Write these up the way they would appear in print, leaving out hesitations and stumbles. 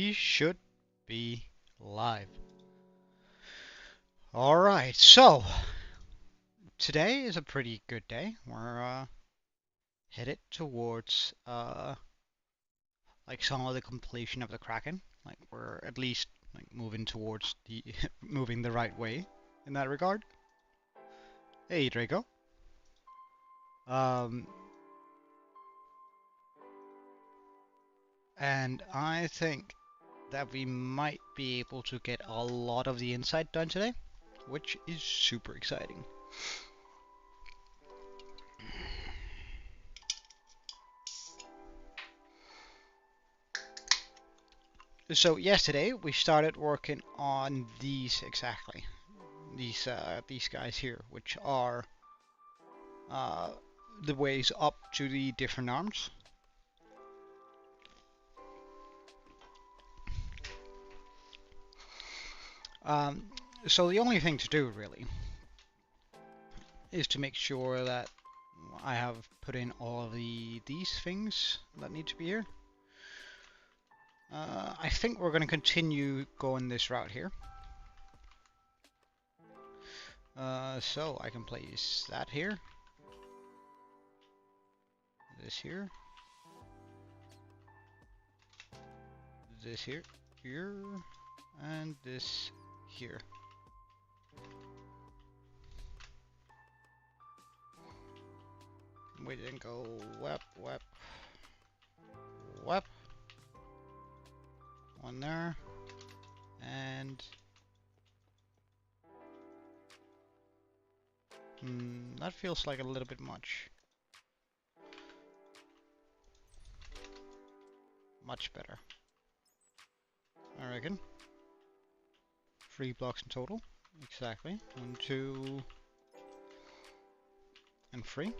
we should be live. Alright, so today is a pretty good day. We're headed towards like some of the completion of the Kraken. Like we're at least like moving towards the moving the right way in that regard. Hey Draco. And I think that we might be able to get a lot of the inside done today, which is super exciting. So yesterday we started working on these exactly, these guys here, which are the ways up to the different arms. So the only thing to do really is to make sure that I have put in all of these things that need to be here. I think we're going to continue going this route here. So I can place that here, this here, this here, and this here. We didn't go wep. One there, and that feels like a little bit much. Much better, I reckon. 3 blocks in total, exactly. 1, 2, and 3.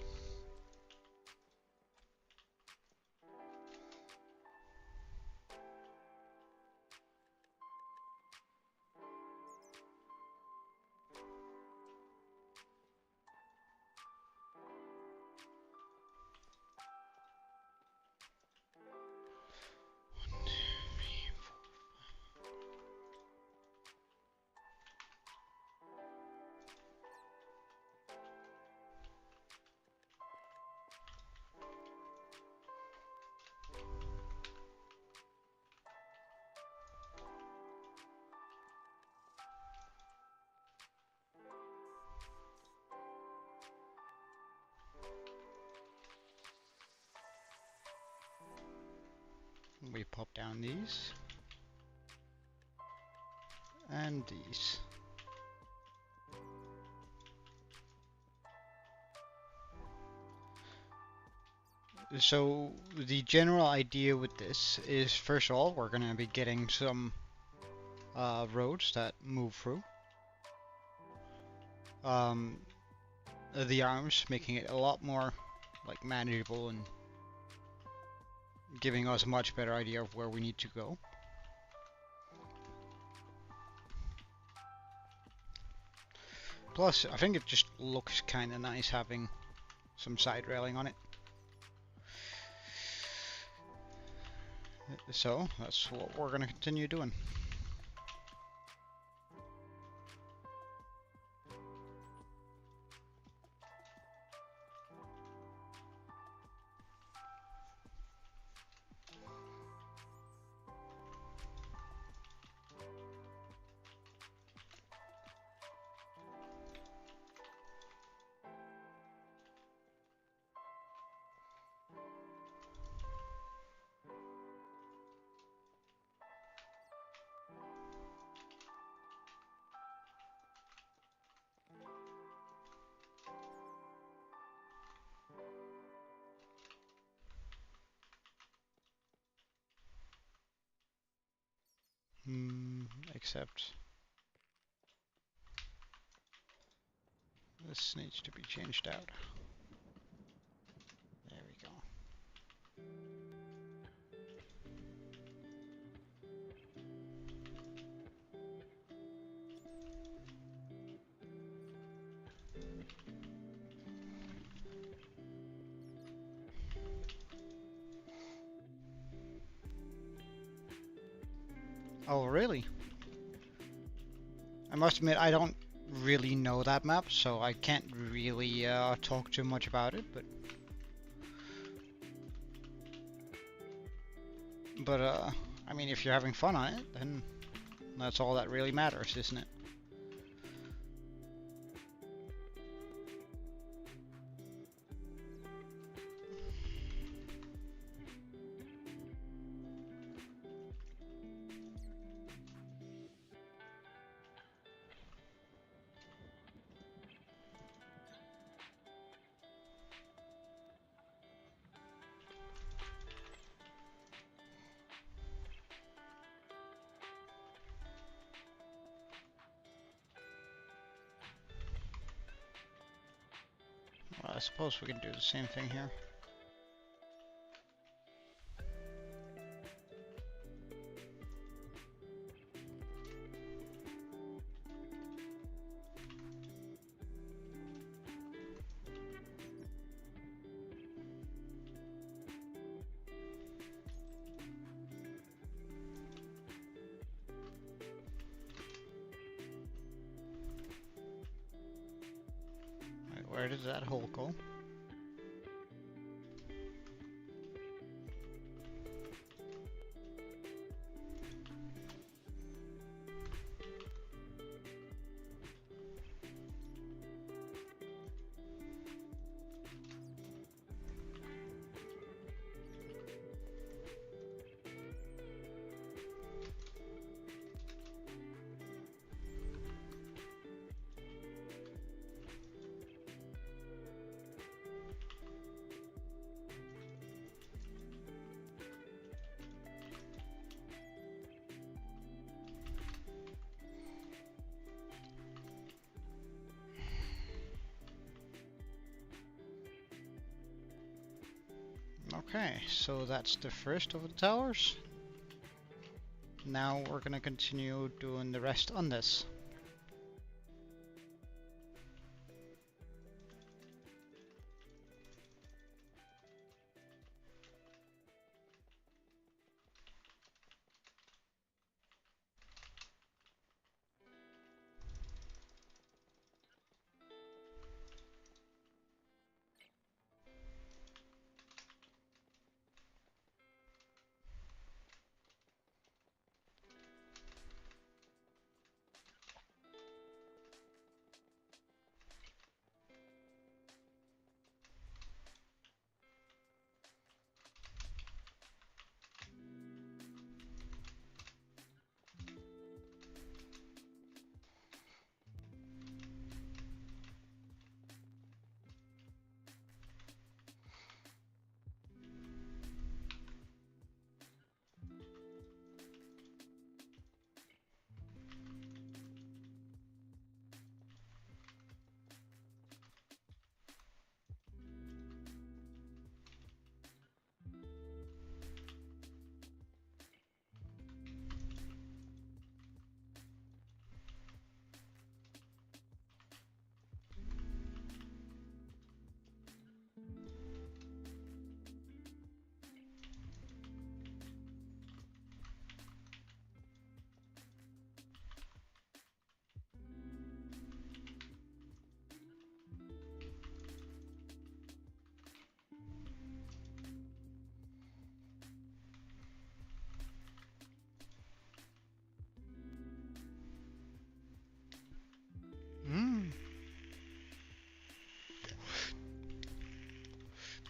We pop down these and these. So the general idea with this is, first of all, we're going to be getting some roads that move through the arms, making it a lot more like manageable and giving us a much better idea of where we need to go. Plus, I think it just looks kind of nice having some side railing on it. So that's what we're going to continue doing. Except this needs to be changed out. There we go. Oh, really? I must admit, I don't really know that map, so I can't really talk too much about it, but I mean, if you're having fun on it, then that's all that really matters, isn't it? Well, I suppose we can do the same thing here. Wait, where did that hole go? Okay, so that's the first of the towers. Now we're gonna continue doing the rest on this.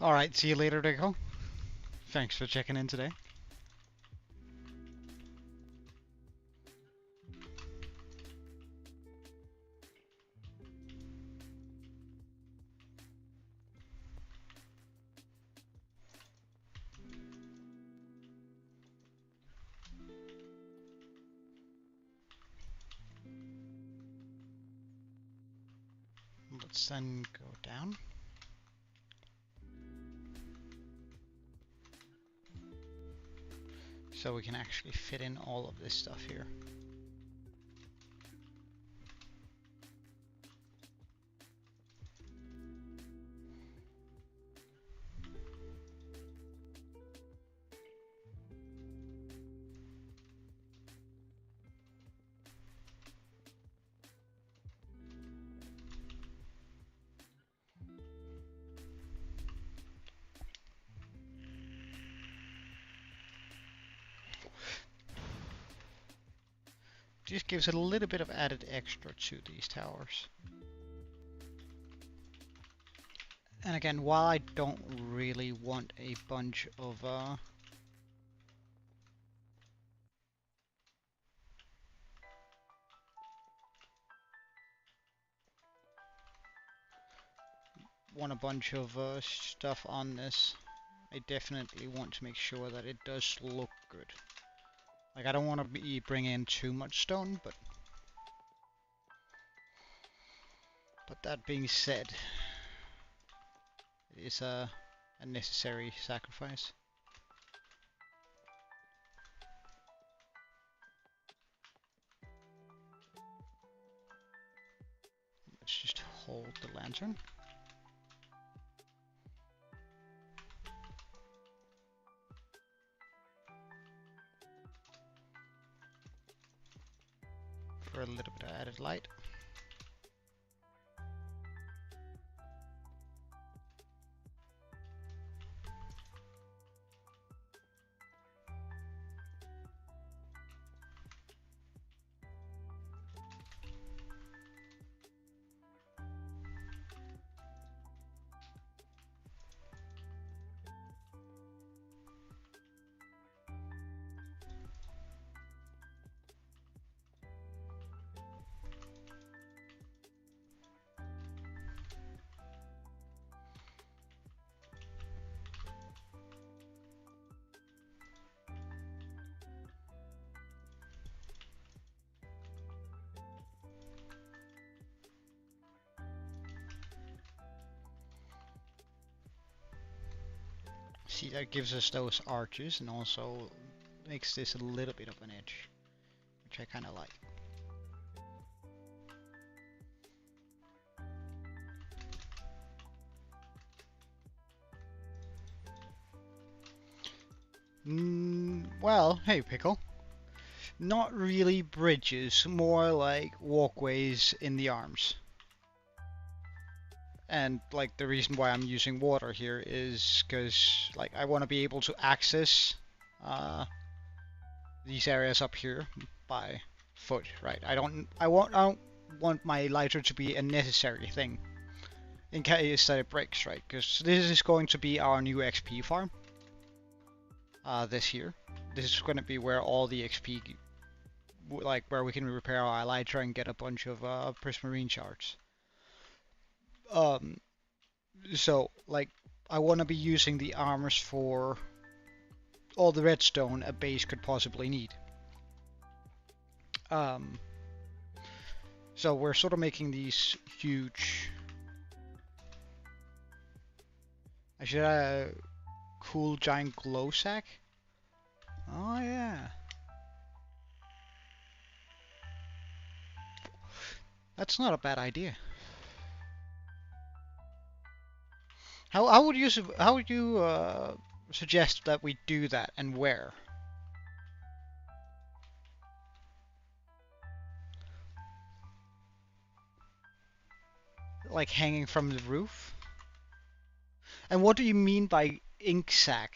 Alright, see you later, Dico. Thanks for checking in today. Let's then go down. So we can actually fit in all of this stuff here. just gives a little bit of added extra to these towers. And again, while I don't really want a bunch of stuff on this, I definitely want to make sure that it does look good. Like, I don't want to be bringing in too much stone, but that being said, it is a necessary sacrifice. Let's just hold the lantern. For a little bit of added light. See, that gives us those arches and also makes this a little bit of an edge, which I kind of like. Well, hey Pickle. Not really bridges, more like walkways in the arms. And like the reason why I'm using water here is because like I want to be able to access these areas up here by foot, right? I don't want my lighter to be a necessary thing in case that it breaks, right? Because this is going to be our new XP farm this year. This is going to be where all the XP, like where we can repair our lighter and get a bunch of prismarine shards. So like I want to be using the armors for all the redstone a base could possibly need. So we're sort of making these huge. I should have a cool giant glow sack. Oh yeah. That's not a bad idea. How would you suggest that we do that, and where? Like hanging from the roof? And what do you mean by ink sac?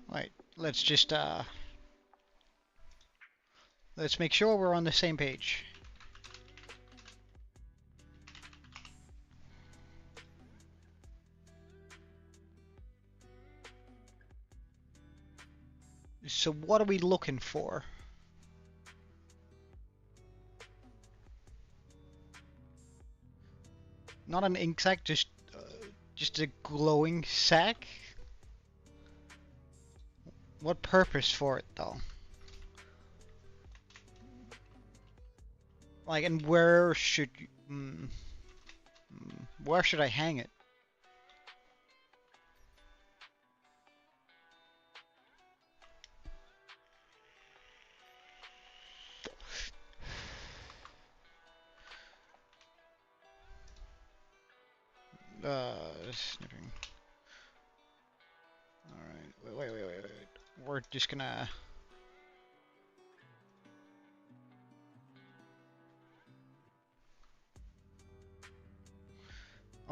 Right, let's just let's make sure we're on the same page. So what are we looking for? Not an ink sac, just a glowing sac? What purpose for it though? Like, and where should you, where should I hang it? Snipping. Alright, wait. We're just gonna...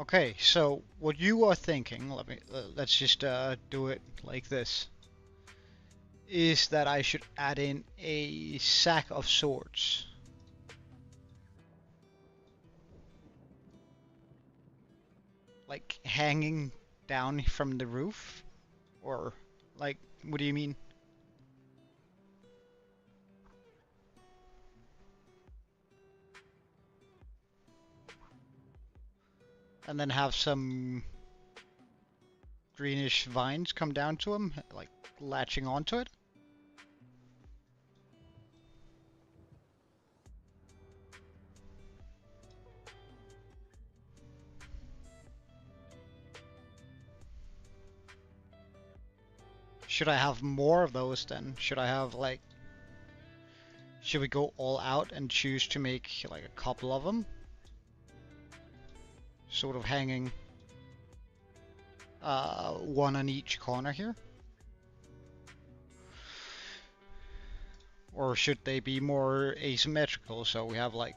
Okay, so what you are thinking, let's just do it like this, is that I should add in a sack of swords. Like hanging down from the roof? Or like, what do you mean? And then have some greenish vines come down to him, like latching onto it? Should I have more of those then? Should I have like... Should we go all out and choose to make like a couple of them? Sort of hanging one on each corner here? Or should they be more asymmetrical so we have like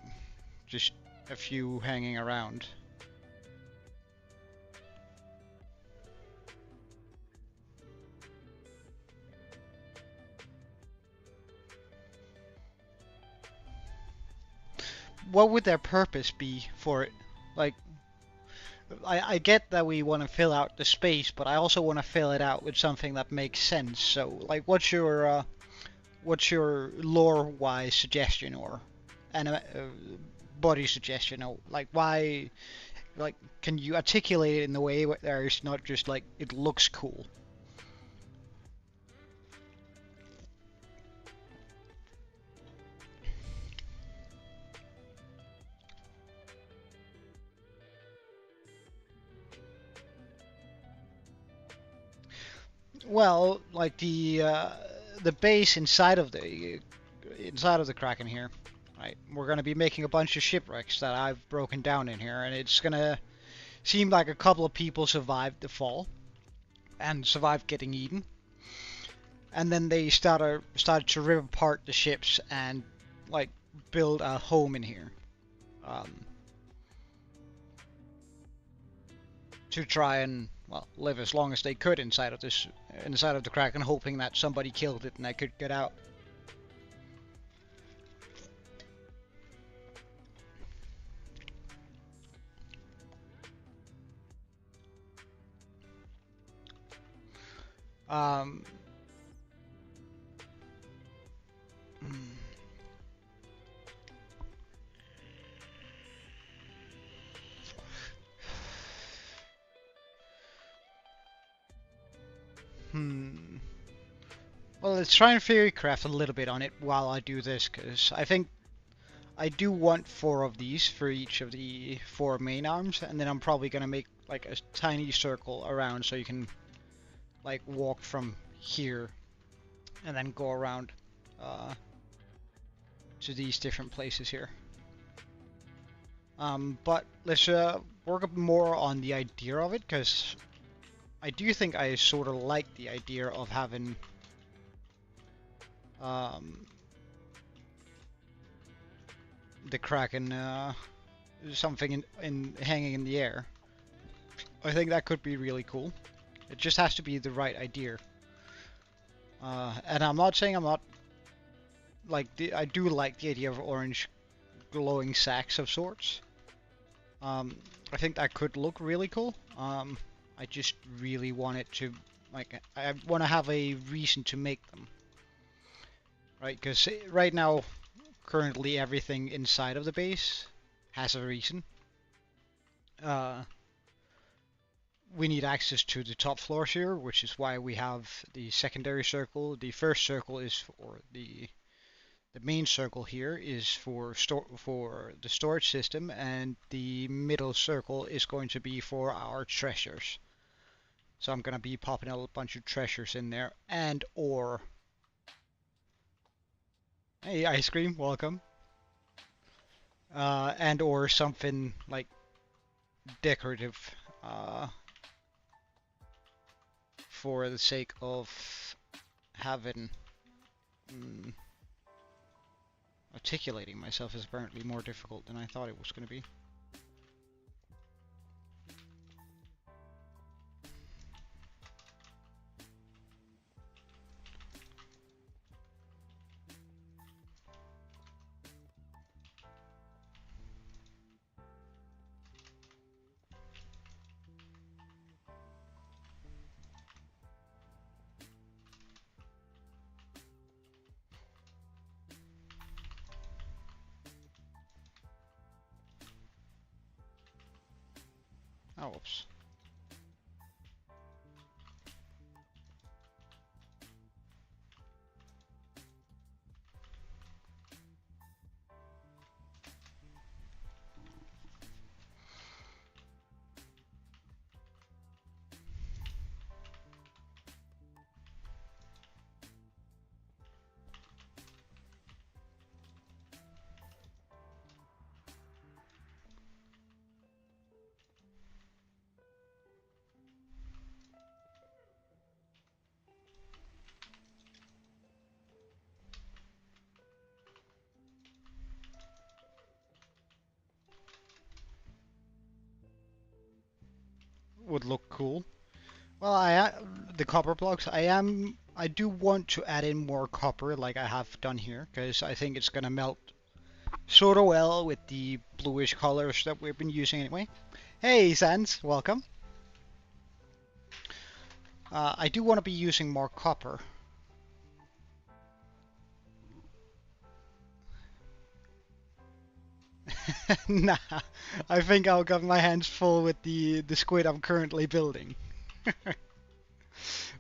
just a few hanging around? What would their purpose be for it? Like, I get that we want to fill out the space, but I also want to fill it out with something that makes sense. So, like, what's your lore-wise suggestion or body suggestion? Or, like, why? Like, can you articulate it in the way where there's not just like it looks cool? Well, like the base inside of the Kraken here, right? We're gonna be making a bunch of shipwrecks that I've broken down in here, and it's gonna seem like a couple of people survived the fall and survived getting eaten, and then they started to rip apart the ships and like build a home in here, um, to try and well live as long as they could inside of the Kraken, hoping that somebody killed it and I could get out. Um, hmm. Well, let's try and theorycraft a little bit on it while I do this, because I think I do want 4 of these for each of the 4 main arms, and then I'm probably gonna make like a tiny circle around so you can like walk from here and then go around to these different places here. But let's work up more on the idea of it, because I do think I sort of like the idea of having the Kraken something in hanging in the air. I think that could be really cool. It just has to be the right idea. And I'm not saying I'm not like I do like the idea of orange glowing sacks of sorts. I think that could look really cool. I just really want it to like I want to have a reason to make them. Right, because right now, currently everything inside of the base has a reason. We need access to the top floors here, which is why we have the secondary circle. The first circle is for the main circle here is for the storage system, and the middle circle is going to be for our treasures. So I'm gonna be popping a bunch of treasures in there, and or hey, ice cream, welcome. And or something like decorative, for the sake of having articulating myself is apparently more difficult than I thought it was going to be. Oh, whoops. Would look cool. Well, the copper blocks. I do want to add in more copper, like I have done here, because I think it's gonna melt sort of well with the bluish colors that we've been using anyway. Hey, Sans, welcome. I do want to be using more copper. Nah, I think I'll get my hands full with the squid I'm currently building.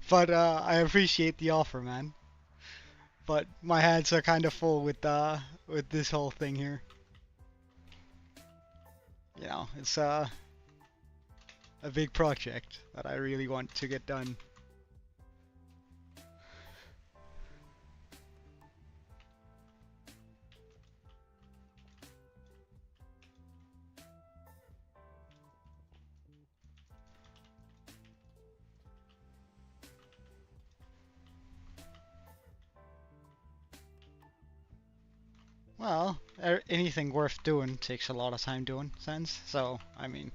But I appreciate the offer, man. But my hands are kind of full with this whole thing here. You know, it's a big project that I really want to get done. Well, anything worth doing takes a lot of time doing, Sans. So, I mean,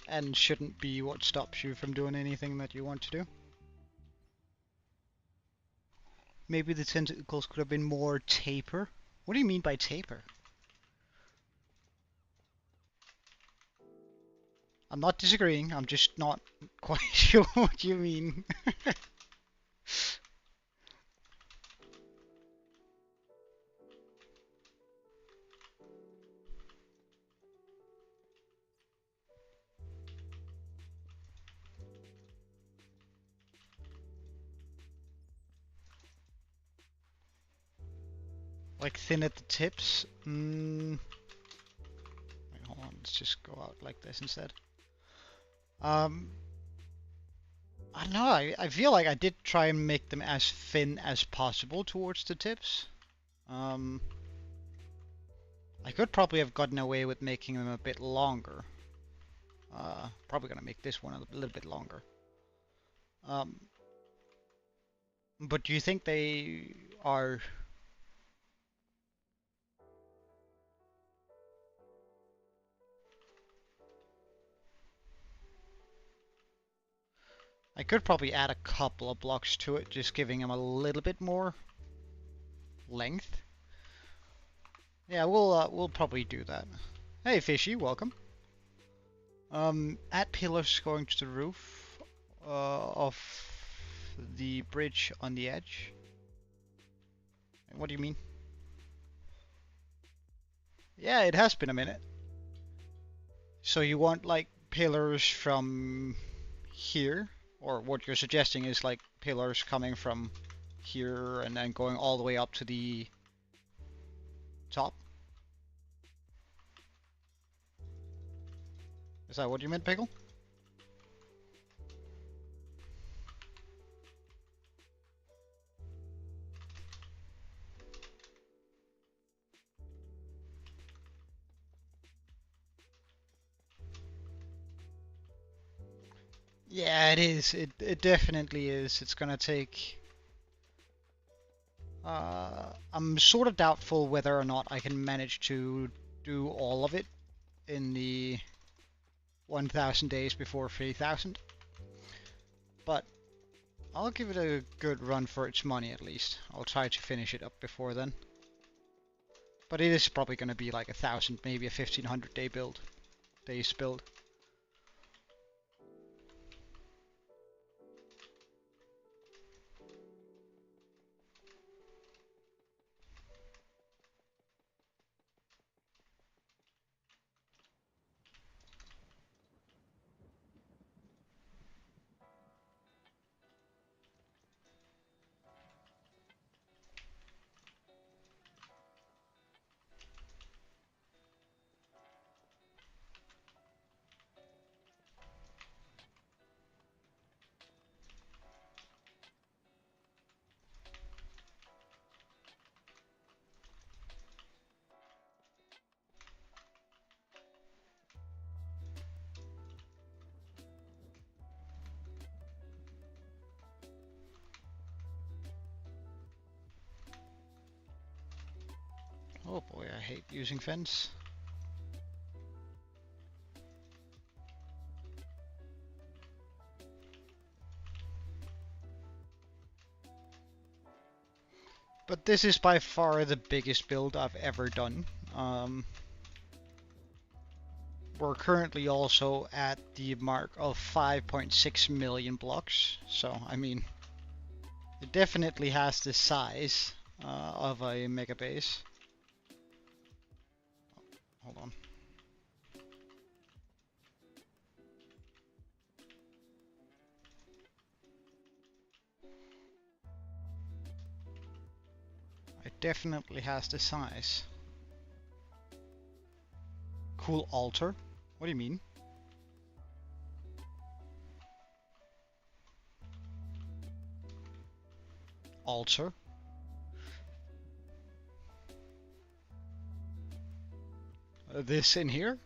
and shouldn't be what stops you from doing anything that you want to do. Maybe the tentacles could have been more taper. What do you mean by taper? I'm not disagreeing, I'm just not quite sure what you mean. Like thin at the tips? Wait, hold on, let's just go out like this instead. I don't know, I feel like I did try and make them as thin as possible towards the tips. I could probably have gotten away with making them a bit longer. Probably gonna make this one a little bit longer. But do you think they are... I could probably add a couple of blocks to it, just giving them a little bit more length. Yeah, we'll probably do that. Hey, Fishy, welcome. Add pillars going to the roof of the bridge on the edge. What do you mean? Yeah, it has been a minute. So you want like pillars from here? Or what you're suggesting is like pillars coming from here and then going all the way up to the top? Is that what you meant, Pickle? Yeah, it is. It definitely is. It's gonna take... I'm sort of doubtful whether or not I can manage to do all of it in the 1,000 days before 3,000. But I'll give it a good run for its money at least. I'll try to finish it up before then. But it is probably gonna be like 1,000, maybe a 1,500 days build. Oh boy, I hate using fence. But this is by far the biggest build I've ever done. We're currently also at the mark of 5.6 million blocks, so I mean, it definitely has the size of a mega base. Hold on. It definitely has the size. Cool altar? What do you mean? Altar? This in here?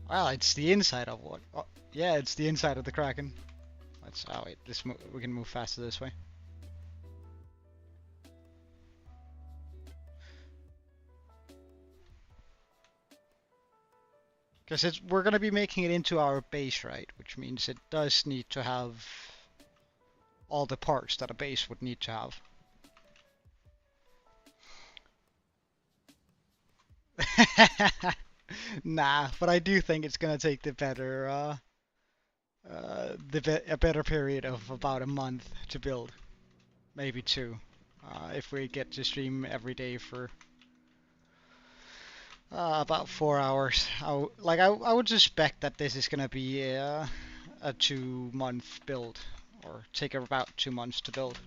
Well, it's the inside of what? Oh, yeah, it's the inside of the Kraken. Let's. Oh wait, we can move faster this way. Because we're gonna be making it into our base, right? Which means it does need to have all the parts that a base would need to have. Nah, but I do think it's gonna take the better, a better period of about a month to build, maybe two, if we get to stream every day for about 4 hours. I would suspect that this is gonna be a 2-month build, or take about 2 months to build.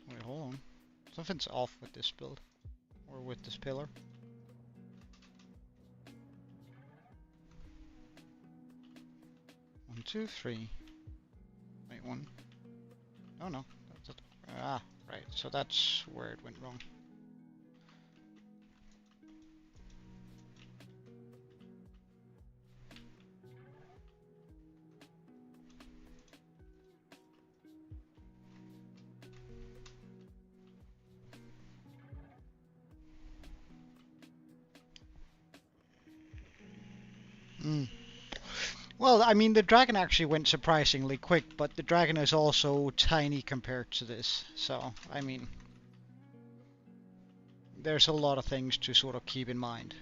Wait, hold on. Something's off with this build, or with this pillar. One, two, three. Wait, one. Oh no. Ah, right. So that's where it went wrong. Well, I mean, the dragon actually went surprisingly quick, but the dragon is also tiny compared to this. So, I mean, there's a lot of things to sort of keep in mind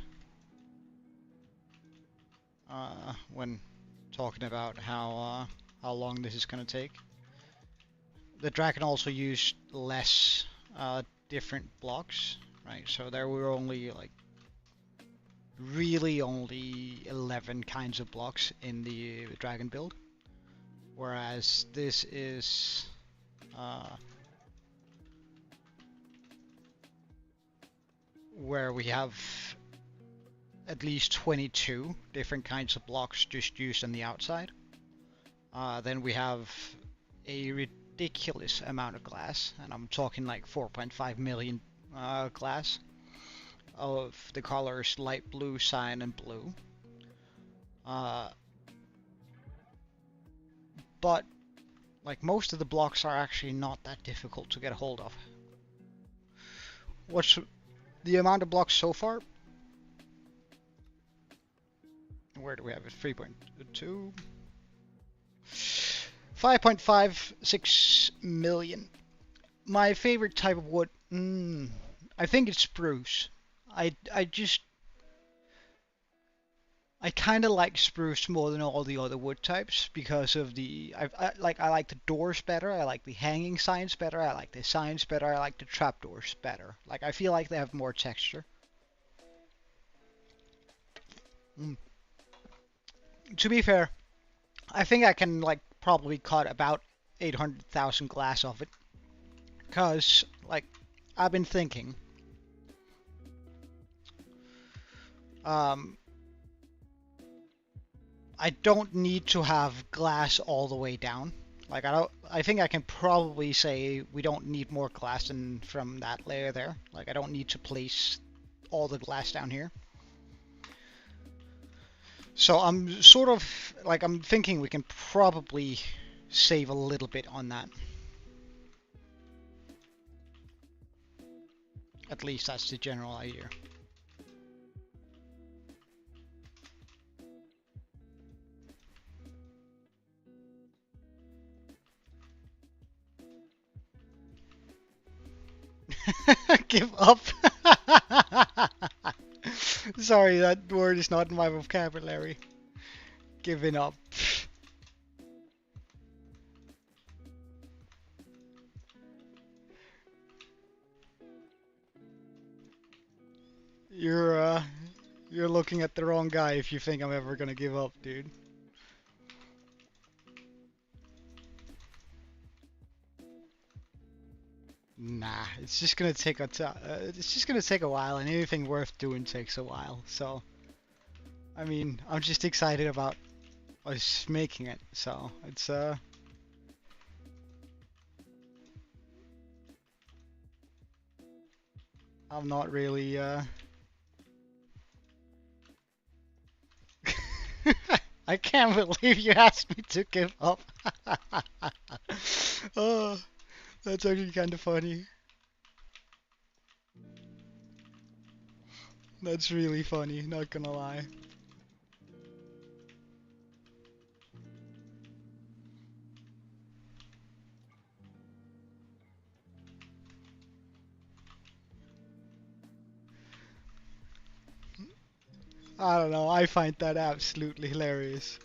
when talking about how long this is going to take. The dragon also used less different blocks, right? So there were only like really only 11 kinds of blocks in the dragon build, whereas this is where we have at least 22 different kinds of blocks just used on the outside. Then we have a ridiculous amount of glass, and I'm talking like 4.5 million glass of the colors light blue, cyan, and blue. But like most of the blocks are actually not that difficult to get a hold of. What's the amount of blocks so far? Where do we have it? 3.2. 5.56 million. My favorite type of wood, I think it's spruce. I kind of like spruce more than all the other wood types because of I like the doors better, I like the hanging signs better, I like the signs better, I like the trapdoors better. Like I feel like they have more texture. to be fair, I think I can like probably cut about 800,000 glass of it. Cause like I've been thinking, um, I don't need to have glass all the way down. Like I think I can probably say we don't need more glass than from that layer there. Like I don't need to place all the glass down here. So I'm sort of like I'm thinking we can probably save a little bit on that. At least that's the general idea. Give up. Sorry, that word is not in my vocabulary. Giving up. You're looking at the wrong guy if you think I'm ever gonna give up, dude. Nah, it's just gonna take it's just gonna take a while, and anything worth doing takes a while. So, I mean, I'm just excited about us making it. So it's I'm not really I can't believe you asked me to give up. Oh, that's actually kind of funny. That's really funny, not gonna lie. I don't know, I find that absolutely hilarious.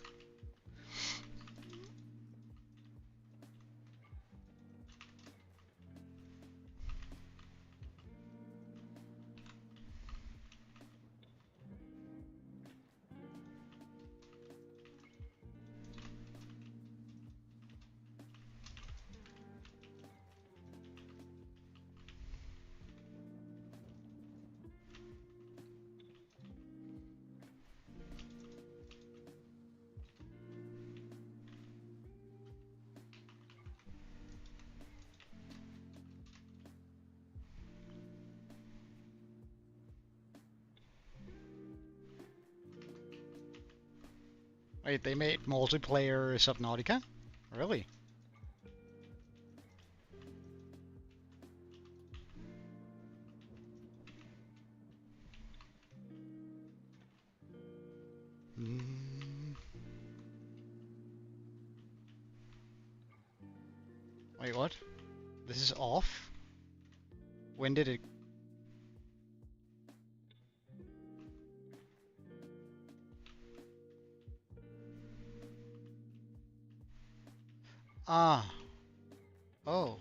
Wait, they made multiplayer Subnautica? Really? Mm. Wait, what? This is off? When did it... Ah. Oh.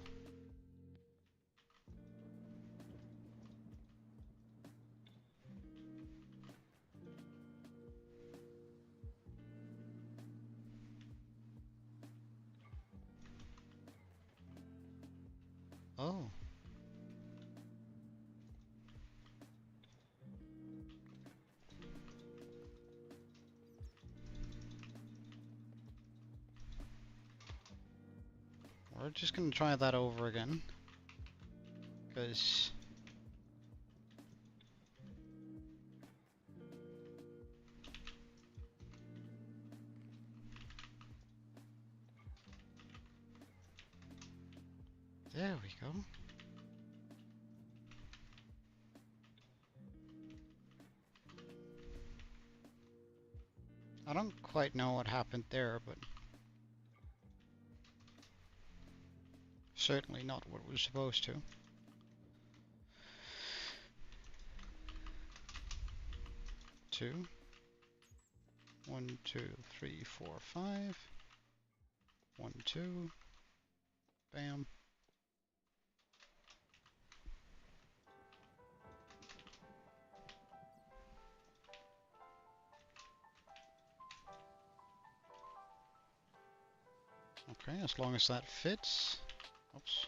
Oh. We're just gonna try that over again. Because... There we go. I don't quite know what happened there, but... Certainly not what was supposed to. Two. 1, 2, 3, 4, 5. 1, 2. Bam. Okay, as long as that fits. Oops.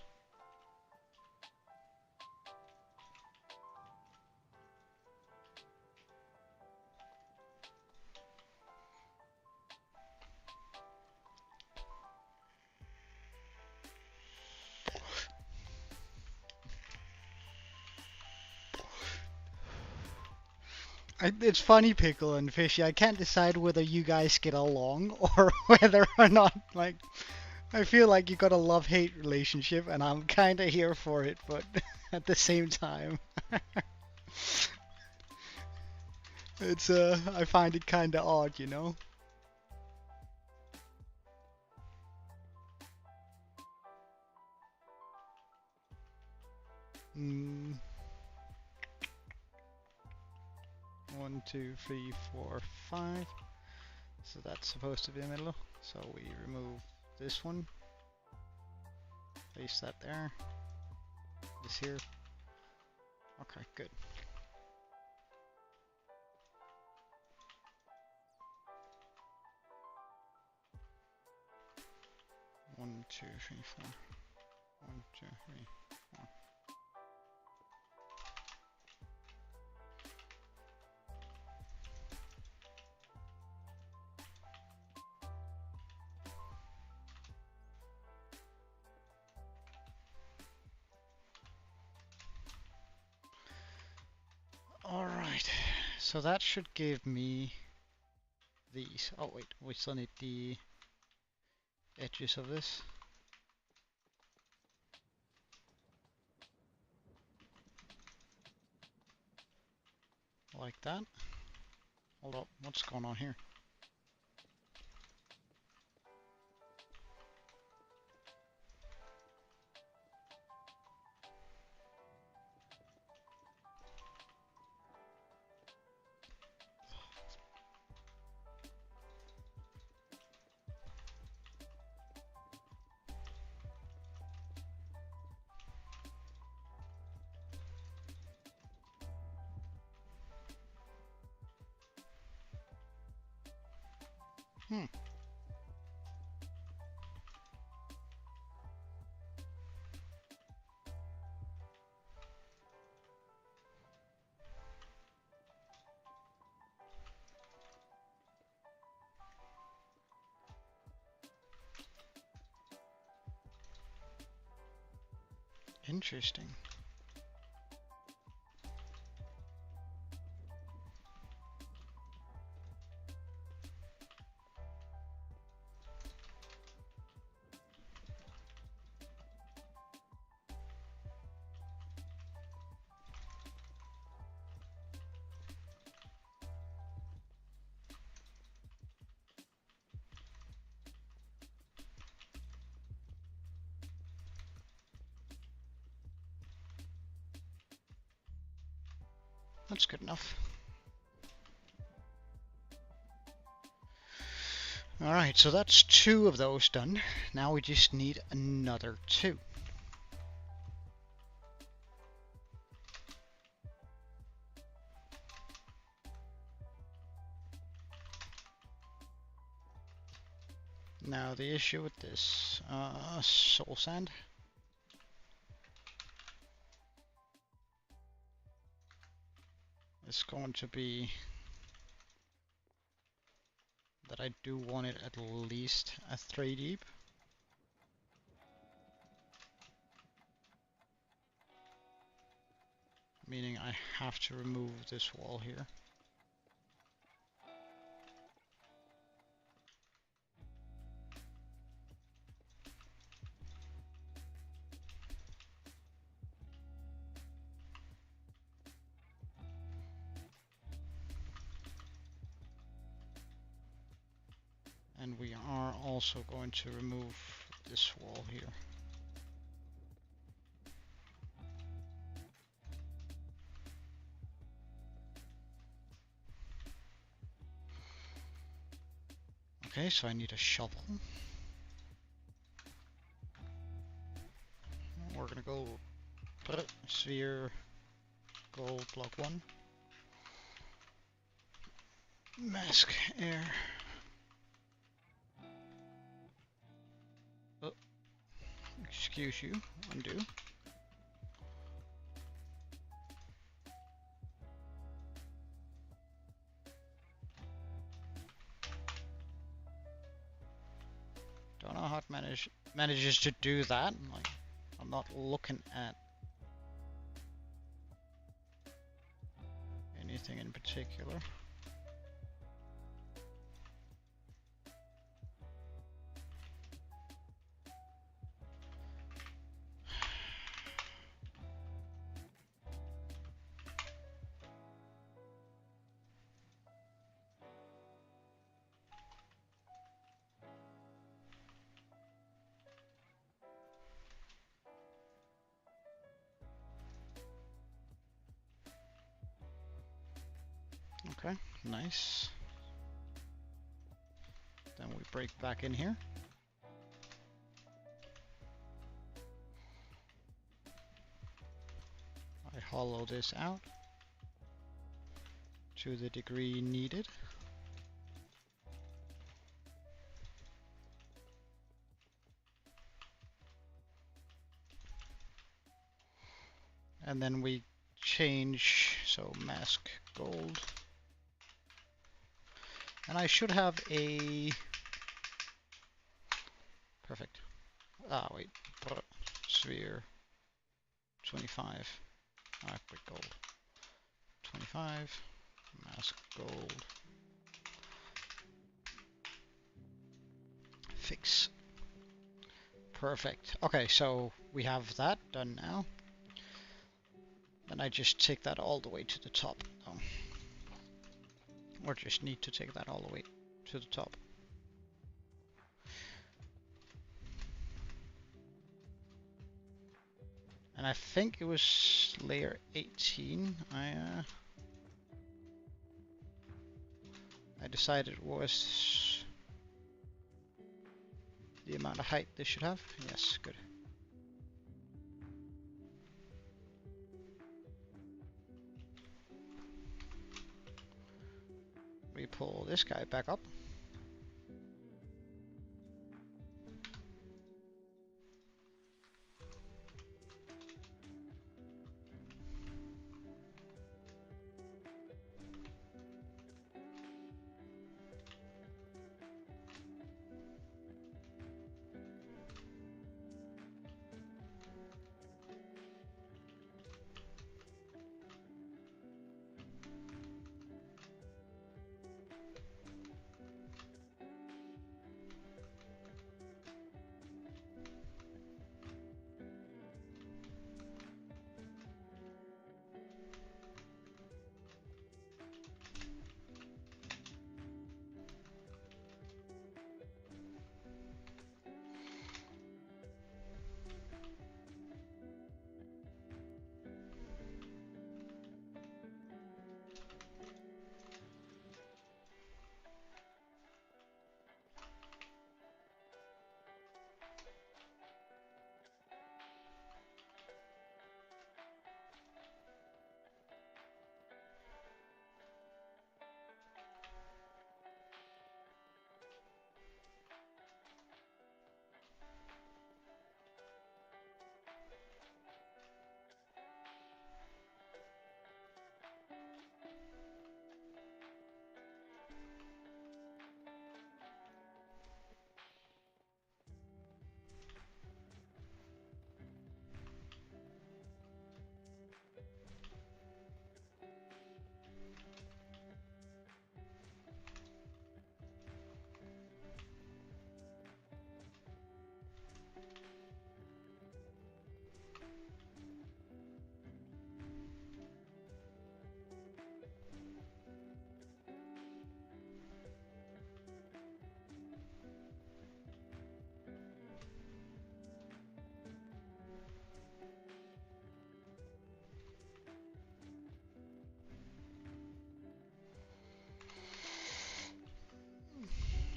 It's funny, Pickle and Fishy. I can't decide whether you guys get along or whether or not, like, I feel like you got a love-hate relationship, and I'm kind of here for it, but at the same time, I find it kind of odd, you know? Mm. 1, 2, 3, 4, 5. So that's supposed to be the middle. So we remove this one. Place that there. This here. Okay, good. One, two, three, four. 1, 2, 3, 4. Alright, so that should give me these. Oh wait, we still need the edges of this. Like that. Hold up, what's going on here? Hmm. Interesting. That's good enough. Alright, so that's 2 of those done. Now we just need another 2. Now the issue with this soul sand is going to be that I do want it at least a 3 deep. Meaning I have to remove this wall here. And we are also going to remove this wall here. Okay, so I need a shovel. We're gonna go sphere, gold, block 1. Mask, air. excuse you, undo. Don't know how it manages to do that. Like, I'm not looking at anything in particular. Okay, nice. Then we break back in here. I hollow this out to the degree needed. And then we change, so mask gold. And I should have a... Perfect. Ah, wait. Sphere 25. Ah, quick gold. 25. Mask gold. Fix. Perfect. Okay, so we have that done now. Then I just take that all the way to the top. Oh. Or just need to take that all the way to the top. And I think it was layer 18. I decided was the amount of height this should have. Yes, good. We pull this guy back up.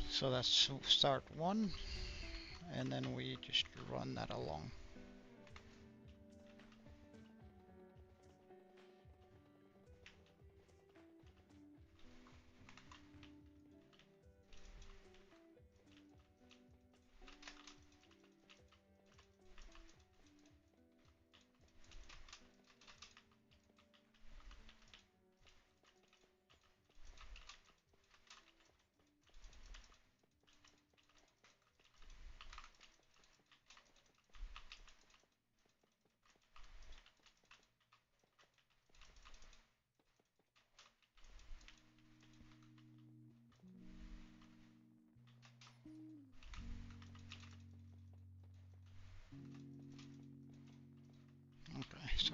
So that's start one, and then we just run that along.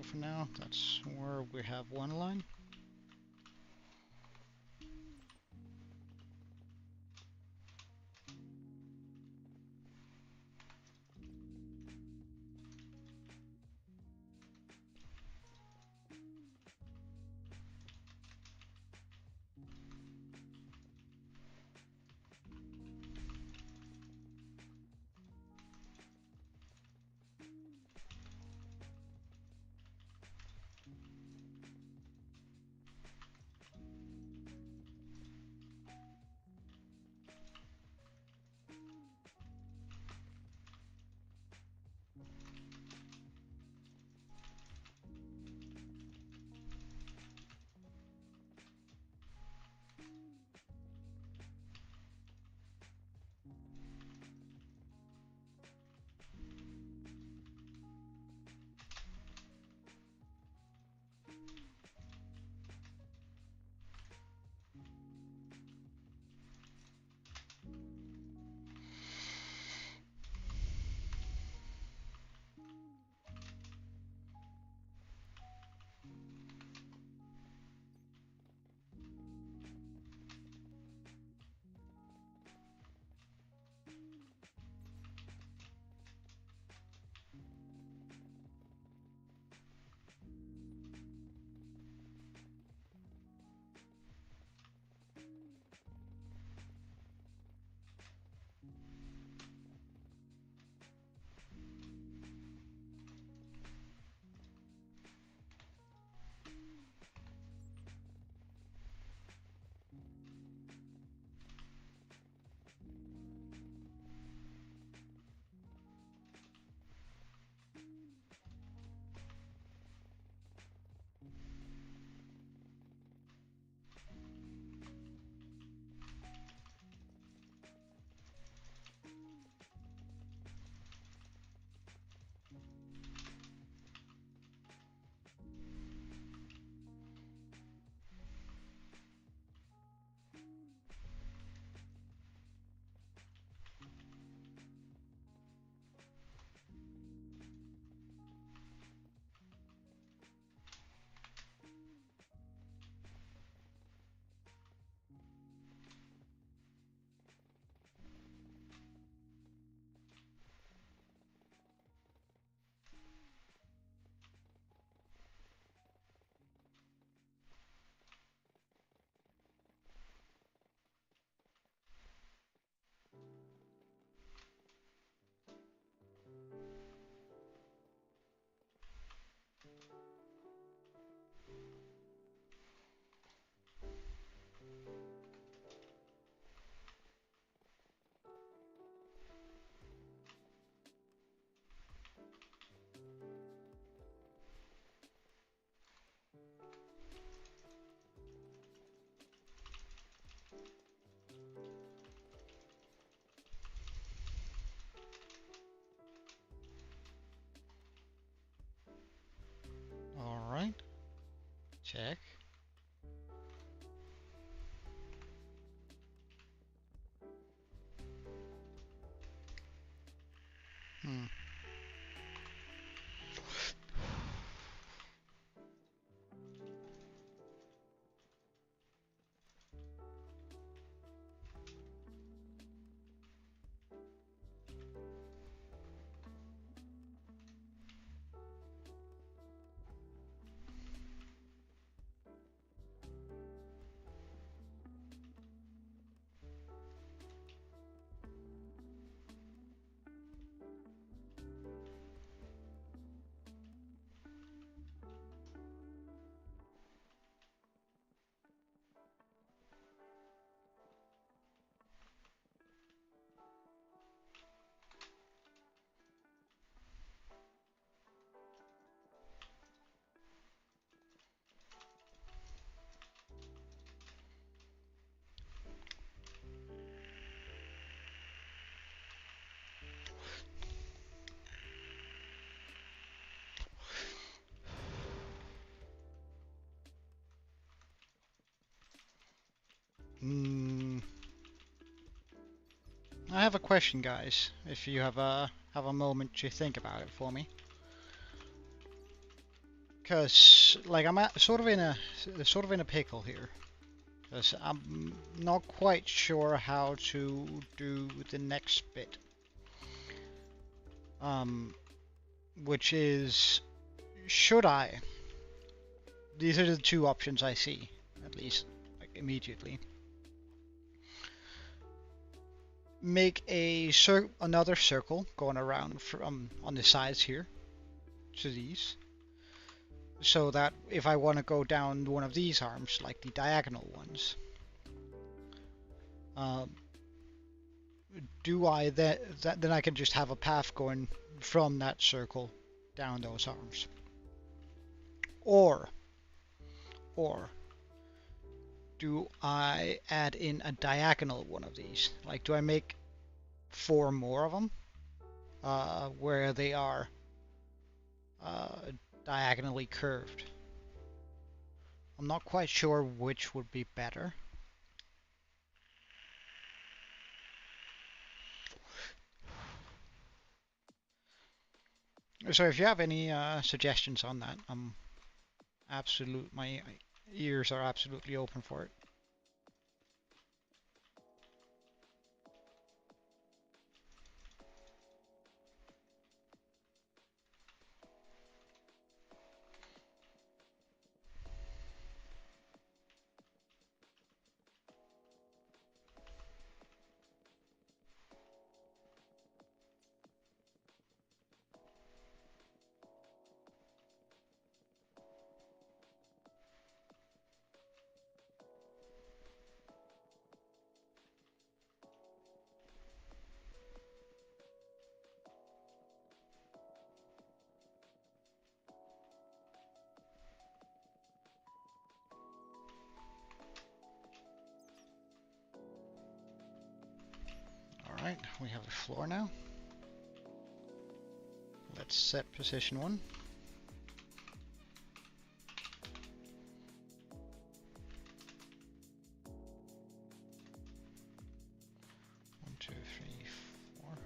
for now. That's where we have one line. Alright. Check. Hmm. Mm, I have a question, guys. If you have a moment to think about it for me, Because like I'm sort of in a pickle here. Because I'm not quite sure how to do the next bit. Which is, should I? These are the two options I see, at least like immediately. Make another circle going around from on the sides here to these, so that if I want to go down one of these arms, like the diagonal ones, do I then I can just have a path going from that circle down those arms, or do I add in a diagonal one of these? Like, do I make 4 more of them where they are diagonally curved? I'm not quite sure which would be better. So if you have any suggestions on that, my ears are absolutely open for it. Alright, we have a floor now. Let's set position 1. 1, 2, 3, 4.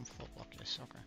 Full block, yes, okay.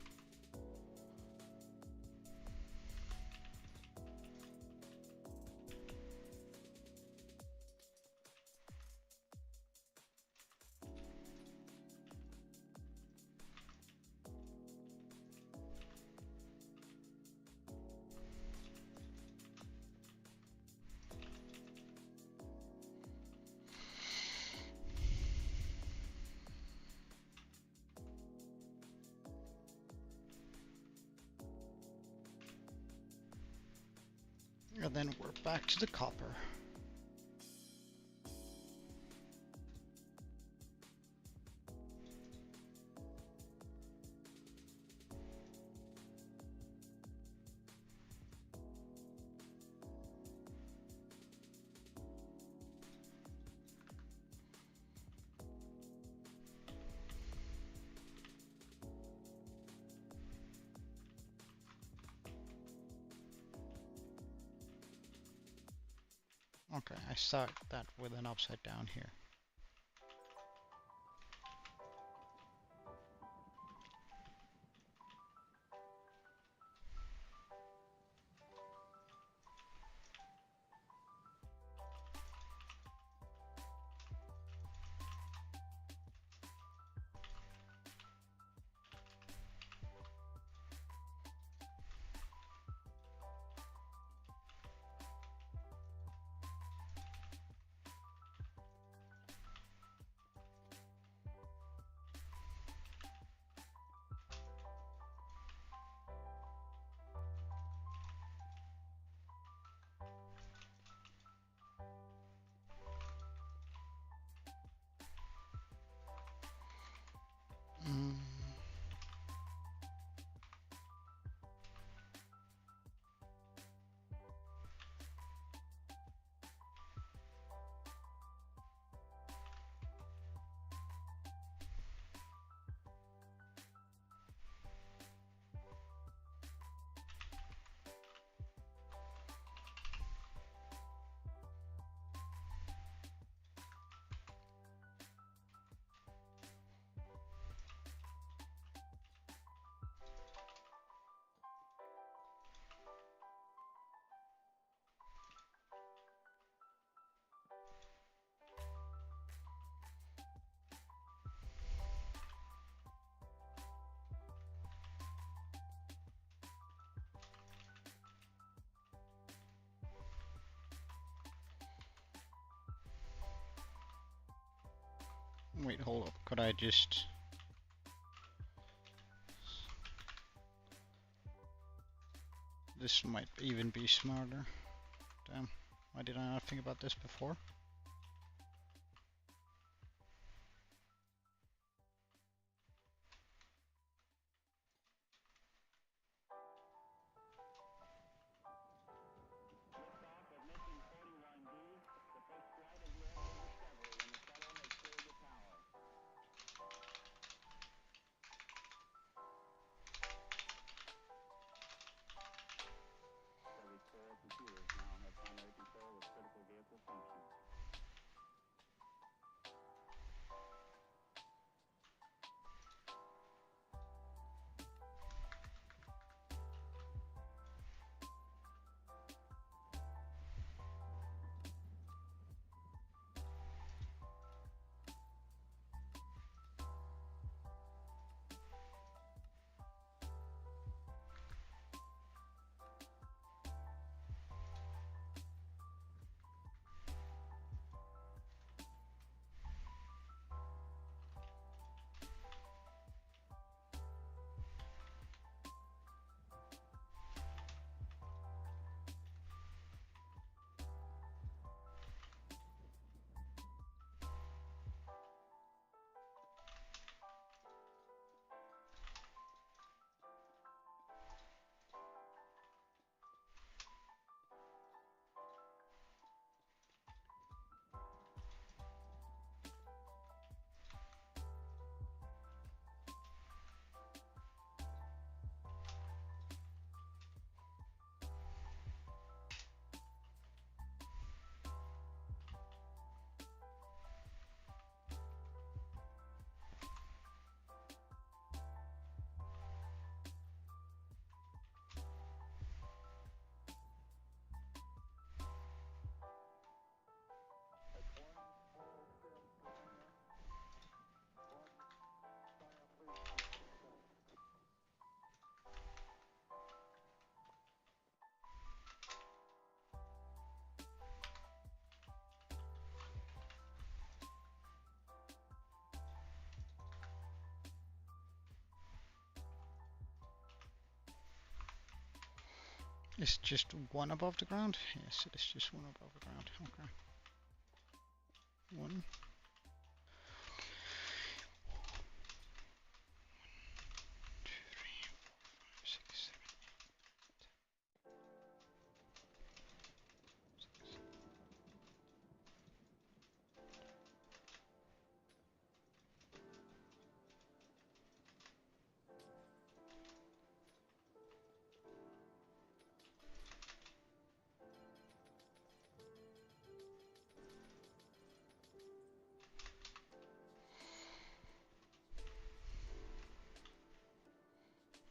And then we're back to the copper. Okay, I start that with an upside down here. Wait, hold up. Could I just... This might even be smarter. Damn. Why did I not think about this before? Is it just one above the ground? Yes, it is just one above the ground. Okay. One.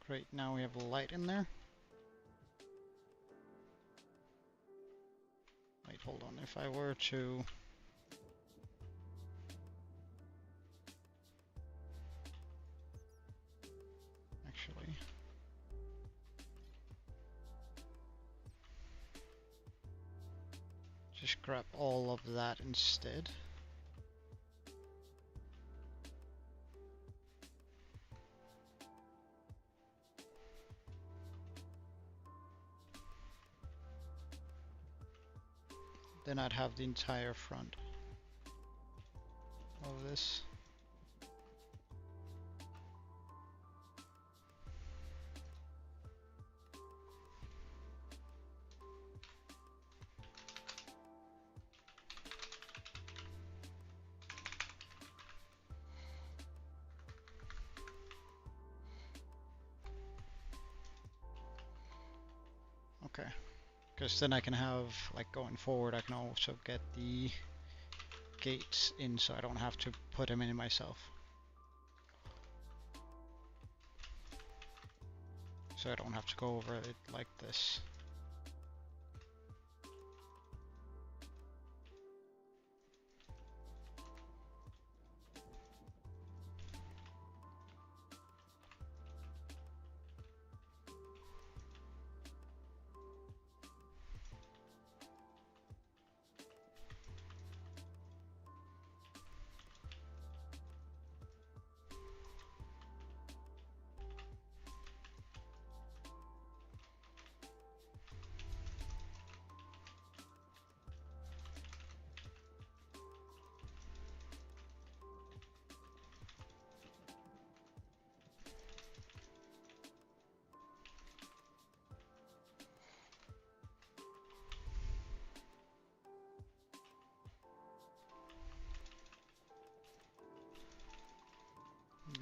Great, now we have a light in there. Wait, hold on. If I were to... Actually... Just grab all of that instead. Then I'd have the entire front of this. Okay. Because then I can have, like going forward, I can also get the gates in so I don't have to put them in myself. So I don't have to go over it like this.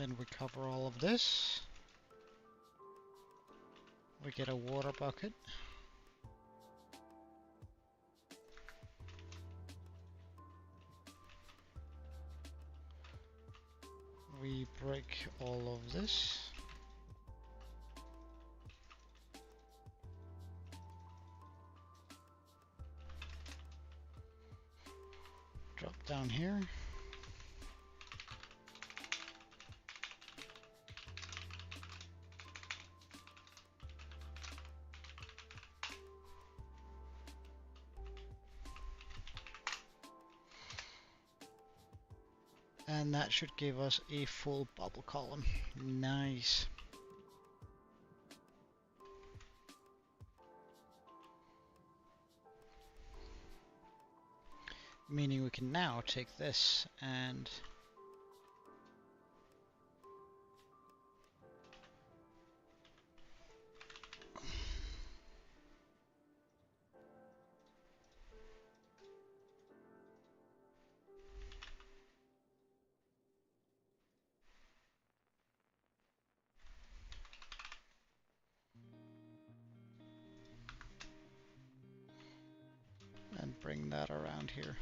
Then we cover all of this. We get a water bucket. We break all of this. Drop down here. And that should give us a full bubble column. Nice. Meaning we can now take this and bring that around here.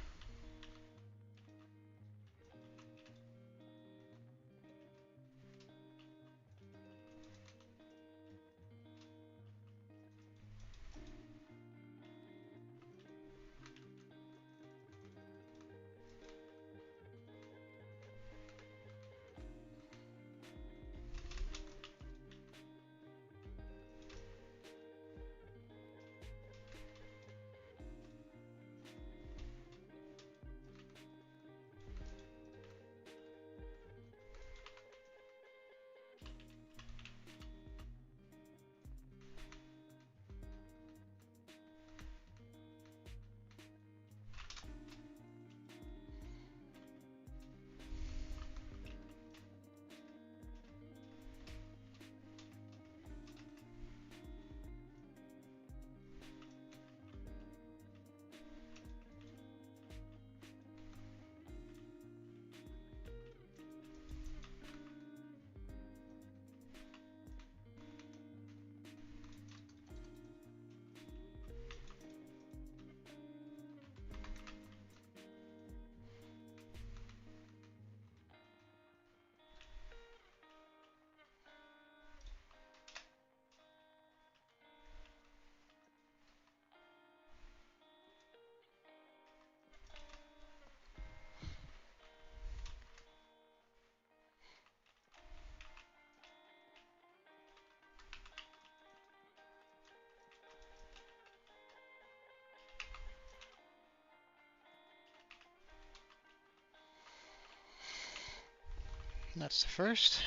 That's the first.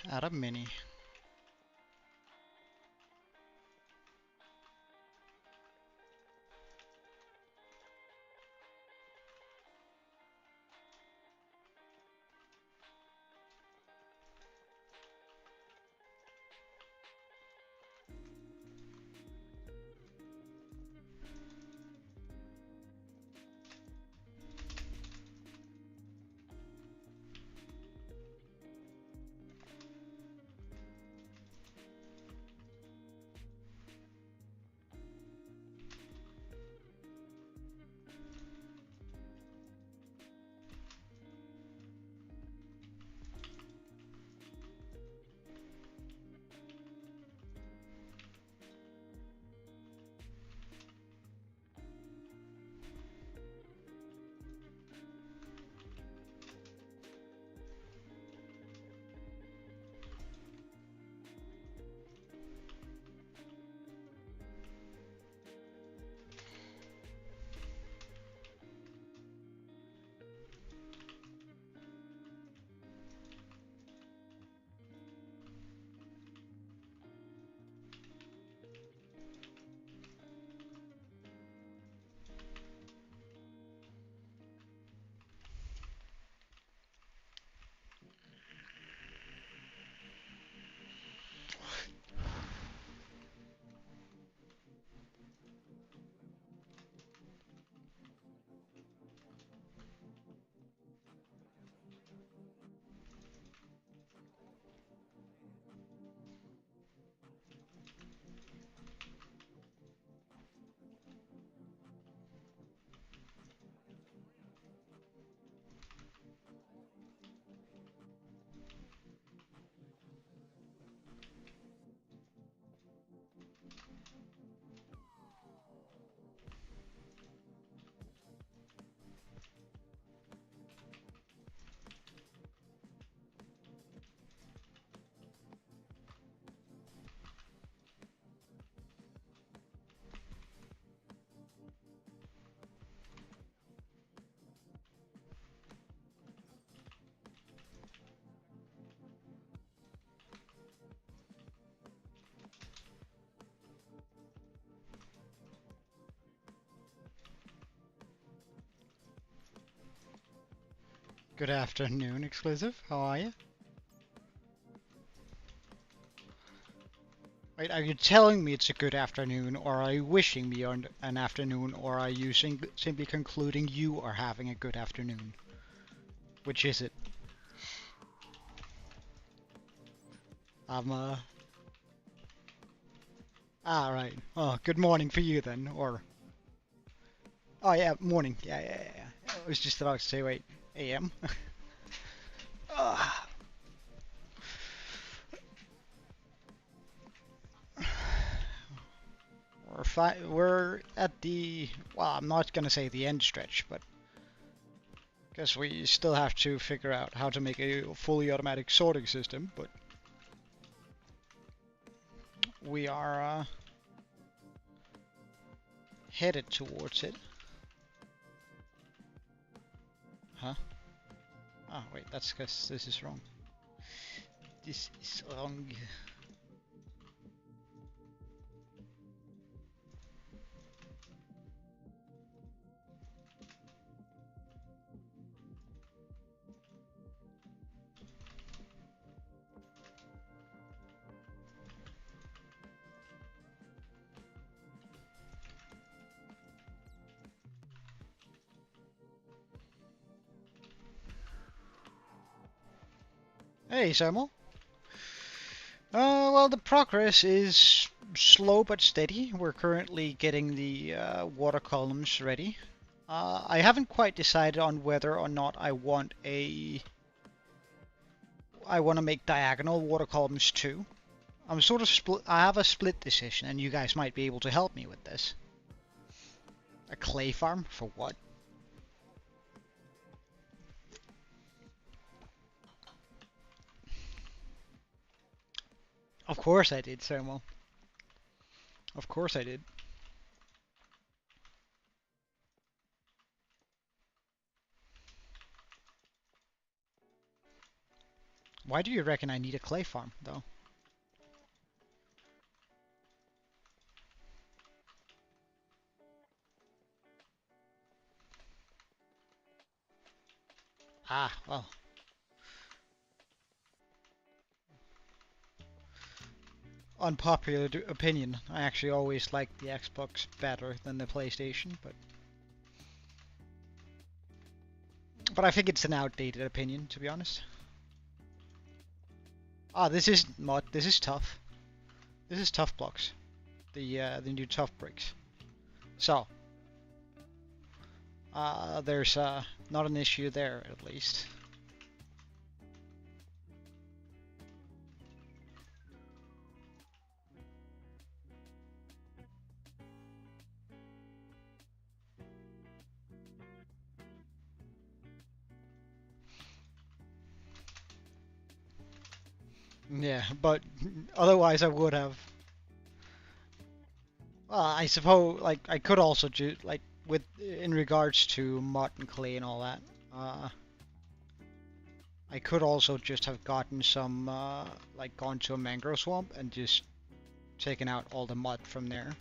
Add a mini. Good afternoon, exclusive. How are you? Wait, are you telling me it's a good afternoon, or are you wishing me on an afternoon, or are you simply concluding you are having a good afternoon? Which is it? Right. Oh, good morning for you then, or... Oh yeah, morning. Yeah. I was just about to say, wait, AM? Ah. We're at the... Well, I'm not gonna say the end stretch, but... Guess we still have to figure out how to make a fully automatic sorting system, but... We are, headed towards it. Huh? Oh, wait, that's because this is wrong. This is wrong. Hey, Sermo. Well, the progress is slow but steady. We're currently getting the water columns ready. I haven't quite decided on whether or not I want to make diagonal water columns too. I'm sort of split. I have a split decision, and you guys might be able to help me with this. A clay farm for what? Of course I did, Sermo. Of course I did. Why do you reckon I need a clay farm, though? Ah, well. Unpopular opinion. I actually always liked the Xbox better than the PlayStation, but I think it's an outdated opinion, to be honest. Ah, this is mod. This is tough. This is tough blocks. The new tough bricks. So, there's not an issue there at least. Yeah, but otherwise I would have. I suppose like I could also do like with in regards to mud and clay and all that. I could also just have gotten some like gone to a mangrove swamp and just taken out all the mud from there.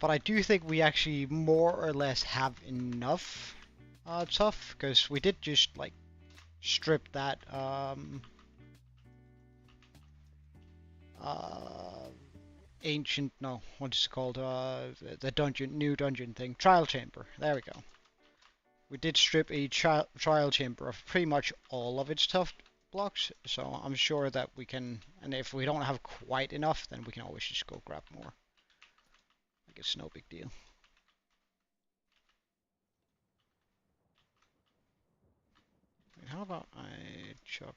But I do think we actually more or less have enough stuff, because we did just like strip that ancient, no, what is it called, the new dungeon thing, trial chamber, there we go. We did strip a trial chamber of pretty much all of its tough blocks, so I'm sure that we can, and if we don't have quite enough, then we can always just go grab more. Like, it's no big deal. How about I chuck...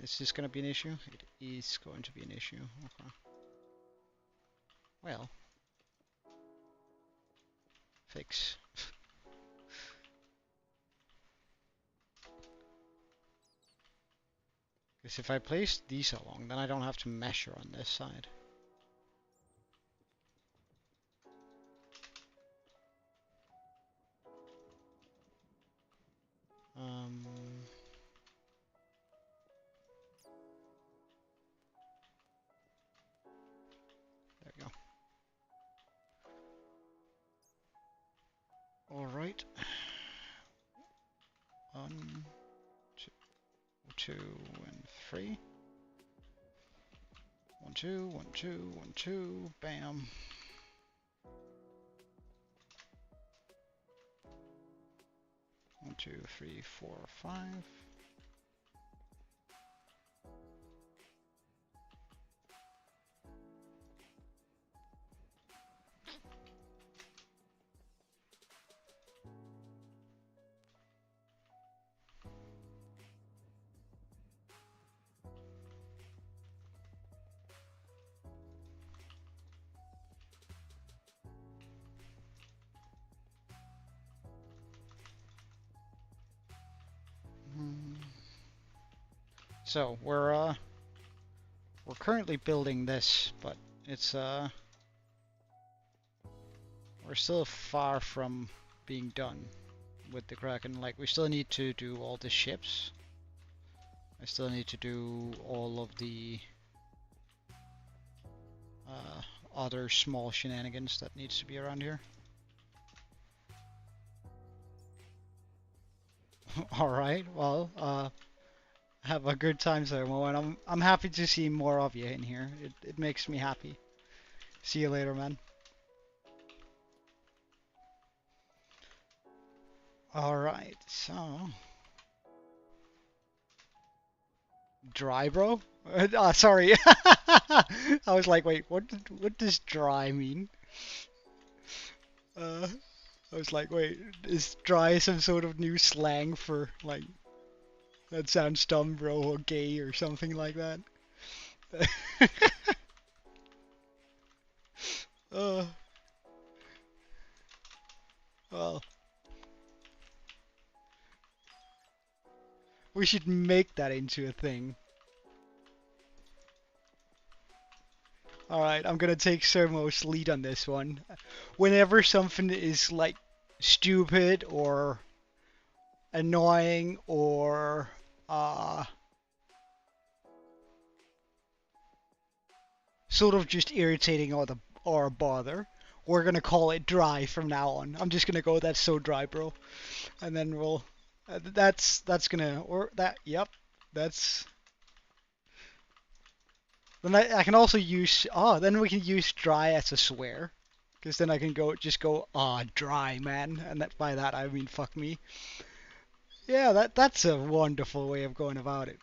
is this going to be an issue? It is going to be an issue. Okay. Well. Fix. Because if I place these along, then I don't have to measure on this side. Alright. 1, 2, 2, and 3. 1, 2, 1, 2, 1, 2, bam. One, 2, 3, 4, 5. So we're currently building this, but it's we're still far from being done with the Kraken. Like, we still need to do all the ships. I still need to do all of the other small shenanigans that needs to be around here. Alright, well, have a good time, Sermo, and I'm happy to see more of you in here. It makes me happy. See you later, man. Alright, so... Dry, bro? Sorry. I was like, wait, what does dry mean? I was like, wait, is dry some sort of new slang for, like, that sounds dumb, bro, or gay, or something like that? Well, we should make that into a thing. Alright, I'm gonna take Sermo's lead on this one. Whenever something is, like, stupid, or annoying, or, sort of just irritating or bother, we're gonna call it dry from now on. I'm just gonna go, that's so dry, bro. And then we'll, that's gonna, or that, yep, that's... Then I can also use, then we can use dry as a swear. Because then I can just go, dry, man. And by that I mean fuck me. Yeah, that's a wonderful way of going about it.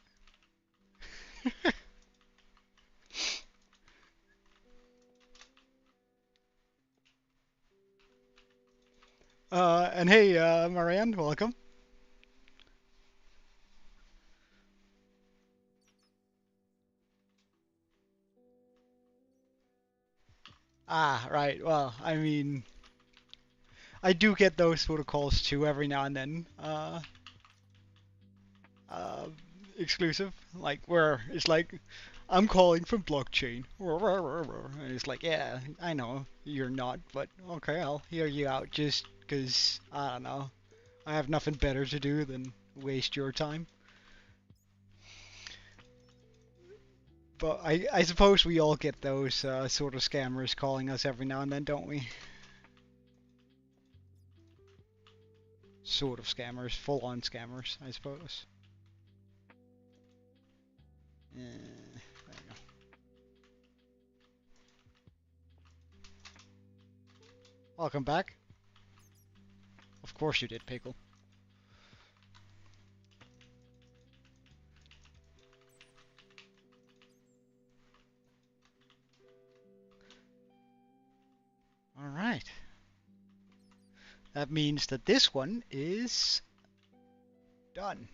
And hey, Marianne, welcome. Ah, right, well, I mean... I do get those sort of calls too every now and then. Exclusive, like where it's like, I'm calling from blockchain, and it's like, yeah, I know you're not, but okay, I'll hear you out just because, I don't know, I have nothing better to do than waste your time. But I suppose we all get those sort of scammers calling us every now and then, don't we? Sort of scammers, full-on scammers, I suppose. There you go. Welcome back. Of course you did, Pickle. Alright. That means that this one is done.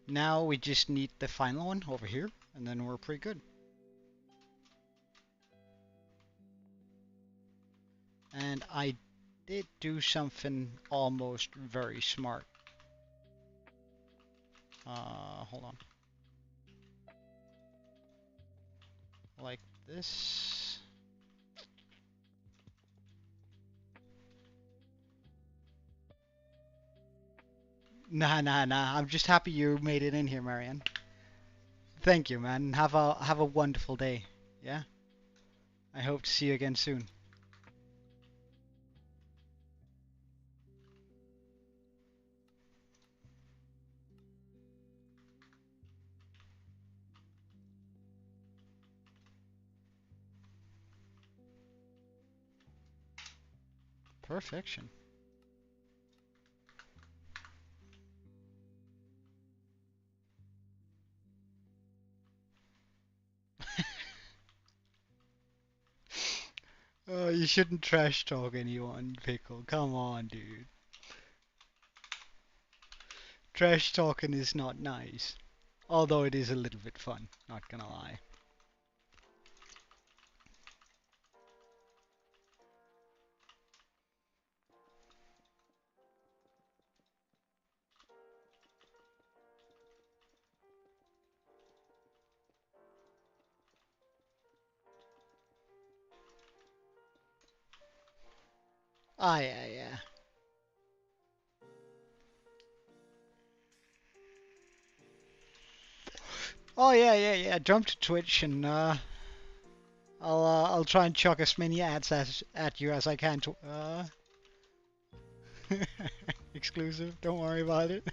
Now we just need the final one over here, and then we're pretty good. And I did do something almost very smart. Hold on. Like this. Nah. I'm just happy you made it in here, Marianne. Thank you, man. Have a wonderful day. Yeah? I hope to see you again soon. Perfection. Oh, you shouldn't trash talk anyone, Pickle. Come on, dude. Trash talking is not nice. Although it is a little bit fun, not gonna lie. Ah, yeah, yeah. Oh, yeah, yeah, yeah. Jump to Twitch and I'll try and chuck as many ads at you as I can to exclusive. Don't worry about it.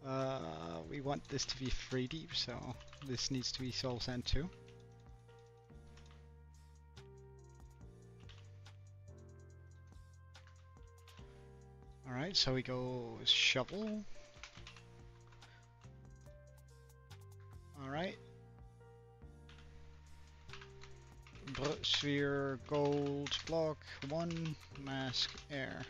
Uh, we want this to be 3D, so this needs to be Soul Sand too. Alright, so we go shovel. Alright. Sphere, gold, block, 1, mask, air.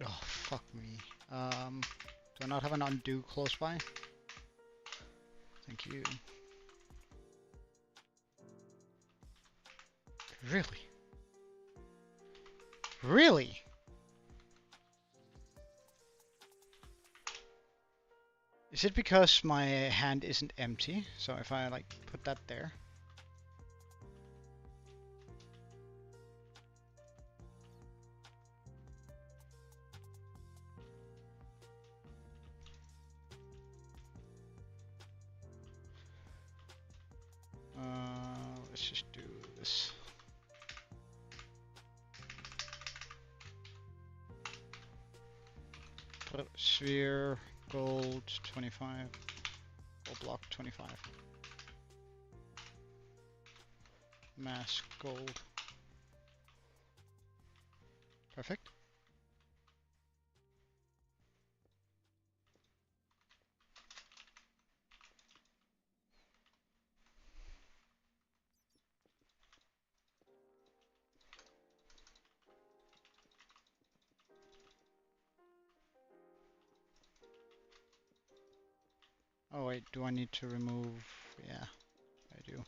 Oh, fuck me. Do I not have an undo close by? Thank you. Really? Really? Is it because my hand isn't empty? So if I like put that there. Let's just do this. Sphere, gold, 25. Gold block, 25. Mask, gold. Perfect. Oh wait, do I need to remove? Yeah, I do.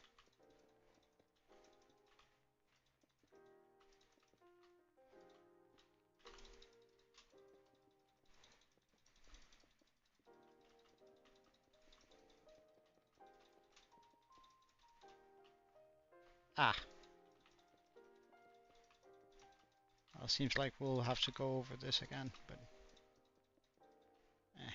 Ah. Well, seems like we'll have to go over this again, but eh.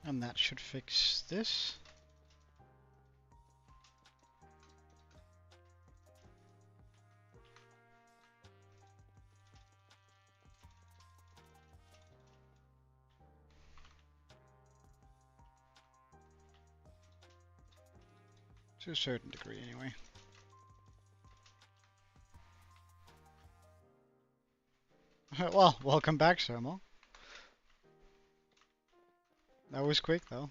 And that should fix this. To a certain degree, anyway. Well, welcome back, Sermo. That was quick, though.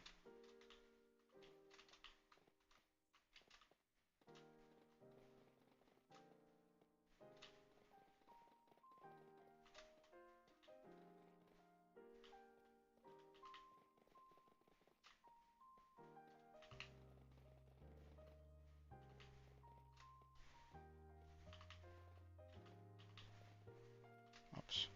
Oops.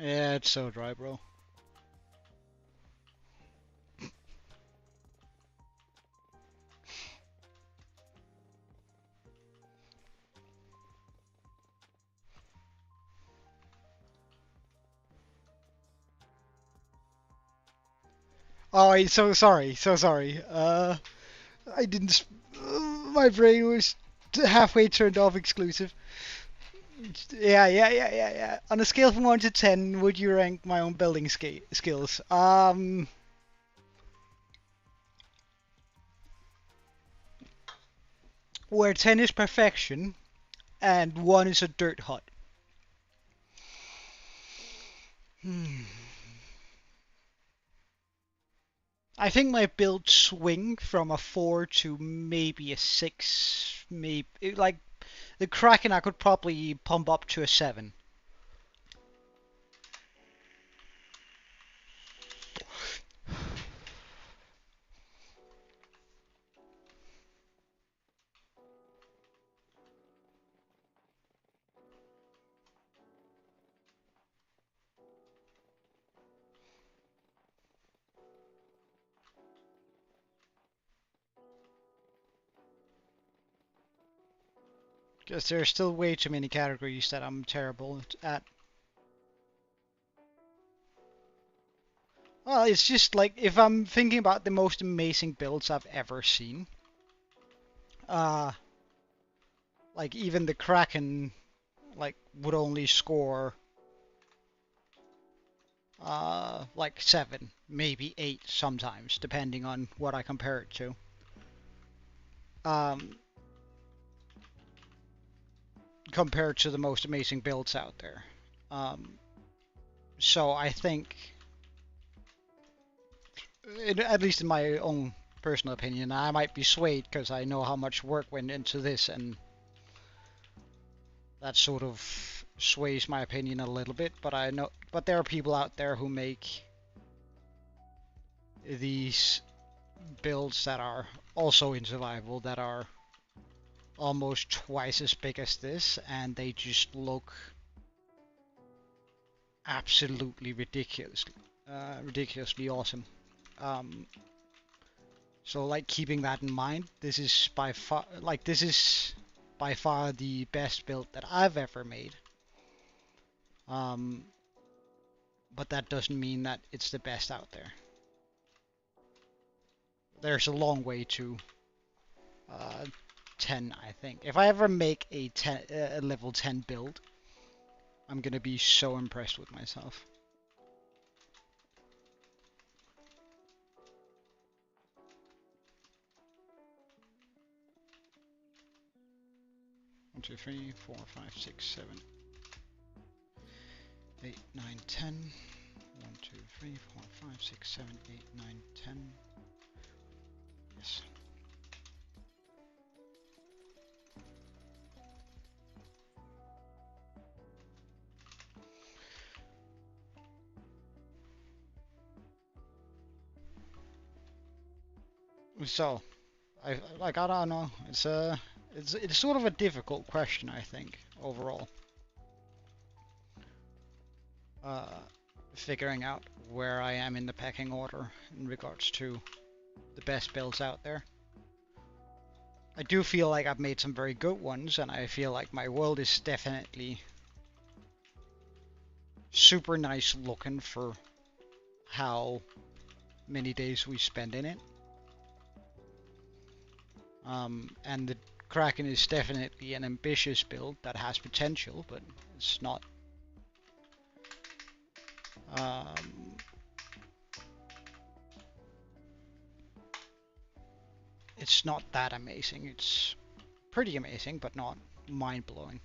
Yeah, it's so dry, bro. Oh, I'm so sorry, so sorry. I didn't. My brain was halfway turned off exclusive. Yeah. On a scale from 1 to 10, would you rank my own building skills? Where 10 is perfection and 1 is a dirt hut. I think my builds swing from a 4 to maybe a 6. Maybe like the Kraken, I could probably pump up to a 7. Because there are still way too many categories that I'm terrible at. Well, it's just like if I'm thinking about the most amazing builds I've ever seen, uh, like even the Kraken, like would only score like 7, maybe 8 sometimes, depending on what I compare it to. Um, compared to the most amazing builds out there. So I think, at least in my own personal opinion, I might be swayed because I know how much work went into this, and that sort of sways my opinion a little bit. But there are people out there who make these builds that are also in survival that are almost twice as big as this, and they just look absolutely ridiculously awesome. So like keeping that in mind, this is by far the best build that I've ever made. But that doesn't mean that it's the best out there. There's a long way to 10, I think. If I ever make a level 10 build, I'm gonna be so impressed with myself. One, two, three, 4, 5, 6, 7, 8, 9, 10. 1, 2, 3, 4, 5, 6, 7, 8, 9, 10. Yes. So, I don't know. It's sort of a difficult question, I think, overall. Figuring out where I am in the pecking order in regards to the best builds out there. I do feel like I've made some very good ones, and I feel like my world is definitely super nice looking for how many days we spend in it. And the Kraken is definitely an ambitious build that has potential, but it's not. It's not that amazing. It's pretty amazing, but not mind-blowing.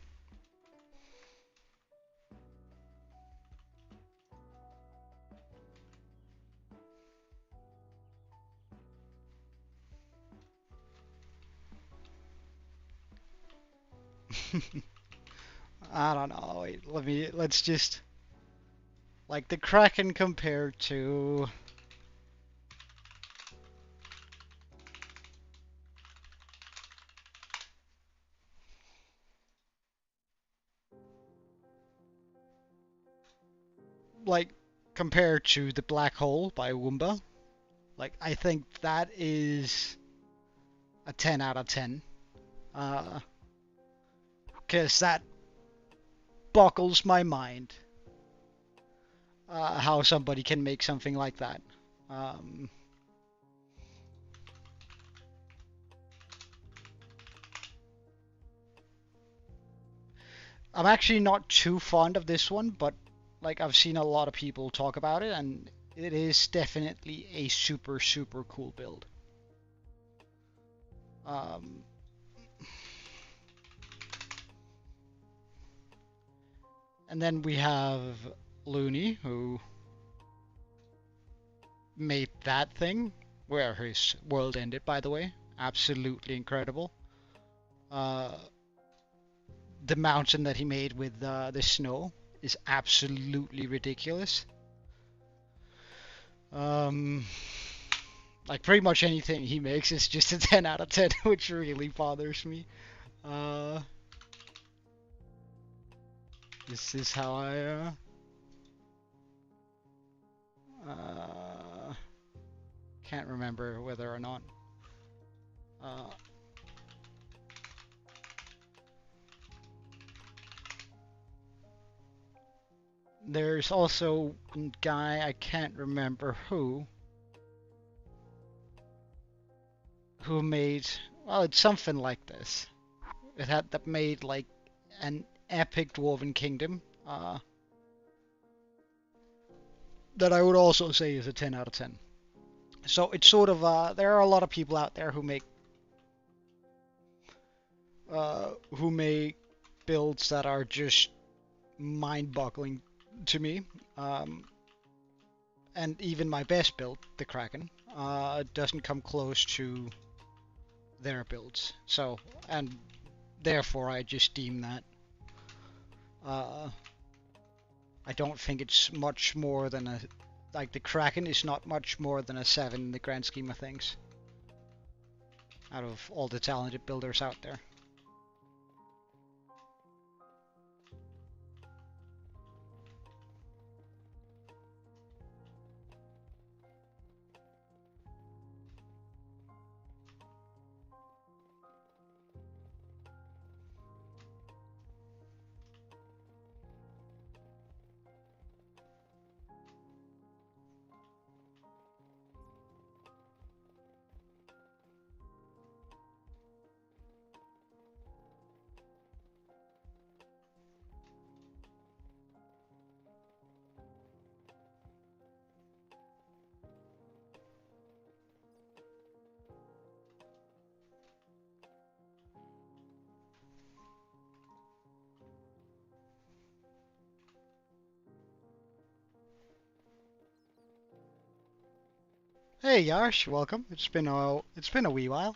I don't know. Wait, let's just like the Kraken compared to like compared to the Black Hole by Woomba. Like I think that is a 10 out of 10. Because that boggles my mind. How somebody can make something like that. I'm actually not too fond of this one, but like I've seen a lot of people talk about it, and it is definitely a super cool build. And then we have Looney, who made that thing, where his world ended, by the way. Absolutely incredible. The mountain that he made with the snow is absolutely ridiculous. Like pretty much anything he makes is just a 10 out of 10, which really bothers me. This is how I can't remember whether or not there's also a guy, I can't remember who made, well, it's something like this. It had that made like an epic dwarven kingdom that I would also say is a 10 out of 10. So it's sort of there are a lot of people out there who make builds that are just mind-boggling to me. And even my best build, the Kraken, doesn't come close to their builds. So, and therefore I just deem that I don't think it's much more than a, like the Kraken is not much more than a 7 in the grand scheme of things out of all the talented builders out there. Hey Yash, welcome. It's been a wee while.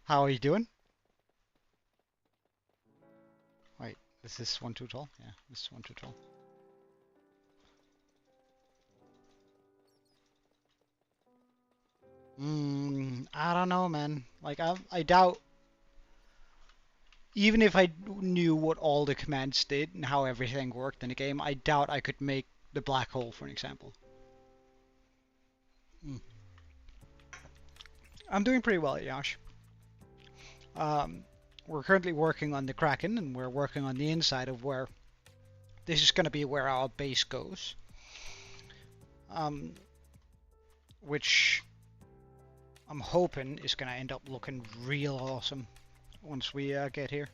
How are you doing? Wait, is this one too tall? Yeah, this is one too tall. I don't know, man. Like I doubt, even if I knew what all the commands did and how everything worked in the game, I doubt I could make the black hole, for an example. I'm doing pretty well, Yash. We're currently working on the Kraken, and we're working on the inside of where this is going to be where our base goes. Which I'm hoping is gonna end up looking real awesome once we get here,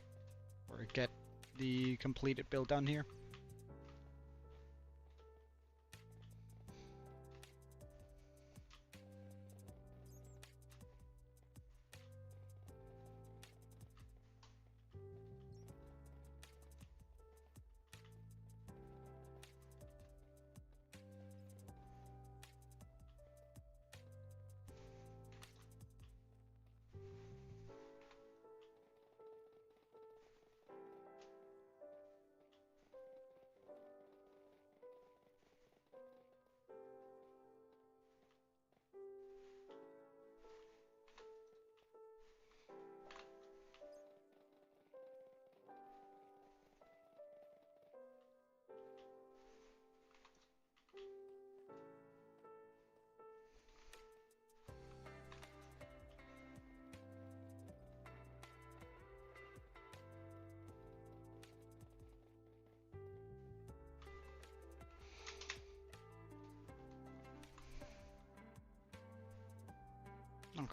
or get the completed build done here.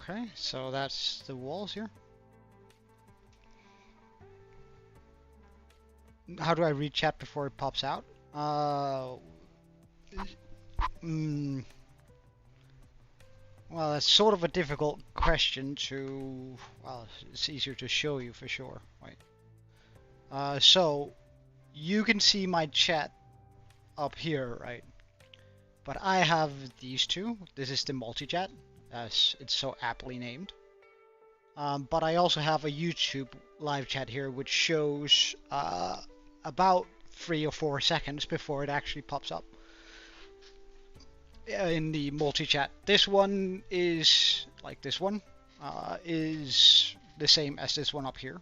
Okay, so that's the walls here. How do I read chat before it pops out? Well, that's sort of a difficult question to... Well, it's easier to show you for sure, right? So, you can see my chat up here, right? But I have these two. This is the multi-chat, as it's so aptly named. But I also have a YouTube live chat here, which shows about 3 or 4 seconds before it actually pops up in the multi-chat. This one is, like this one, is the same as this one up here.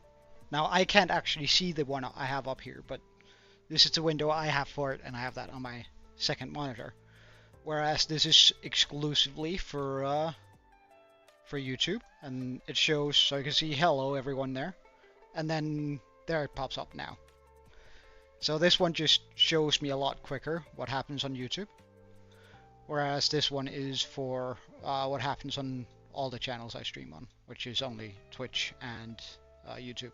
Now, I can't actually see the one I have up here, but this is the window I have for it, and I have that on my second monitor. Whereas this is exclusively for YouTube, and it shows, so you can see hello everyone there, and then there it pops up now. So this one just shows me a lot quicker what happens on YouTube, whereas this one is for what happens on all the channels I stream on, which is only Twitch and YouTube.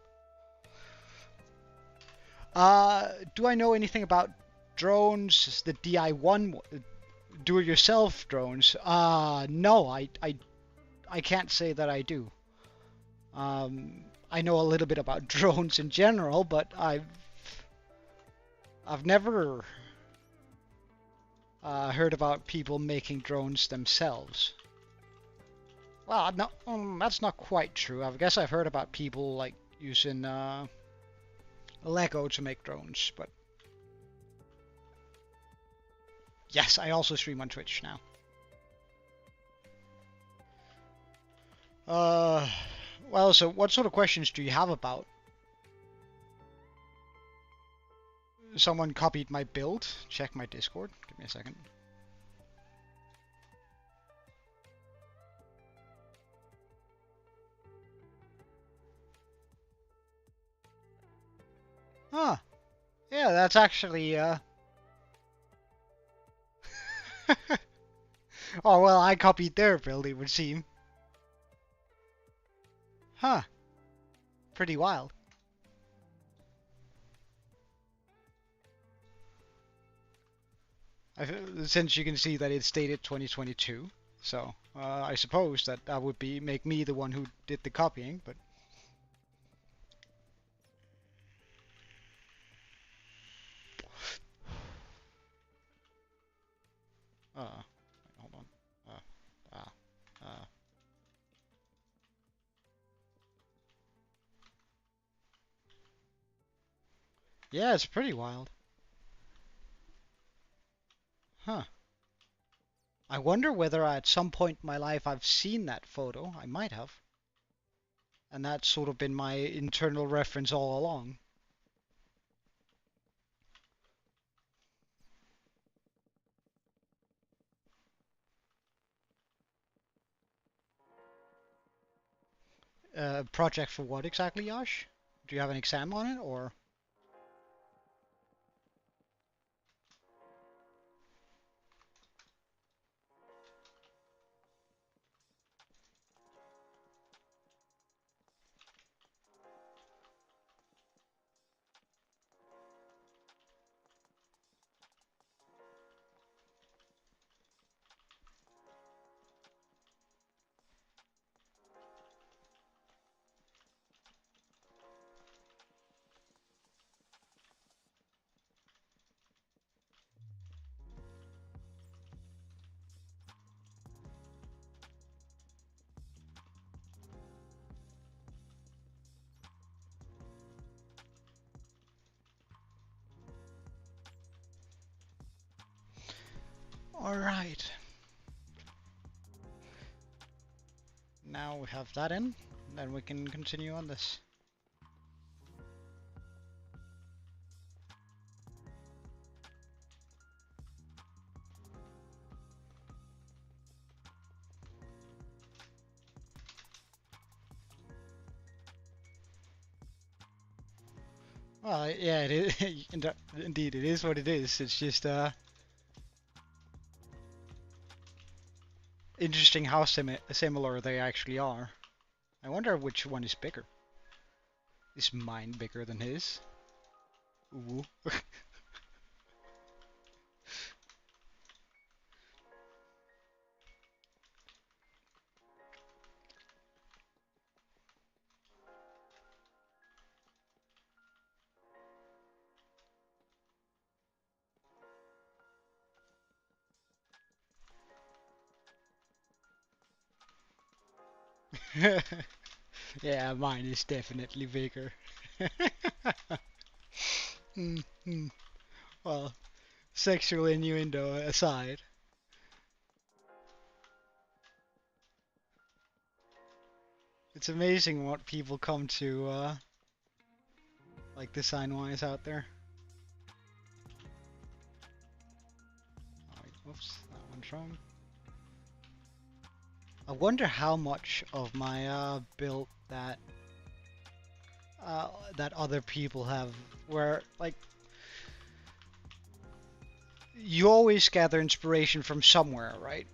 Do I know anything about drones, the DI1 do-it-yourself drones? No, I can't say that I do. I know a little bit about drones in general, but I've never heard about people making drones themselves. Well, no, that's not quite true. I guess I've heard about people like using Lego to make drones, but yes, I also stream on Twitch now. Well, so what sort of questions do you have about? Someone copied my build. Check my Discord. Give me a second. Huh. Yeah, that's actually, Oh, well, I copied their build, it would seem. Huh. Pretty wild. Since you can see that it's dated 2022, so I suppose that would make me the one who did the copying, but... hold on. Yeah, it's pretty wild. Huh. I wonder whether at some point in my life I've seen that photo. I might have. And that's sort of been my internal reference all along. Project for what exactly, Yash? Do you have an exam on it, or? Alright. Now we have that in, then we can continue on this. Well, yeah, it is. Indeed, it is what it is. It's just interesting how similar they actually are. I wonder which one is bigger. Is mine bigger than his? Ooh. Yeah, mine is definitely bigger. Well, sexual innuendo aside. It's amazing what people come to, like design-wise out there. Oh, wait, whoops, that one's wrong. I wonder how much of my build that that other people have, where like you always gather inspiration from somewhere, right?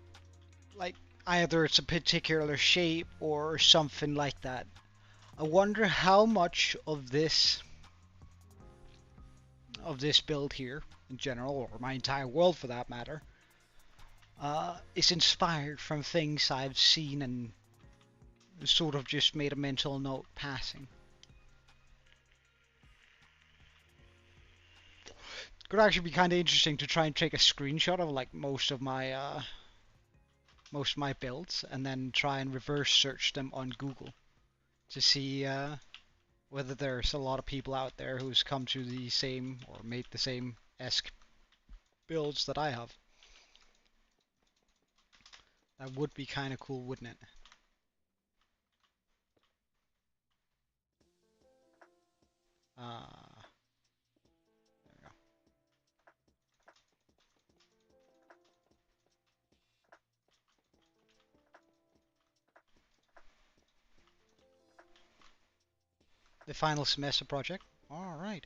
Like either it's a particular shape or something like that. I wonder how much of this build here in general, or my entire world for that matter, is inspired from things I've seen and sort of just made a mental note passing. Could actually be kind of interesting to try and take a screenshot of like most of my builds and then try and reverse search them on Google to see whether there's a lot of people out there who's come to the same or made the same esque builds that I have. That would be kind of cool, wouldn't it? There we go. The final semester project. All right.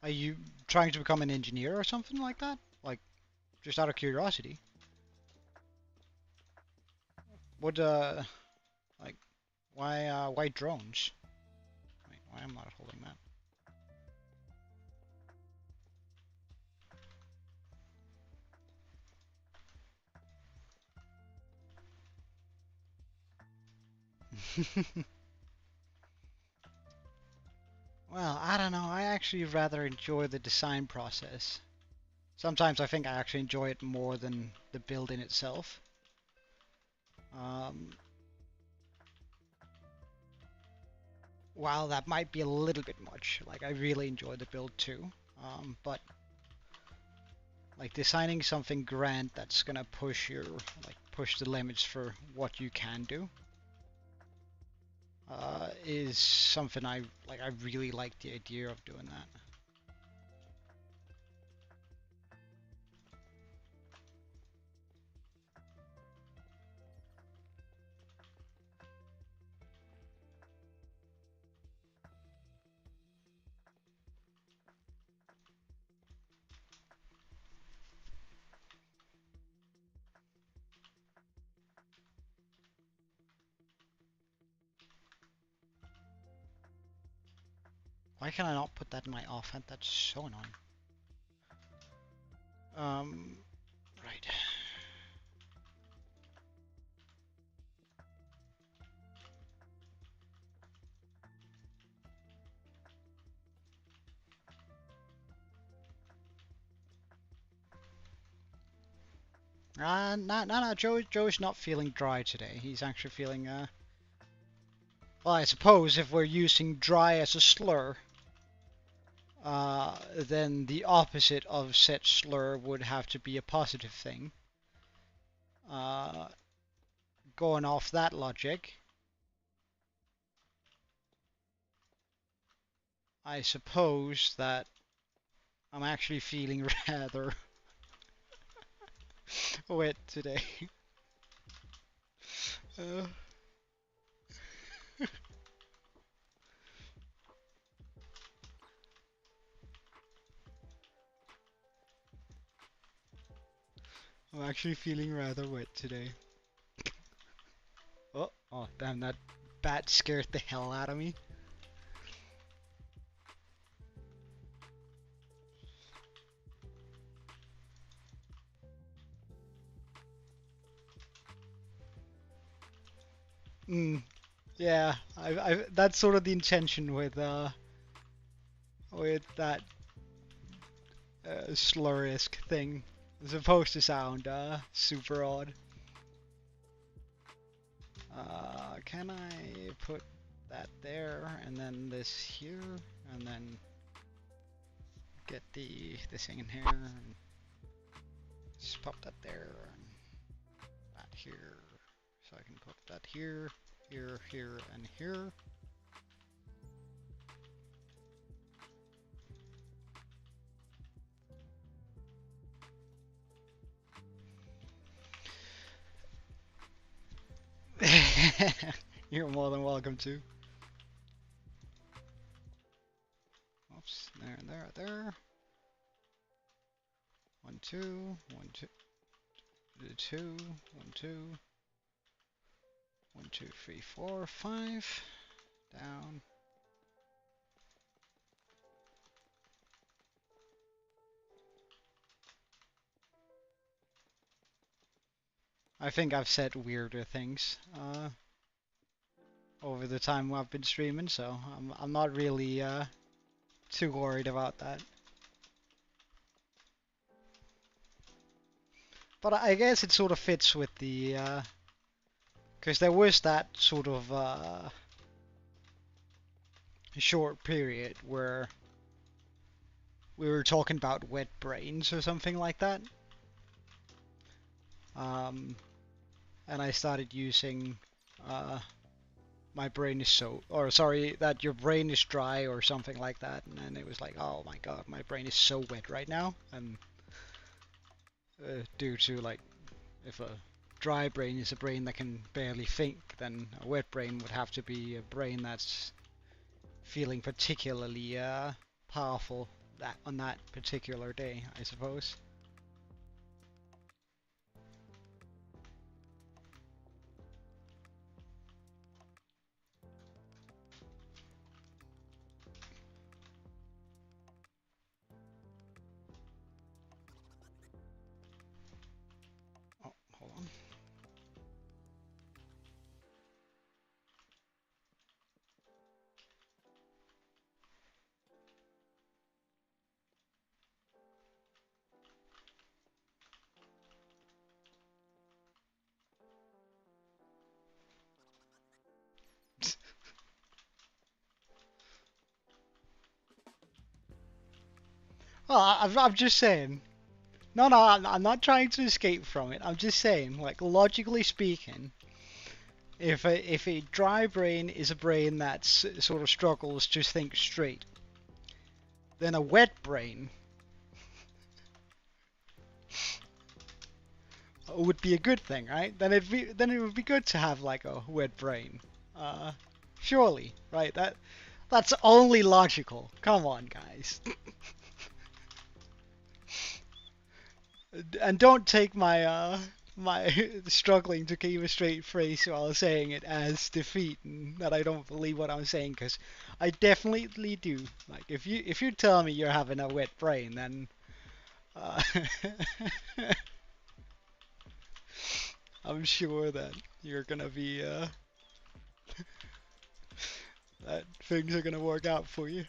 Are you trying to become an engineer or something like that? Like, just out of curiosity. What like, why drones? Wait, why am I not holding that? Well, I don't know. I actually rather enjoy the design process. Sometimes I think I actually enjoy it more than the build in itself. While that might be a little bit much, like I really enjoy the build too. But like designing something grand that's gonna push the limits for what you can do is something I like. I really like the idea of doing that. Why can I not put that in my offhand? That's so annoying. Right. No. Joe's not feeling dry today. He's actually feeling well, I suppose if we're using dry as a slur, then the opposite of said slur would have to be a positive thing. going off that logic, I suppose that I'm actually feeling rather wet today. uh, I'm actually feeling rather wet today. Oh, damn, that bat scared the hell out of me. Yeah, that's sort of the intention with that slur-esque thing. It's supposed to sound super odd. Can I put that there and then this here and then get this thing in here and just pop that there and that here, so I can put that here, here, here, and here. You're more than welcome to. Oops, there. 1, 2, 1, 2, 2, 1, 2, 1, 2, 3, 4, 5. Down. I think I've said weirder things over the time I've been streaming, so I'm not really too worried about that. But I guess it sort of fits with the because there was that sort of short period where we were talking about wet brains or something like that. And I started using my brain is so, or sorry, that your brain is dry or something like that, and then it was like, oh my god, my brain is so wet right now, and due to like, if a dry brain is a brain that can barely think, then a wet brain would have to be a brain that's feeling particularly powerful on that particular day, I suppose. Oh, hold on. Well, I'm just saying. No, I'm not trying to escape from it. I'm just saying, like, logically speaking, if a dry brain is a brain that sort of struggles to think straight, then a wet brain would be a good thing, right? Then it would be good to have like a wet brain. Surely, right? That's only logical. Come on, guys. And don't take my my struggling to keep a straight face while saying it as defeat and that I don't believe what I'm saying, because I definitely do. Like if you tell me you're having a wet brain, then I'm sure that you're gonna be that things are gonna work out for you.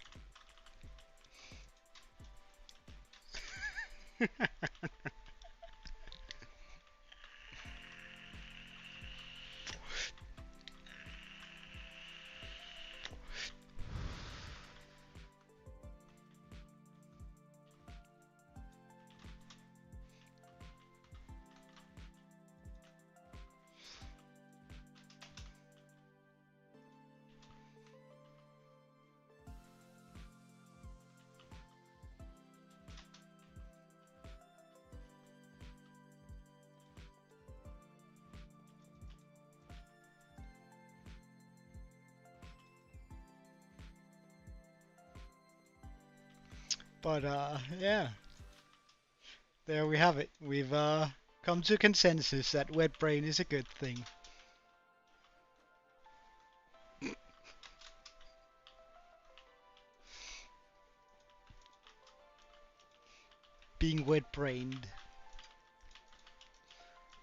But yeah, there we have it. We've come to consensus that wet brain is a good thing. Being wet-brained.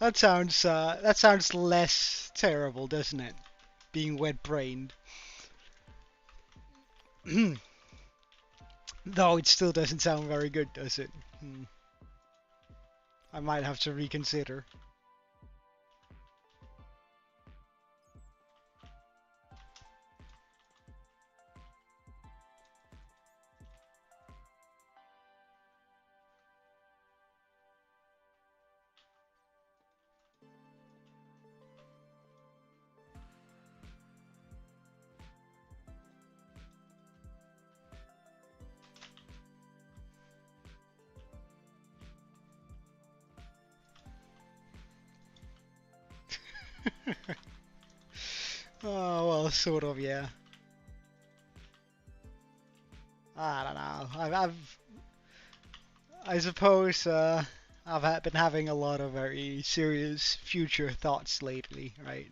That sounds less terrible, doesn't it? Being wet-brained. Though it still doesn't sound very good, does it? I might have to reconsider. Oh, well, sort of, yeah. I don't know. I suppose I've been having a lot of very serious future thoughts lately, right?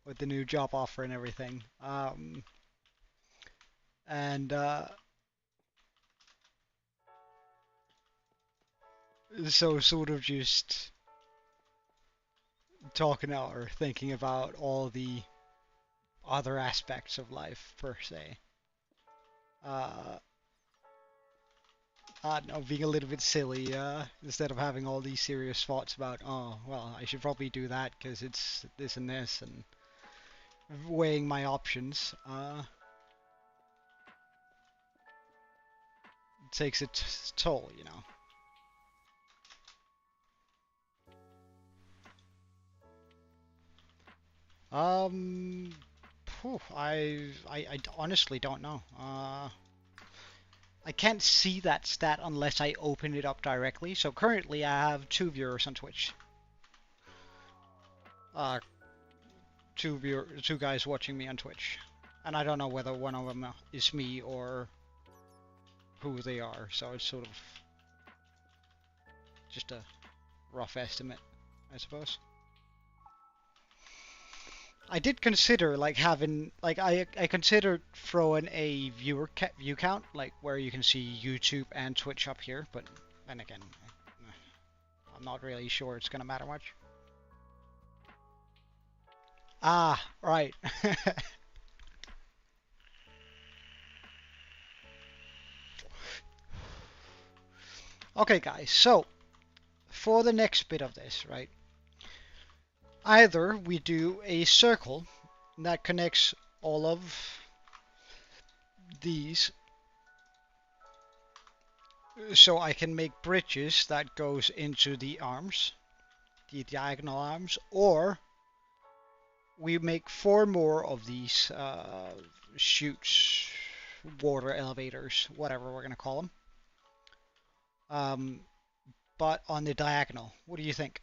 With the new job offer and everything. And so sort of just talking out or thinking about all the other aspects of life per se. Uh, I don't know, being a little bit silly, instead of having all these serious thoughts about, oh, well, I should probably do that because it's this and this, and weighing my options, takes its toll, you know. I honestly don't know. I can't see that stat unless I open it up directly. So currently I have 2 viewers on Twitch. Uh, 2 guys watching me on Twitch. And I don't know whether one of them is me or who they are. So it's sort of just a rough estimate, I suppose. I did consider like having like I considered throwing a view count like where you can see YouTube and Twitch up here, but then again, I'm not really sure it's gonna matter much. Ah, right. Okay, guys. So for the next bit of this, right? Either we do a circle that connects all of these so I can make bridges that goes into the arms, the diagonal arms, or we make 4 more of these chutes, water elevators, whatever we're gonna call them, but on the diagonal. What do you think?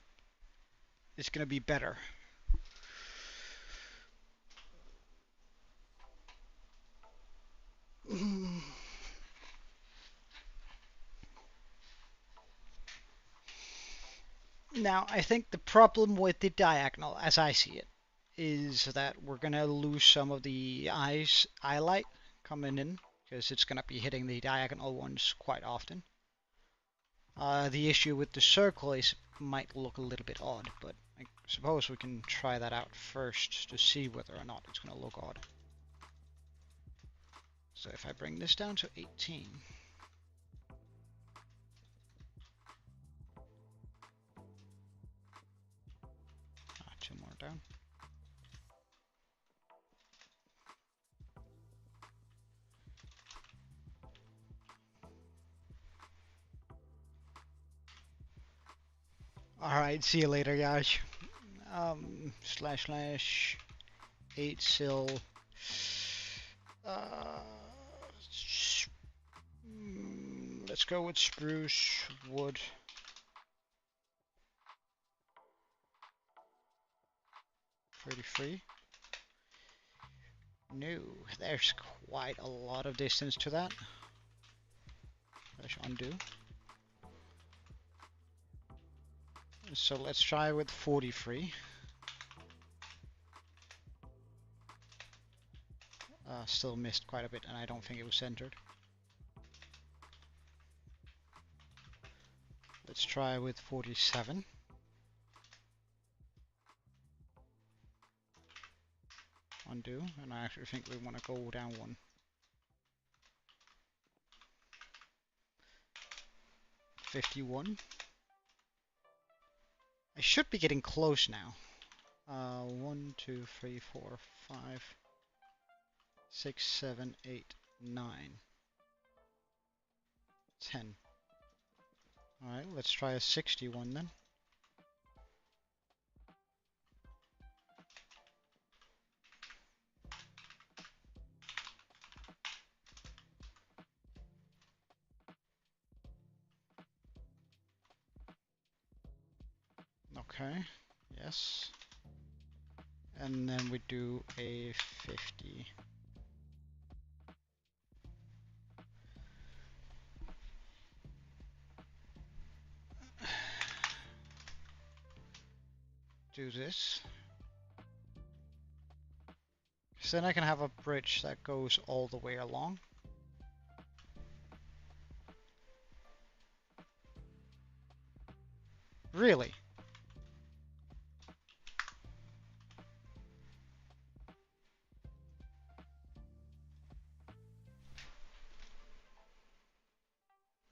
It's gonna be better. Now, I think the problem with the diagonal, as I see it, is that we're going to lose some of the eye light coming in, because it's going to be hitting the diagonal ones quite often. The issue with the circle is it might look a little bit odd, but I suppose we can try that out first to see whether or not it's going to look odd. So if I bring this down to 18, 2 more down. Alright, see you later, guys. // 8 sil. Let's go with spruce wood. $33. No, there's quite a lot of distance to that. undo. So let's try with 43. Still missed quite a bit, and I don't think it was centered. Let's try with 47. Undo, and I actually think we want to go down one. 51. I should be getting close now. 1, 2, 3, 4, 5, 6, 7, 8, 9, 10. Alright, let's try a 61 then. Okay, yes. And then we do a 50. Do this. So then I can have a bridge that goes all the way along. Really?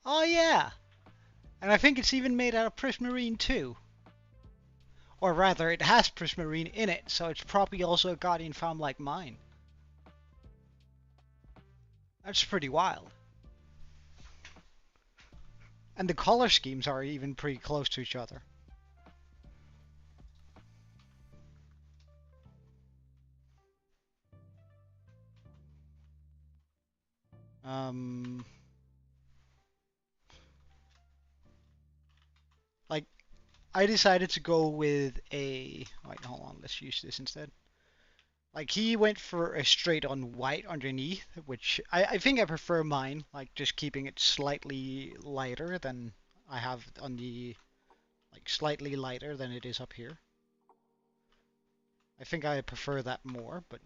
Oh yeah! And I think it's even made out of prismarine too. Or rather, it has prismarine in it, so it's probably also a Guardian farm like mine. That's pretty wild. And the color schemes are even pretty close to each other. Like, I decided to go with a... Wait, hold on, let's use this instead. Like, he went for a straight on white underneath, which I think I prefer mine, like just keeping it slightly lighter than I have on the... Like, slightly lighter than it is up here. I think I prefer that more, but...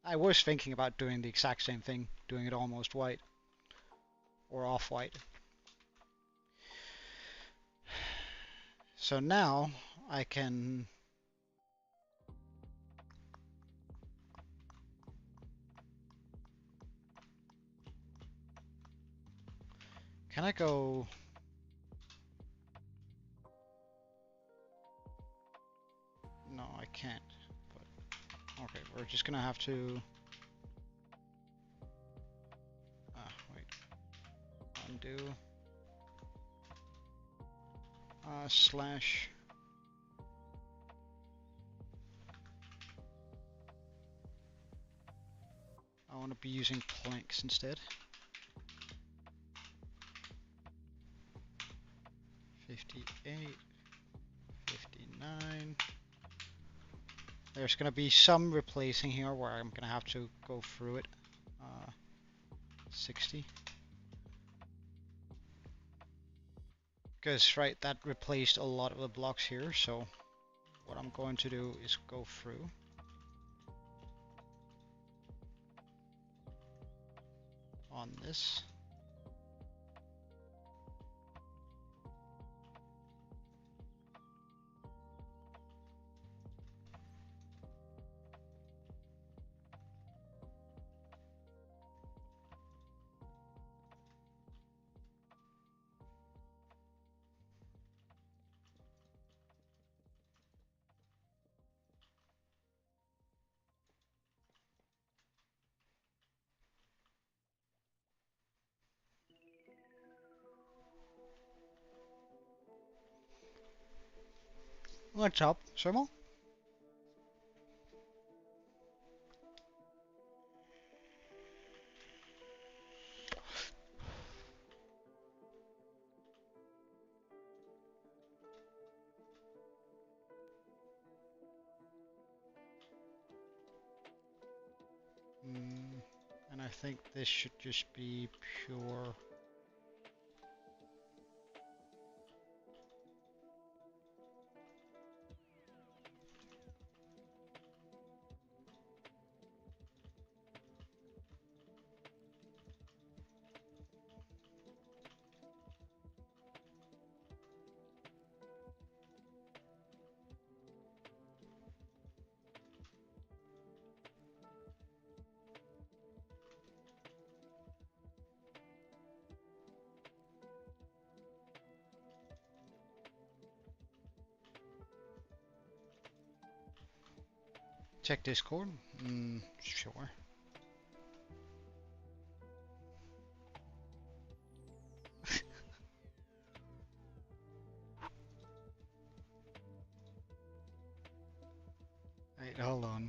I was thinking about doing the exact same thing, doing it almost white. Or off-white. So now I can I go no, I can't. But okay, we're just gonna have to wait. Undo slash I want to be using planks instead. 58, 59. There's going to be some replacing here where I'm going to have to go through it. 60. Because, right, that replaced a lot of the blocks here, so what I'm going to do is go through. On this. What's up, Sermo? And I think this should just be pure Check Discord. Sure. Wait, hold on.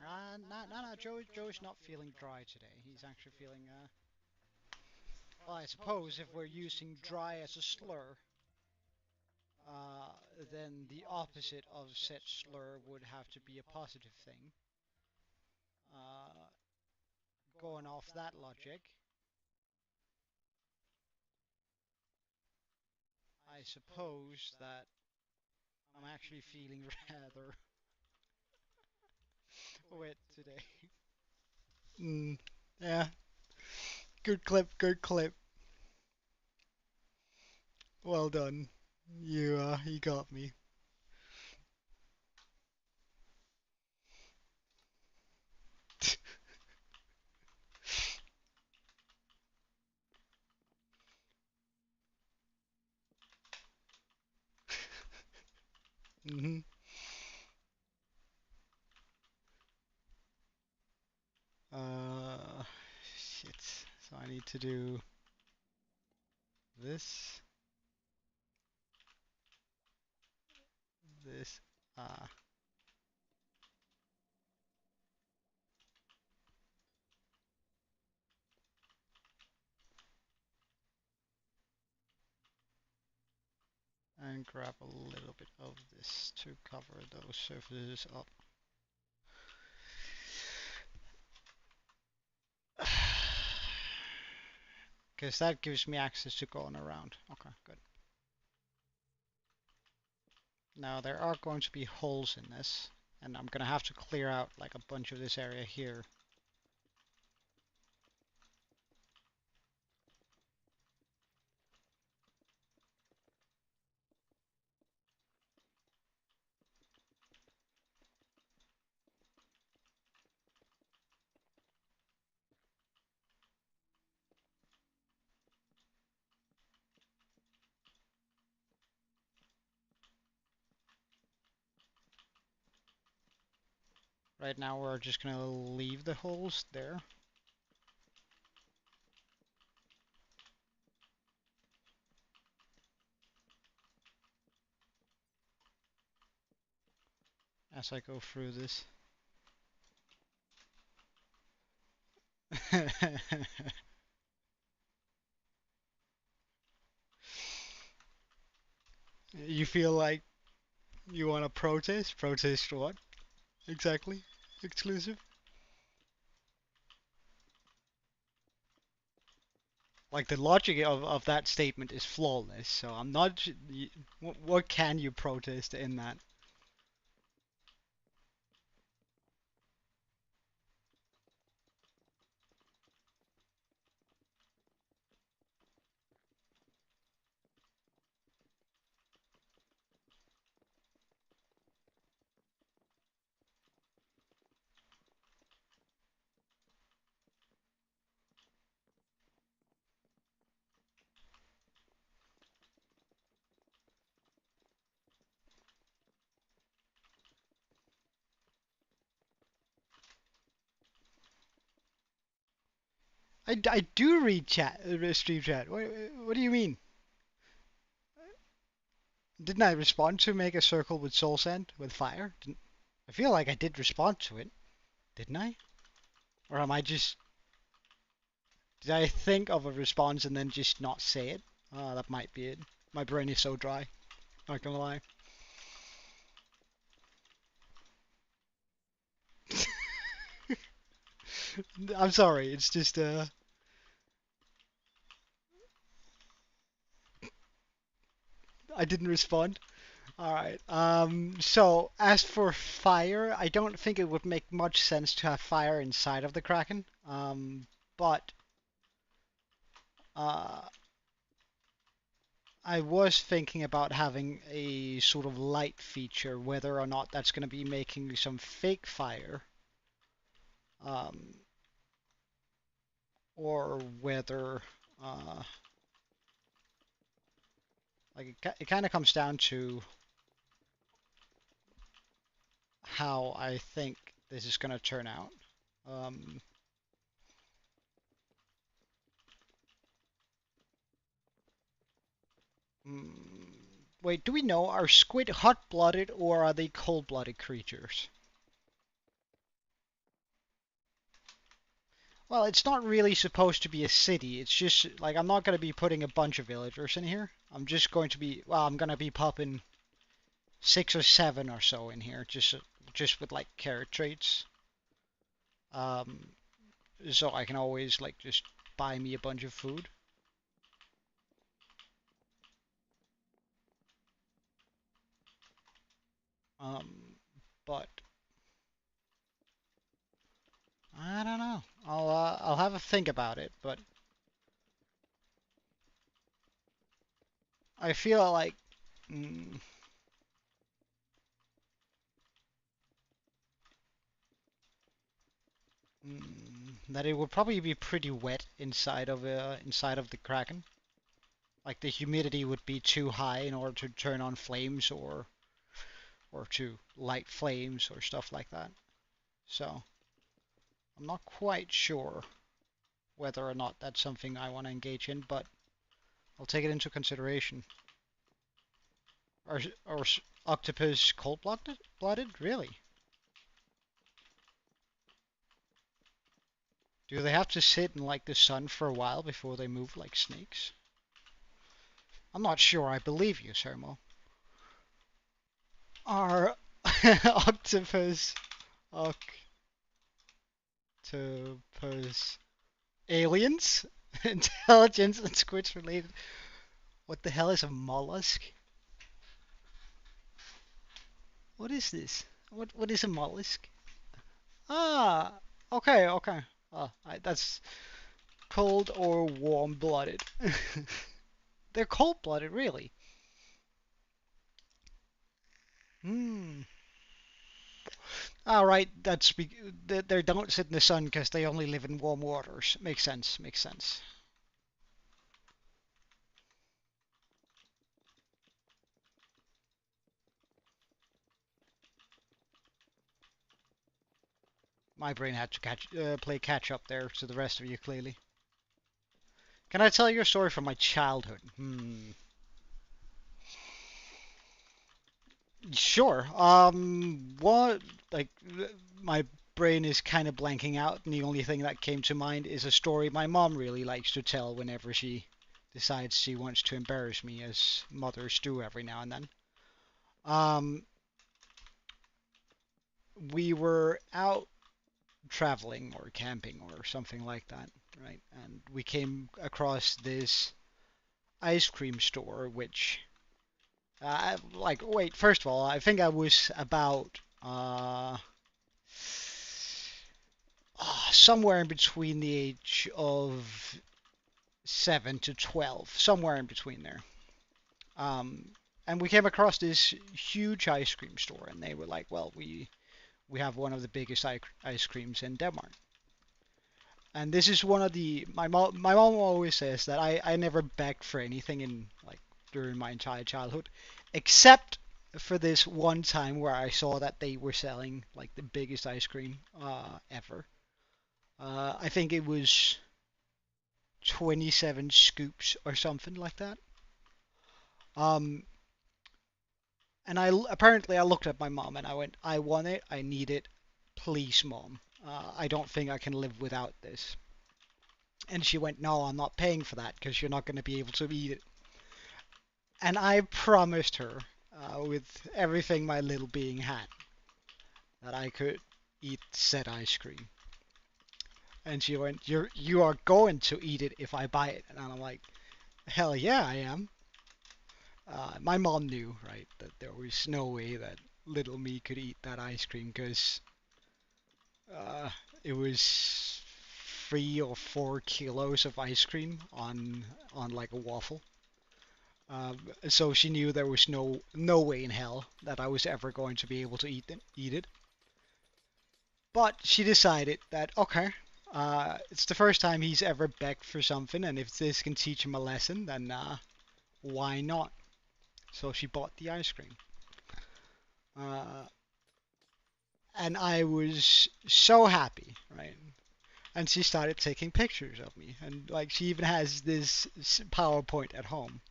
No, Joe's not feeling dry today. He's actually feeling, well, I suppose if we're using dry as a slur, then the opposite of said slur would have to be a positive thing. Going off that logic, I suppose that I'm actually feeling rather wet today. Yeah, good clip, good clip. Well done. You got me. Mhm. Shit. So I need to do this, this, and grab a little bit of this to cover those surfaces up. Because that gives me access to going around. Okay, good. Now there are going to be holes in this, and I'm gonna have to clear out like a bunch of this area here. Right now we're just gonna leave the holes there. As I go through this. You feel like you want to protest? Protest what? Exactly? Exclusive? Like the logic of that statement is flawless, so I'm not. What can you protest in that? I do read chat, stream chat. What do you mean? Didn't I respond to make a circle with soul sand with fire? I feel like I did respond to it, didn't I? Or am I just? Did I think of a response and then just not say it? That might be it. My brain is so dry. Not gonna lie. I'm sorry. It's just I didn't respond. All right. So as for fire, I don't think it would make much sense to have fire inside of the Kraken. But uh, I was thinking about having a sort of light feature, whether or not that's going to be making some fake fire, um, or whether uh, Like it kind of comes down to how I think this is gonna turn out. Um, mm, Wait, do we know, are squid hot-blooded or are they cold-blooded creatures? Well, it's not really supposed to be a city. It's just like I'm not gonna be putting a bunch of villagers in here. I'm just going to be, well, I'm gonna be popping 6 or 7 or so in here, just with like carrot traits. Um, so I can always like just buy me a bunch of food. Um, but I don't know. I'll have a think about it, but I feel like mm, that it would probably be pretty wet inside of the Kraken. Like the humidity would be too high in order to turn on flames or to light flames or stuff like that. So I'm not quite sure whether or not that's something I want to engage in, but I'll take it into consideration. Are octopus cold-blooded? Blooded? Really? Do they have to sit in like the sun for a while before they move like snakes? I'm not sure I believe you, Sermo. Are octopus octopus aliens? Intelligence and squids related? What the hell is a mollusk? What is this? What is a mollusk? Ah, okay, okay. That's cold or warm-blooded. They're cold-blooded, really. Hmm. All right, they don't sit in the sun because they only live in warm waters. Makes sense. Makes sense. My brain had to play catch up there to the rest of you, clearly. Can I tell you a story from my childhood? Sure. What like my brain is kind of blanking out, and the only thing that came to mind is a story my mom really likes to tell whenever she decides she wants to embarrass me, as mothers do every now and then. Um, we were out traveling or camping or something like that, right? And we came across this ice cream store, which, like, wait, first of all, I think I was about somewhere in between the age of 7 to 12, somewhere in between there. Um, and we came across this huge ice cream store, and they were like, "Well, we have one of the biggest ice creams in Denmark." And this is one of the my mom always says that I never begged for anything in like during my entire childhood, except for this one time where I saw that they were selling like the biggest ice cream ever. I think it was 27 scoops or something like that. Um, and apparently I looked at my mom and I went, I want it, I need it, please, mom. I don't think I can live without this. And she went, no, I'm not paying for that because you're not going to be able to eat it. And I promised her, with everything my little being had, that I could eat said ice cream. And she went, you are going to eat it if I buy it. And I'm like, hell yeah, I am. My mom knew, right, that there was no way that little me could eat that ice cream because uh, it was 3 or 4 kilos of ice cream on like a waffle. So she knew there was no way in hell that I was ever going to be able to eat it. But she decided that okay, it's the first time he's ever begged for something, and if this can teach him a lesson, then why not? So she bought the ice cream. Uh, and I was so happy, right? And she started taking pictures of me, and like she even has this PowerPoint at home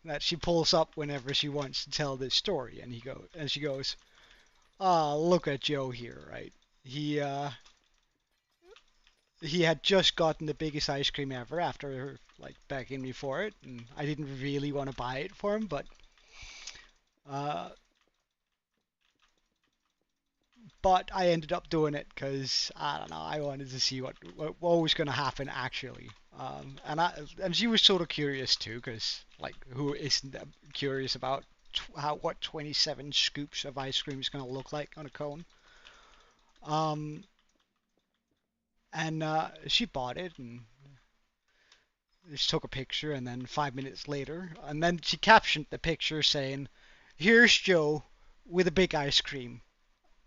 that she pulls up whenever she wants to tell this story. And she goes, "Ah, look at Joe here, right? He uh, he had just gotten the biggest ice cream ever after like begging me for it, and I didn't really want to buy it for him, uh, but I ended up doing it because I don't know. I wanted to see what was gonna happen actually. And she was sort of curious too, because like who isn't curious about what 27 scoops of ice cream is gonna look like on a cone? Um, and she bought it and she took a picture, and then 5 minutes later, and then she captioned the picture saying, "Here's Joe with a big ice cream,"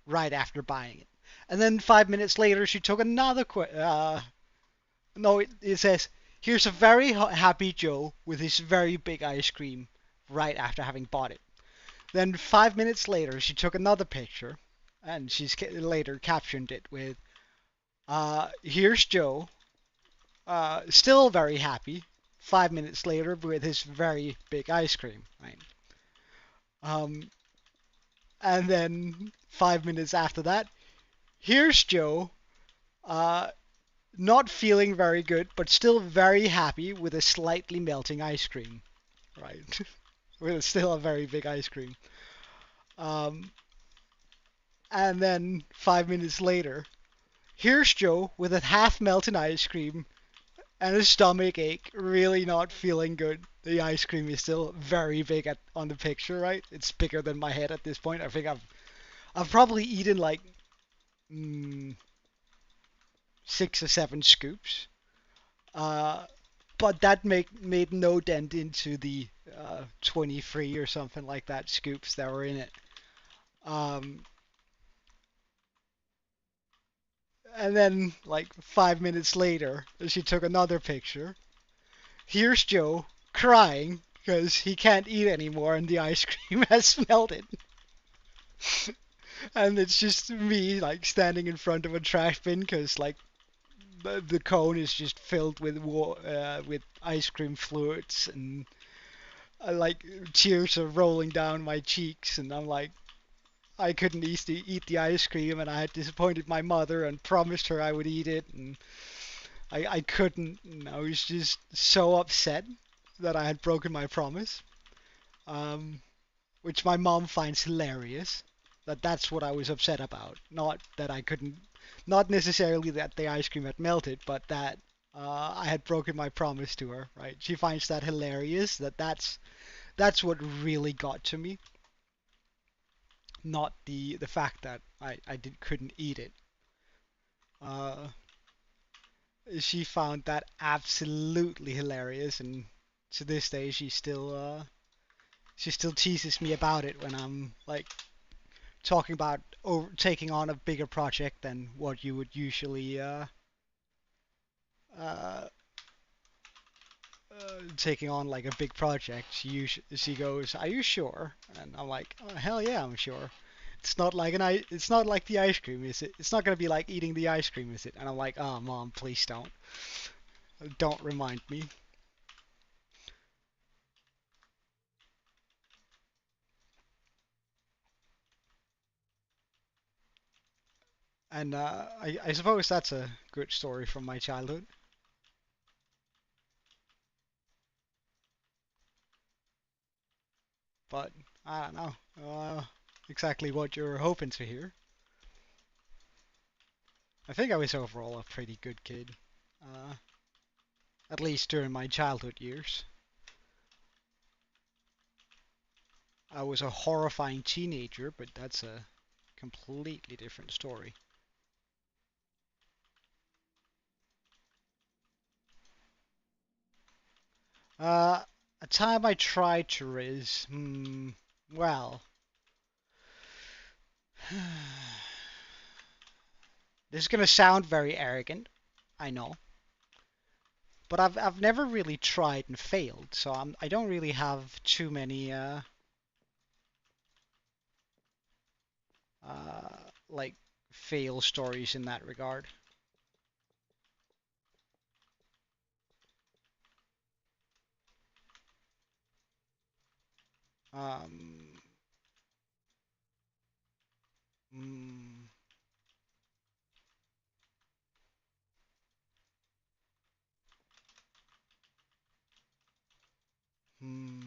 right after buying it. And then 5 minutes later, she took another no, it says, "Here's a very happy Joe with his very big ice cream," right after having bought it. Then 5 minutes later, she took another picture, and she's later captioned it with, "Here's Joe, still very happy." 5 minutes later, with his very big ice cream, right? Um, and then 5 minutes after that, here's Joe, uh, not feeling very good, but still very happy with a slightly melting ice cream, right? With still a very big ice cream. Um, and then 5 minutes later, here's Joe with a half melted ice cream and a stomach ache, really not feeling good. The ice cream is still very big on the picture, right? It's bigger than my head at this point. I think I've probably eaten like mm, 6 or 7 scoops. Uh, but that made no dent into the 23 or something like that scoops that were in it. Um, and then like 5 minutes later, she took another picture. Here's Joe crying because he can't eat anymore and the ice cream has melted. And it's just me like standing in front of a trash bin because like the cone is just filled with ice cream fluids, and like tears are rolling down my cheeks, and I'm like, I couldn't eat the ice cream, and I had disappointed my mother and promised her I would eat it, and I couldn't, and I was just so upset that I had broken my promise, um, which my mom finds hilarious. That's what I was upset about, not that I couldn't, not necessarily that the ice cream had melted, but that I had broken my promise to her. Right? She finds that hilarious. That's what really got to me, not the fact that couldn't eat it. Uh, she found that absolutely hilarious, and to this day she still teases me about it when I'm like talking about taking on a bigger project than what you would usually uh, taking on like a big project. She goes, "Are you sure?" And I'm like, "Oh, hell yeah, I'm sure. It's not like the ice cream, is it? It's not gonna be like eating the ice cream, is it?" And I'm like, "Oh, mom, please don't remind me." And I suppose that's a good story from my childhood. But I don't know exactly what you're hoping to hear. I think I was overall a pretty good kid, uh, at least during my childhood years. I was a horrifying teenager, but that's a completely different story. Uh, a time I tried to riz. Well, this is gonna sound very arrogant, I know, But I've never really tried and failed, so I don't really have too many like fail stories in that regard. Um, mm, mm,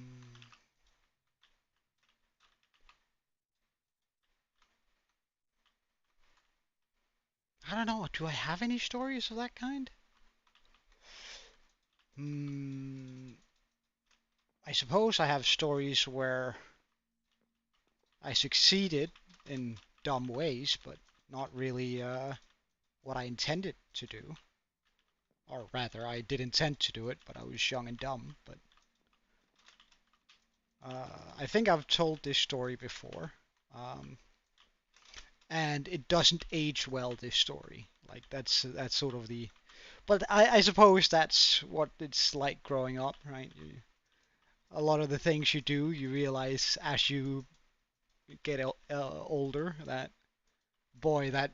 I don't know. Do I have any stories of that kind? Mm, I suppose I have stories where I succeeded in dumb ways, but not really what I intended to do. Or rather, I did intend to do it, but I was young and dumb. But I think I've told this story before, um, and it doesn't age well. This story, like that's sort of the. But I suppose that's what it's like growing up, right? A lot of the things you do, you realize as you get older that boy, that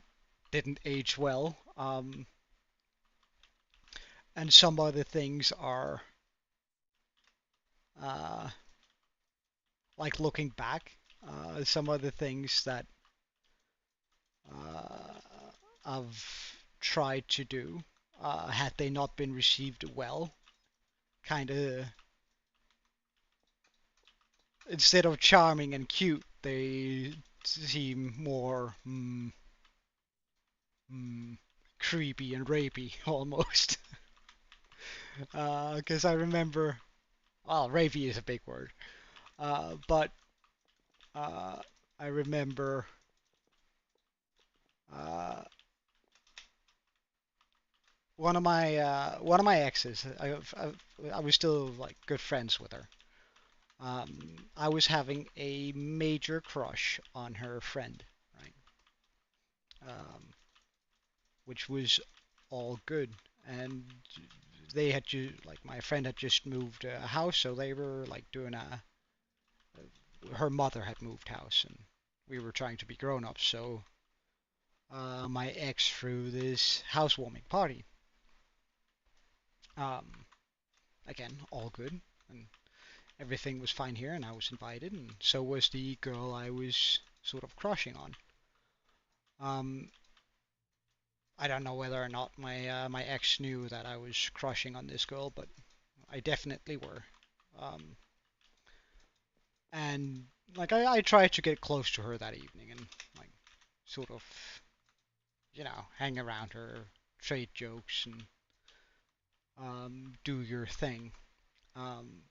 didn't age well. And some other things are uh, like looking back. Some other things that uh, I've tried to do, had they not been received well, kind of instead of charming and cute, they seem more mm, creepy and rapey almost. Because I remember, well, rapey is a big word, but uh, I remember uh, one of my exes. I was still like good friends with her. I was having a major crush on her friend, right? Um, which was all good, and they had to like my friend had just moved a house, so they were like doing her mother had moved house, and we were trying to be grown ups, so my ex threw this housewarming party. Um, Again, all good, and everything was fine here, and I was invited, and so was the girl I was sort of crushing on. Um, I don't know whether or not my ex knew that I was crushing on this girl, but I definitely were. Um, and like I tried to get close to her that evening and like sort of hang around her, trade jokes, and do your thing. Um,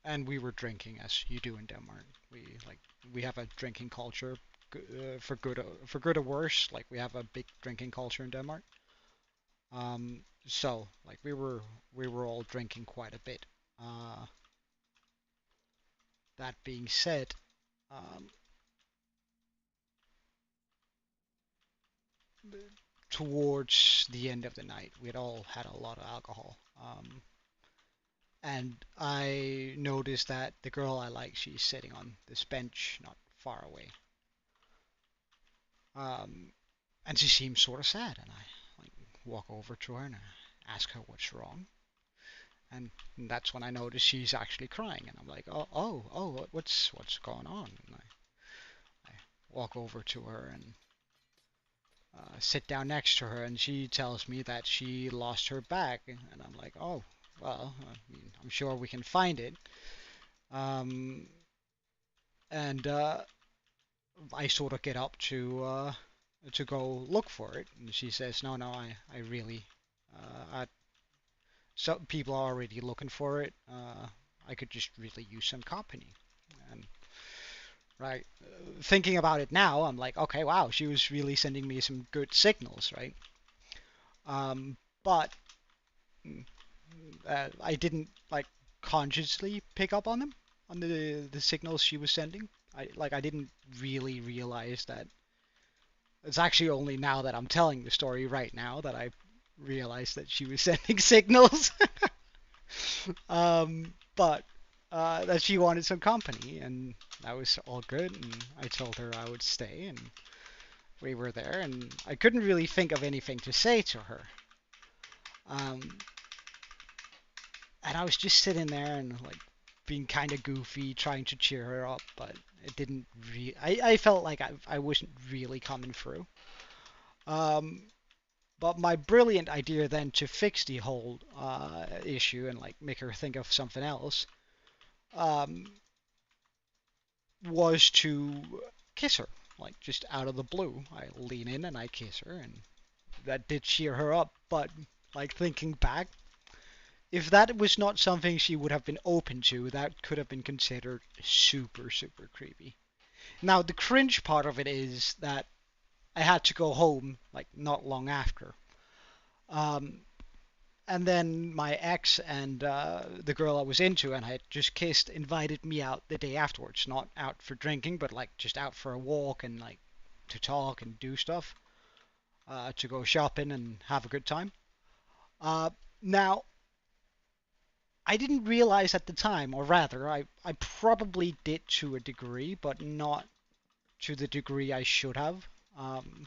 and we were drinking as you do in Denmark. We have a drinking culture for good or worse. Like we have a big drinking culture in Denmark. So like we were all drinking quite a bit. Uh, that being said, um, towards the end of the night, we had all had a lot of alcohol. And I noticed that the girl I like, she's sitting on this bench not far away. Um, and she seems sort of sad, and I like walk over to her and I ask her what's wrong. And that's when I notice she's actually crying, and I'm like, oh, what's going on? And I walk over to her and sit down next to her, and she tells me that she lost her bag, and I'm like, oh, well, I mean, I'm sure we can find it. Um, and I sort of get up to go look for it, and she says, no, I really, so people are already looking for it. I could just really use some company. And right, thinking about it now, I'm like, okay, wow, she was really sending me some good signals, right? But I didn't like consciously pick up on them, on the signals she was sending. I didn't really realize that. It's actually only now that I'm telling the story right now that I realize that she was sending signals. But that she wanted some company, and that was all good. And I told her I would stay, and we were there, and I couldn't really think of anything to say to her. Um, and I was just sitting there and like being kind of goofy, trying to cheer her up, but it didn't really. I felt like I wasn't really coming through. Um, but my brilliant idea then to fix the whole issue and like make her think of something else um, was to kiss her, like just out of the blue. I lean in and I kiss her, and that did cheer her up. But like thinking back, if that was not something she would have been open to, that could have been considered super, super creepy. Now, the cringe part of it is that I had to go home, like, not long after. Um, and then my ex and the girl I was into and I had just kissed invited me out the day afterwards. Not out for drinking, but, like, just out for a walk and, like, to talk and do stuff. To go shopping and have a good time. Now, I didn't realize at the time, or rather, I probably did to a degree, but not to the degree I should have. Um,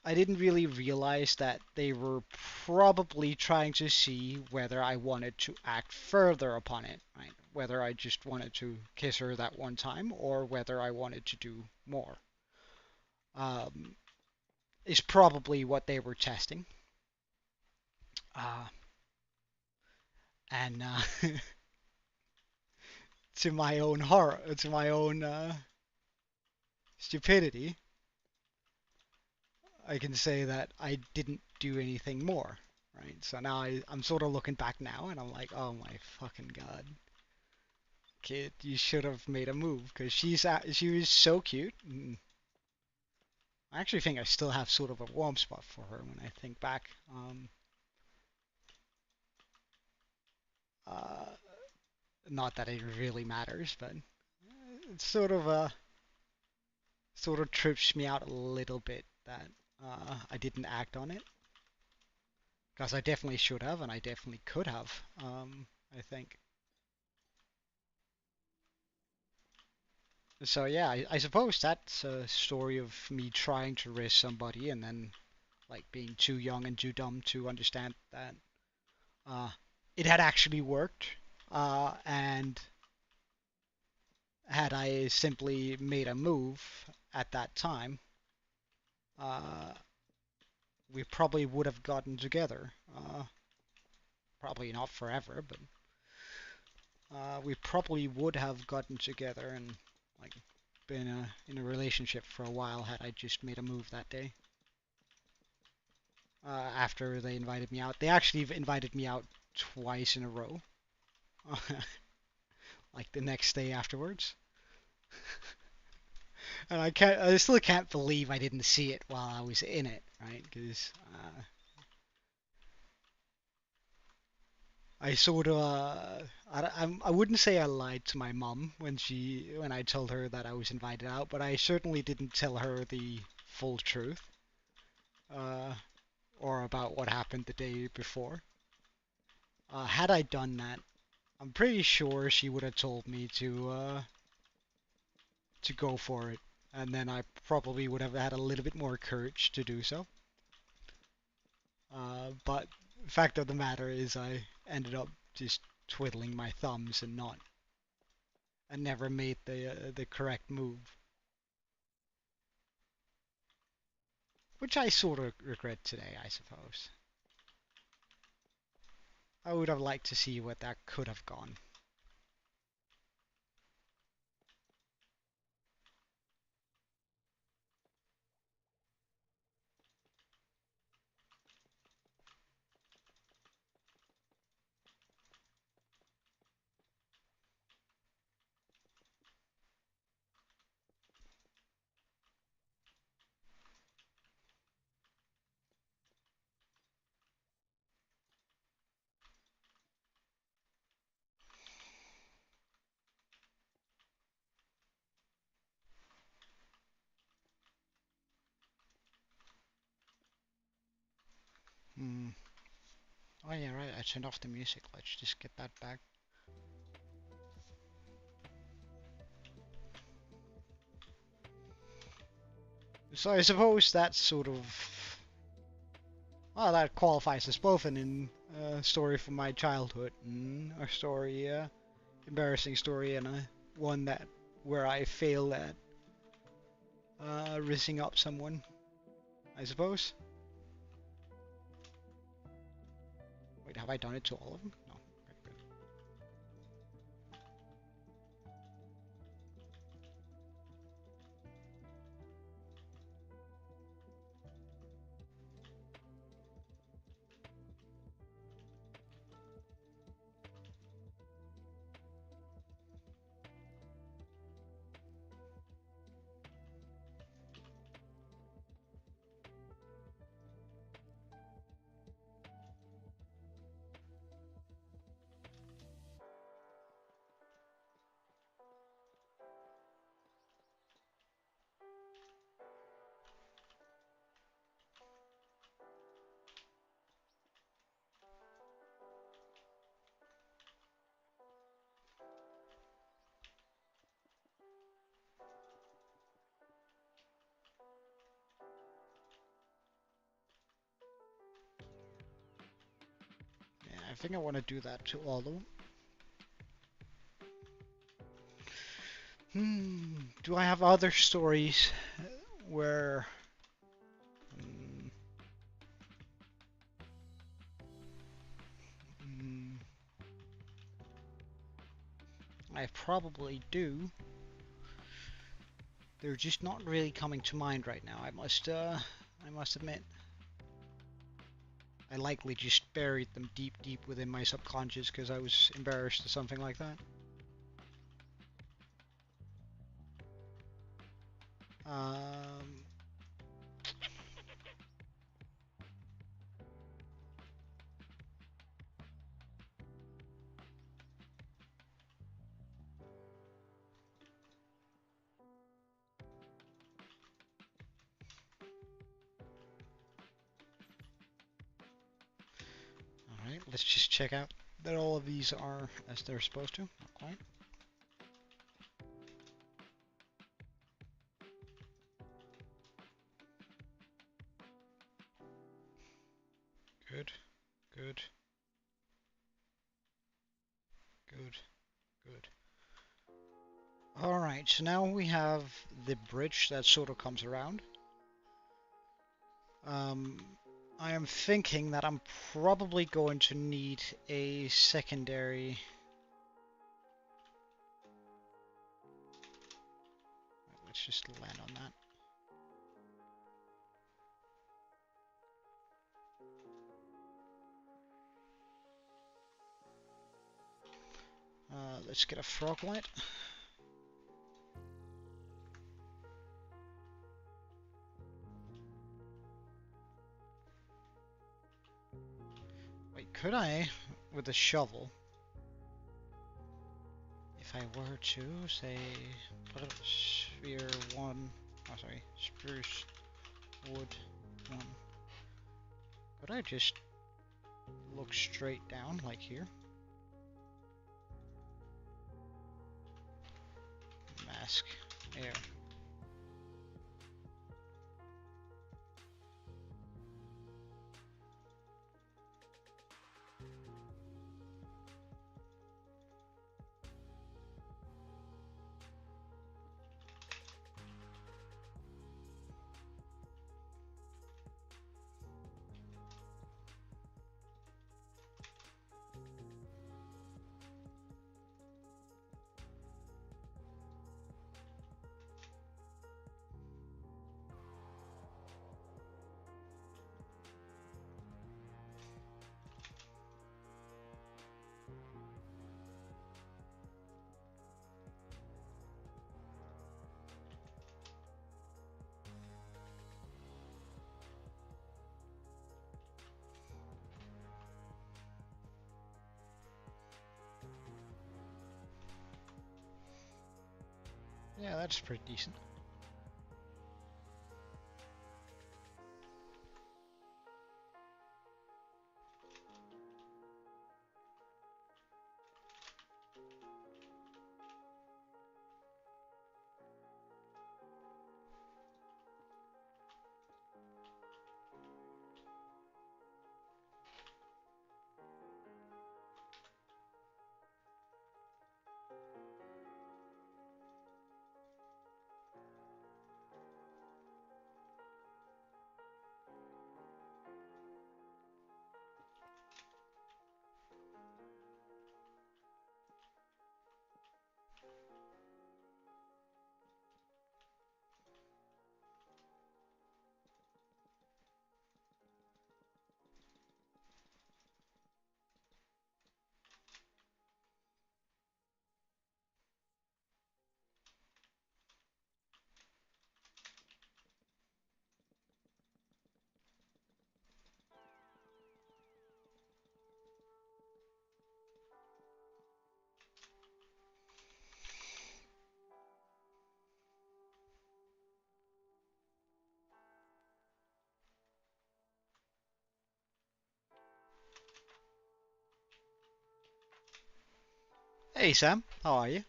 I didn't really realize that they were probably trying to see whether I wanted to act further upon it, right? Whether I just wanted to kiss her that one time or whether I wanted to do more. Um, is probably what they were testing. Uh, and to my own horror, to my own stupidity, I can say that I didn't do anything more, right? So now I'm sort of looking back now and I'm like, oh my fucking god, kid, you should have made a move because she was so cute. And I actually think I still have sort of a warm spot for her when I think back. Uh, Not that it really matters, but it's sort of trips me out a little bit that I didn't act on it because I definitely should have and I definitely could have. I think. So yeah, I suppose that's a story of me trying to risk somebody and then like being too young and too dumb to understand that uh, it had actually worked. And had I simply made a move at that time, uh, we probably would have gotten together. Probably not forever, but we probably would have gotten together and like been in a relationship for a while had I just made a move that day. After they invited me out, they actually invited me out twice in a row, like the next day afterwards. And I still can't believe I didn't see it while I was in it, right? Because I sort of, I wouldn't say I lied to my mom when I told her that I was invited out, but I certainly didn't tell her the full truth, uh, or about what happened the day before. Had I done that, I'm pretty sure she would have told me to go for it, and then I probably would have had a little bit more courage to do so. But fact of the matter is, I ended up just twiddling my thumbs and never made the correct move, which I sort of regret today, I suppose. I would have liked to see what that could have gone. Oh yeah, right, I turned off the music. Let's just get that back. So I suppose that's sort of... Well, that qualifies as both an story from my childhood and a story, embarrassing story, and one that where I failed at rizzing up someone, I suppose. Wait, have I done it to all of them? No. Okay, good. Yeah, I think I want to do that to all of them. Do I have other stories where... I probably do. They're just not really coming to mind right now. I must admit. I likely just buried them deep, deep within my subconscious because I was embarrassed or something like that. Alright, let's just check out that all of these are as they're supposed to. Not quite. Good, good, good, good. Alright, so now we have the bridge that sort of comes around. I am thinking that I'm probably going to need a secondary... Let's just land on that. Let's get a frog light. Wait, could I, with a shovel, if I were to, say, put a sphere 1, oh sorry, spruce wood 1, could I just look straight down, like here? Mask, air. Yeah, that's pretty decent. Hey Sam, how are you?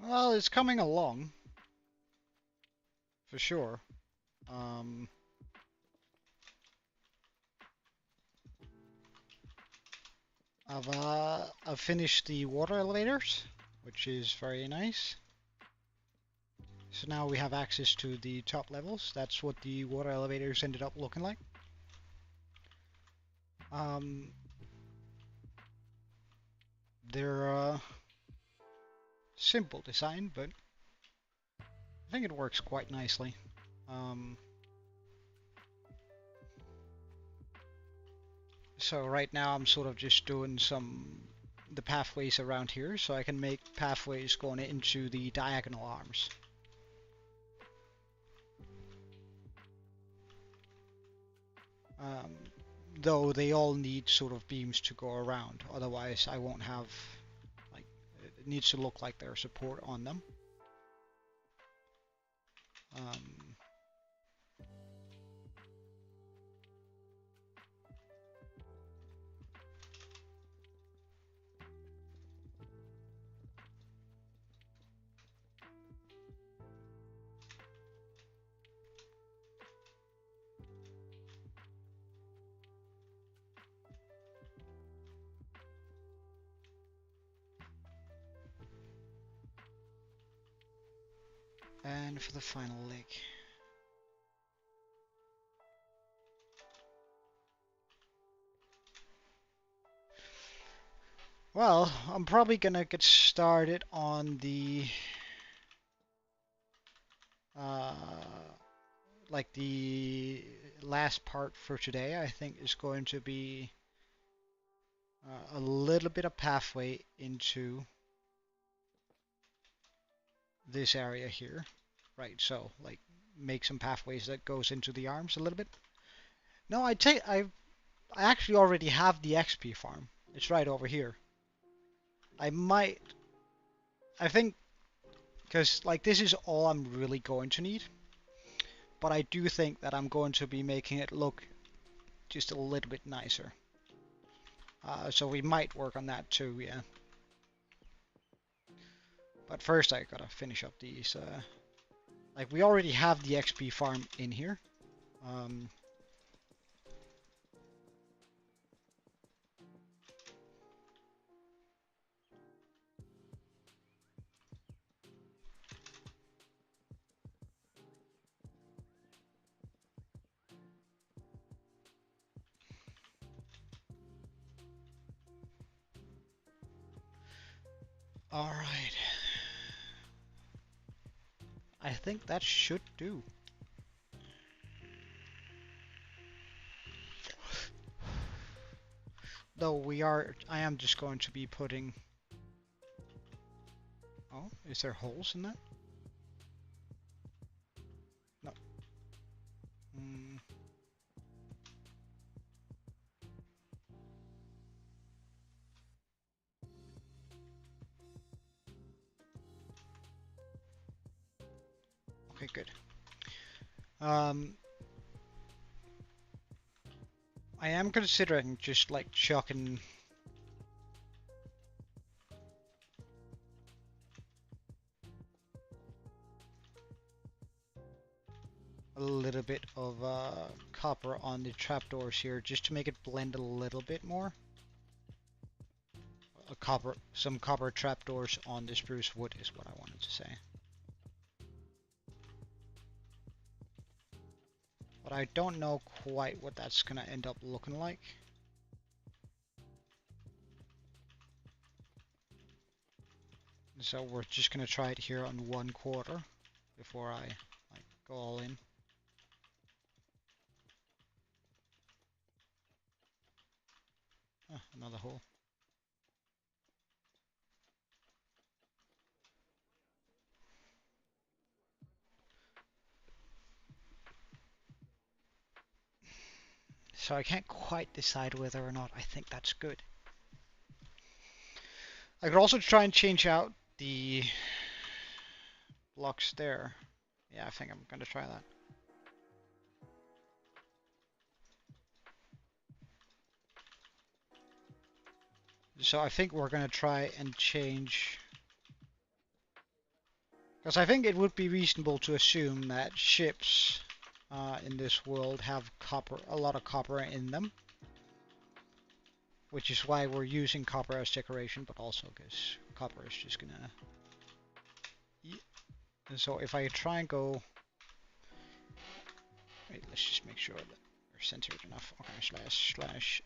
Well, it's coming along, for sure. Um, I've finished the water elevators, which is very nice. So now we have access to the top levels. That's what the water elevators ended up looking like. Um, they're simple design, but I think it works quite nicely. Um, so right now I'm sort of just doing the pathways around here, so I can make pathways going into the diagonal arms. Um, though they all need sort of beams to go around, otherwise I won't have, like, it needs to look like there's support on them. Um, and for the final leg. Well, I'm probably gonna get started on the uh, like the last part for today. I think is going to be a little bit of pathway into this area here, right? So like make some pathways that goes into the arms a little bit. No, I actually already have the XP farm. It's right over here. I might, I think, because like this is all I'm really going to need. But I do think that I'm going to be making it look just a little bit nicer. So we might work on that too, yeah. But first I gotta finish up these. Like we already have the XP farm in here. Alright. I think that should do. Though I am just going to be putting... Oh, is there holes in that? No. Okay, good. I am considering just like chucking a little bit of copper on the trapdoors here just to make it blend a little bit more. Some copper trapdoors on the spruce wood is what I wanted to say. But I don't know quite what that's gonna end up looking like. So we're just gonna try it here on 1/4 before I like go all in. Another hole. So I can't quite decide whether or not I think that's good. I could also try and change out the blocks there. Yeah, I think I'm gonna try that. So I think we're gonna try and change, because I think it would be reasonable to assume that ships in this world have copper, a lot of copper in them, which is why we're using copper as decoration, but also because copper is just gonna. And so if I try and go, wait, let's just make sure that we're centered enough. Okay, slash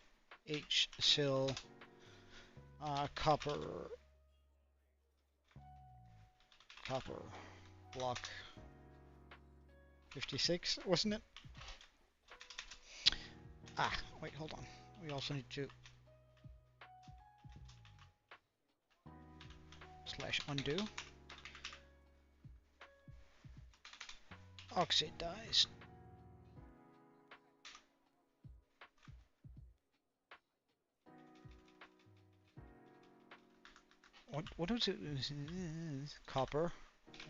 H sil copper block 56, wasn't it? Ah, wait, hold on. We also need to slash undo. Oxidized. What is it? Copper.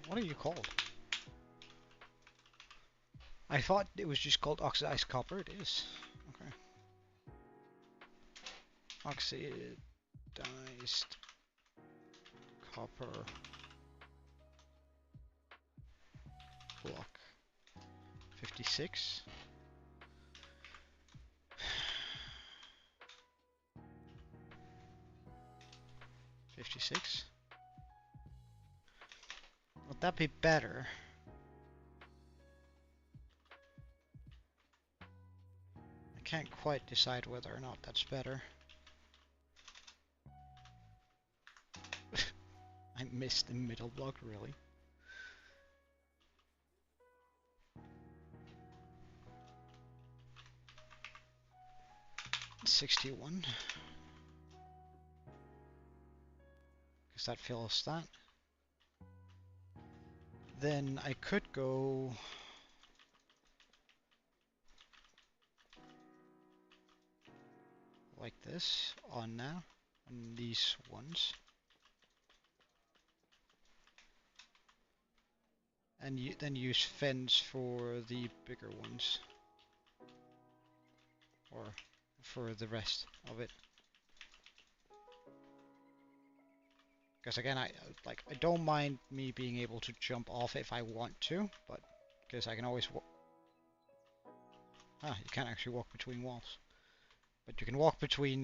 What are you called? I thought it was just called oxidized copper. It is. Okay. Oxidized copper block 56. Would that be better? I can't quite decide whether or not that's better. I missed the middle block, really. $61. Because that fills that. Then I could go like this on now, on these ones. And then use fence for the bigger ones. Or for the rest of it. Because again, I don't mind me being able to jump off if I want to, but because I can always you can't actually walk between walls, but you can walk between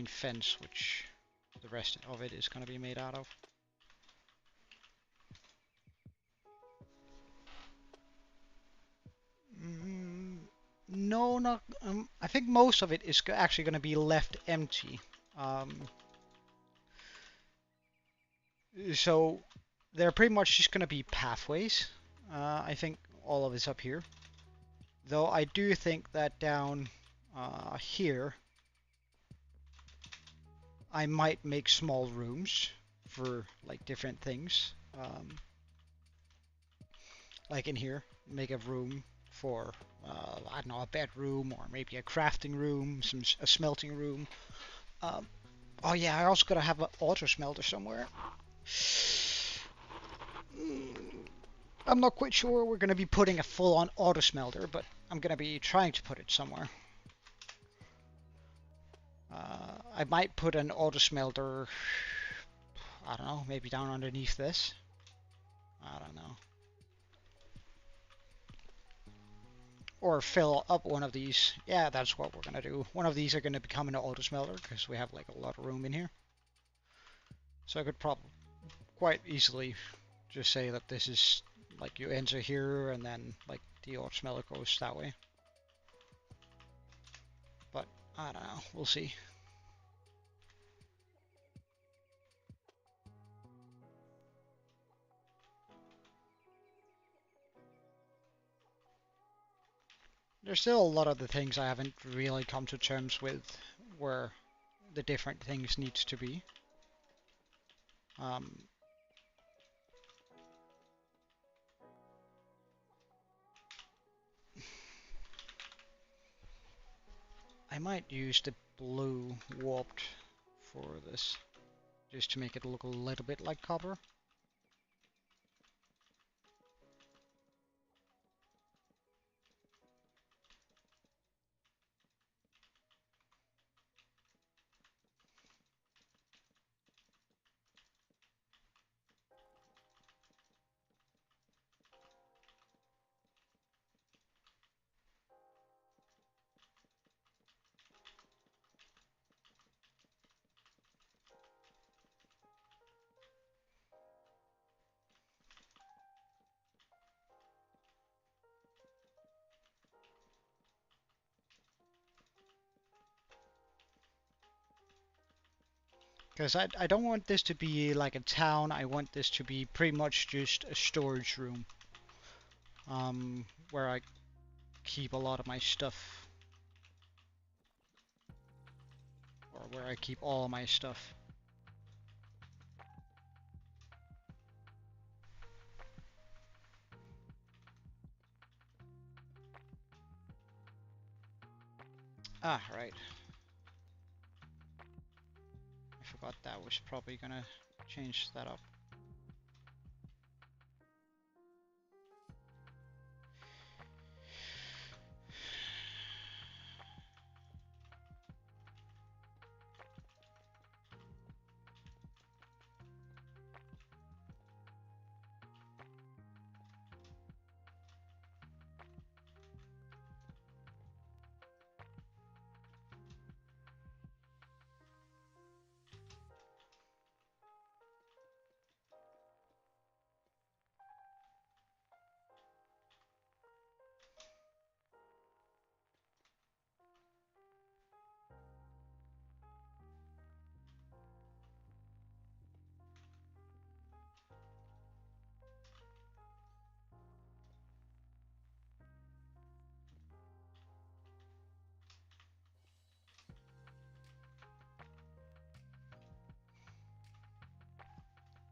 fence, which the rest of it is going to be made out of. No, not. I think most of it is actually going to be left empty. So they're pretty much just going to be pathways. I think all of it's up here. Though I do think that down here, I might make small rooms for like different things. Like in here, make a room for I don't know, a bedroom or maybe a crafting room, a smelting room. Oh yeah, I also gotta have an auto smelter somewhere. I'm not quite sure we're gonna be putting a full-on auto smelter, but I'm gonna be trying to put it somewhere. I might put an auto smelter, I don't know, maybe down underneath this. I don't know. Or fill up one of these. Yeah, that's what we're gonna do. One of these are gonna become an auto smelter because we have like a lot of room in here. So I could probably quite easily just say that this is like you enter here and then like the auto smelter goes that way. But I don't know. We'll see. There's still a lot of the things I haven't really come to terms with where the different things need to be. I might use the blue warped for this, just to make it look a little bit like copper. Because I don't want this to be like a town, I want this to be pretty much just a storage room. Where I keep a lot of my stuff. Or where I keep all my stuff. Ah, right. I forgot that was probably gonna change that up.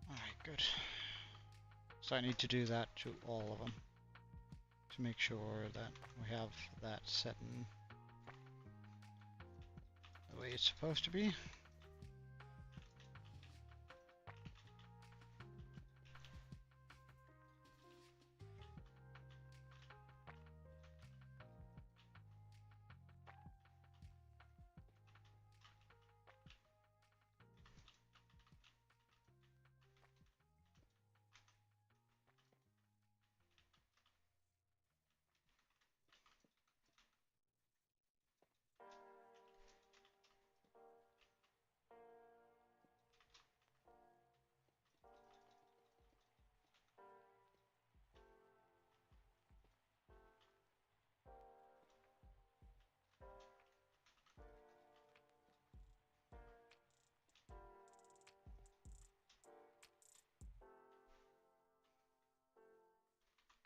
Alright, good. So I need to do that to all of them. To make sure that we have that set in the way it's supposed to be.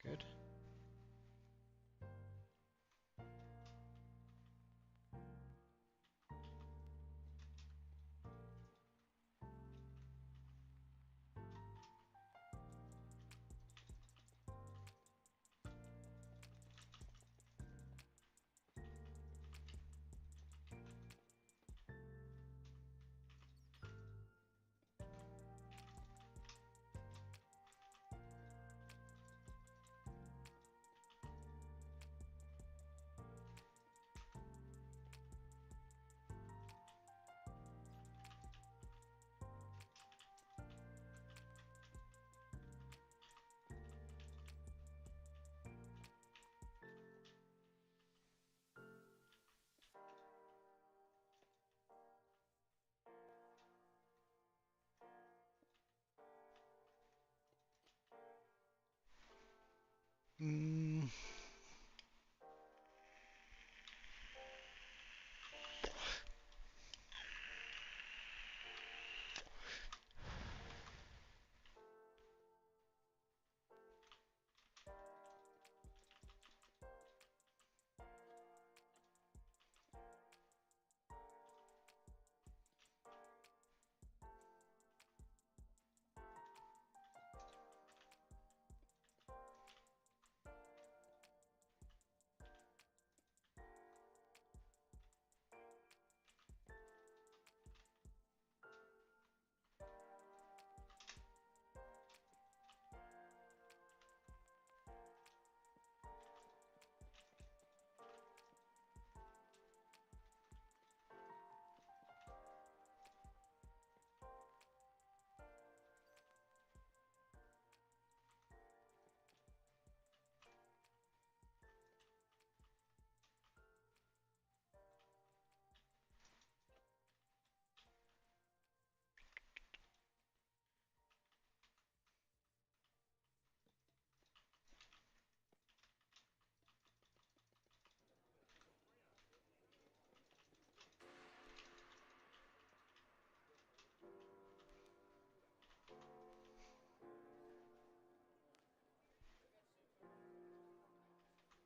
Good. Mm.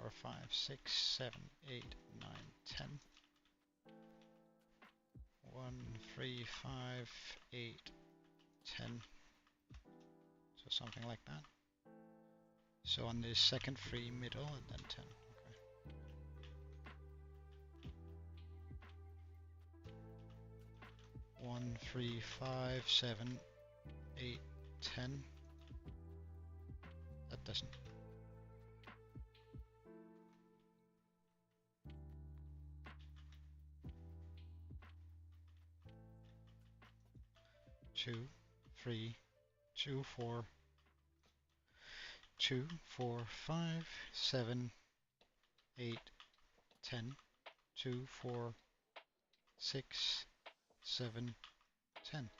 4, 5, 6, 7, 8, 9, 10. 1, 3, 5, 8, 10. So something like that. So on the second 3 middle and then 10. Okay. 1, 3, 5, 7, 8, 10. That doesn't. 2, 3, 2, 4, 2, 4, 5, 7, 8, 10, 2, 4, 6, 7, 10.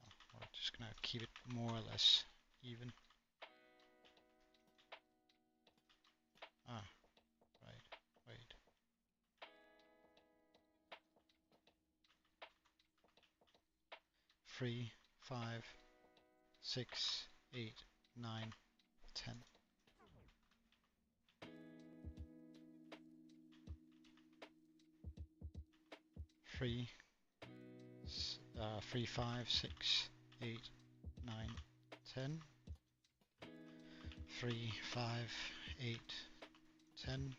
Oh, we're just gonna keep it more or less even. Ah, right, wait. Three, 5, 6, 8, 9, 10. 3, 3, 5, 6, 8, 9, 10. 3, 5, 8, 10.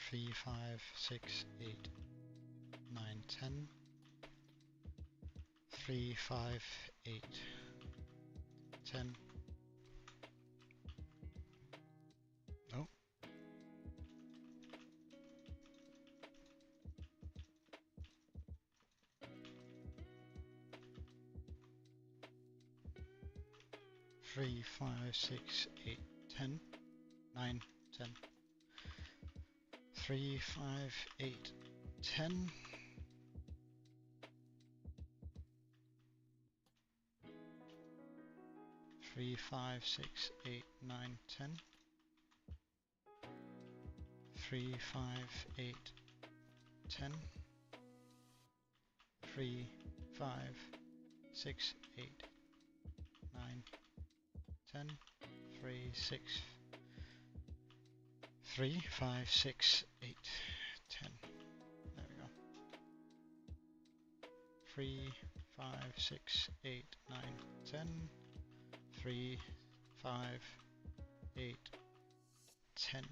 3, 5, 6, 8, 9, 10. 3, 5, 8, 10. Oh. 3, 5, 6, 8, 10, 9, 10. 3, 5, 8, 10. 3, 5, 6, 8, 9, 10. 3, 5, 8, 10. 3, 5, 6, 8, 9, 10. 3, 6, 3, 5, 6, 8, 10. There we go. 3, 5, 6, 8, 9, 10. 3, 5, 8, 10.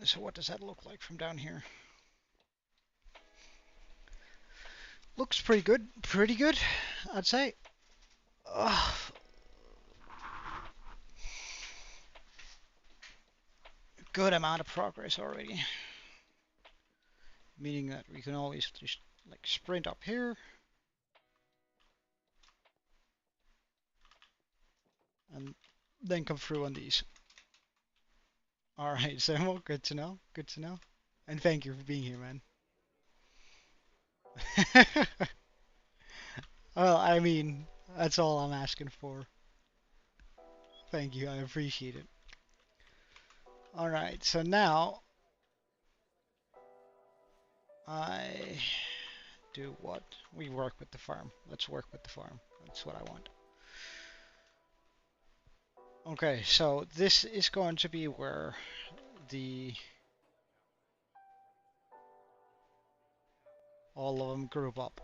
So what does that look like from down here? Looks pretty good, I'd say. Ugh. Good amount of progress already. Meaning that we can always just like sprint up here. And then come through on these. Alright, Sermo, good to know, good to know. And thank you for being here, man. Well, I mean, that's all I'm asking for. Thank you, I appreciate it. Alright, so now I do what? We work with the farm. Let's work with the farm. That's what I want. Okay, so this is going to be where the all of them group up.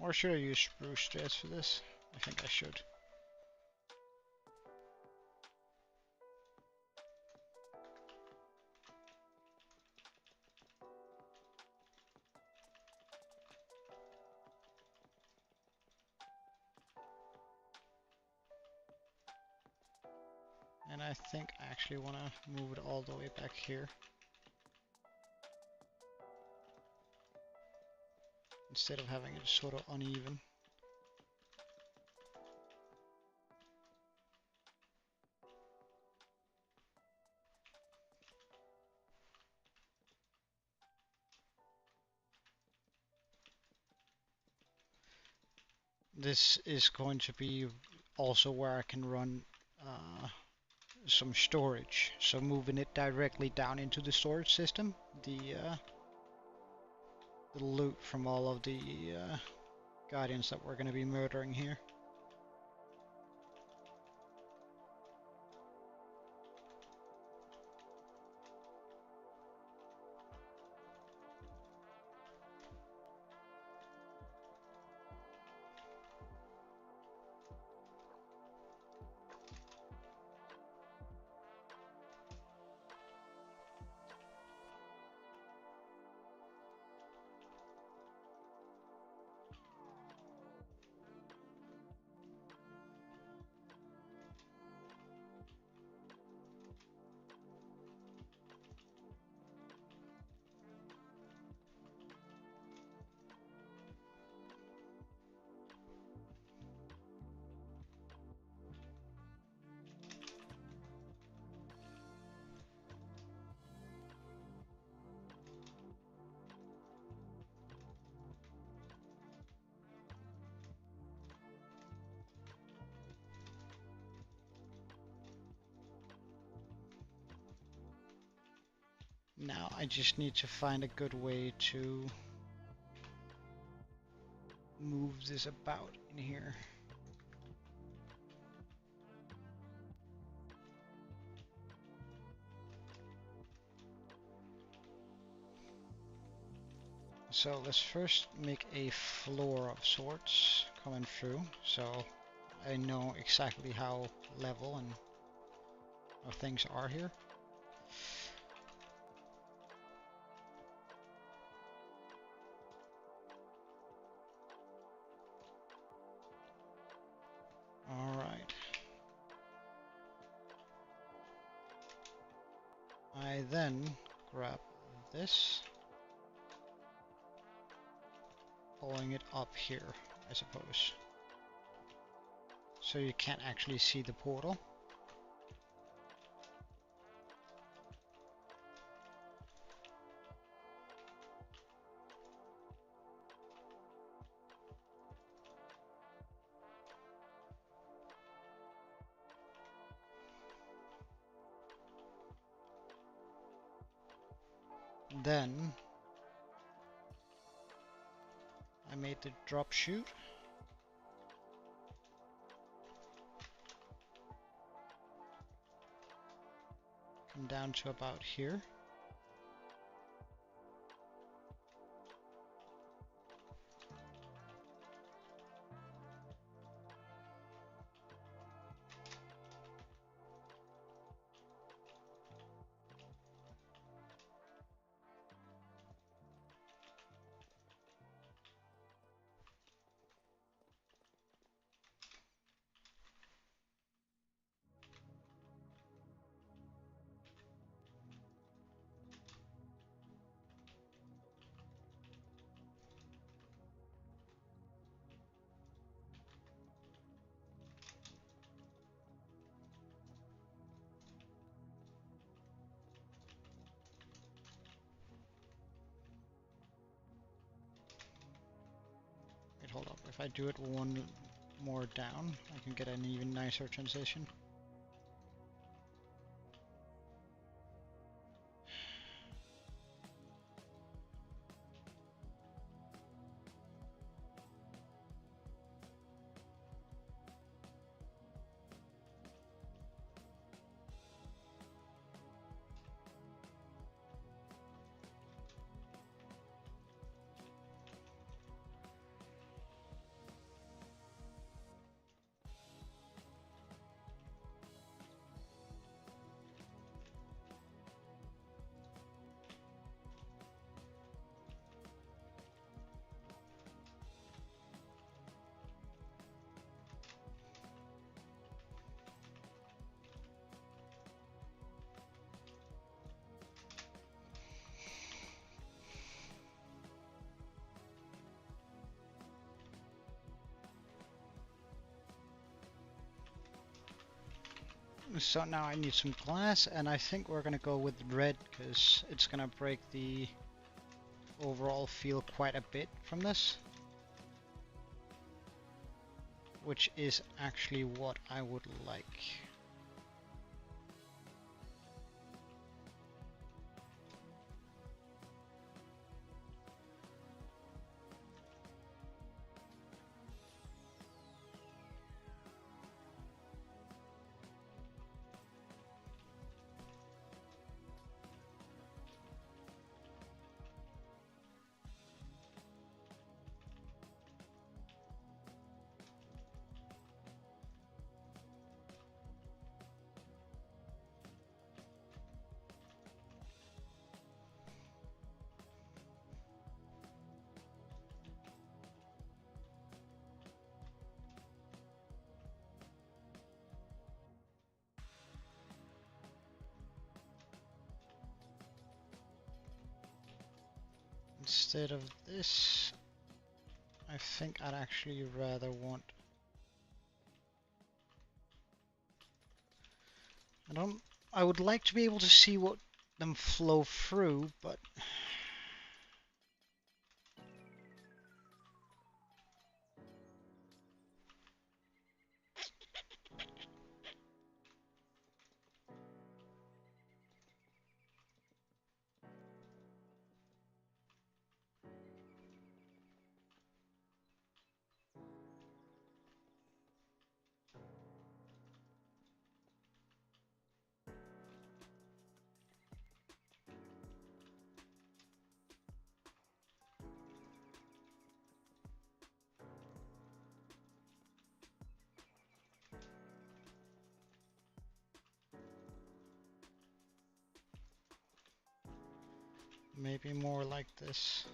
Or should I use spruce stress for this? I think I should. And I think I actually want to move it all the way back here. Instead of having it sort of uneven. This is going to be also where I can run some storage. So moving it directly down into the storage system, the loot from all of the guardians that we're going to be murdering here. Now I just need to find a good way to move this about in here. So let's first make a floor of sorts coming through, so I know exactly how level and how things are here. Alright. I then grab this, pulling it up here, I suppose. So you can't actually see the portal. Then I made the drop chute. Come down to about here. Wait, hold up. If I do it one more down, I can get an even nicer transition. So now I need some glass, and I think we're gonna go with red because it's gonna break the overall feel quite a bit from this, which is actually what I would like. Instead of this, I think I'd actually rather want... I would like to be able to see what them flow through, but... maybe more like this.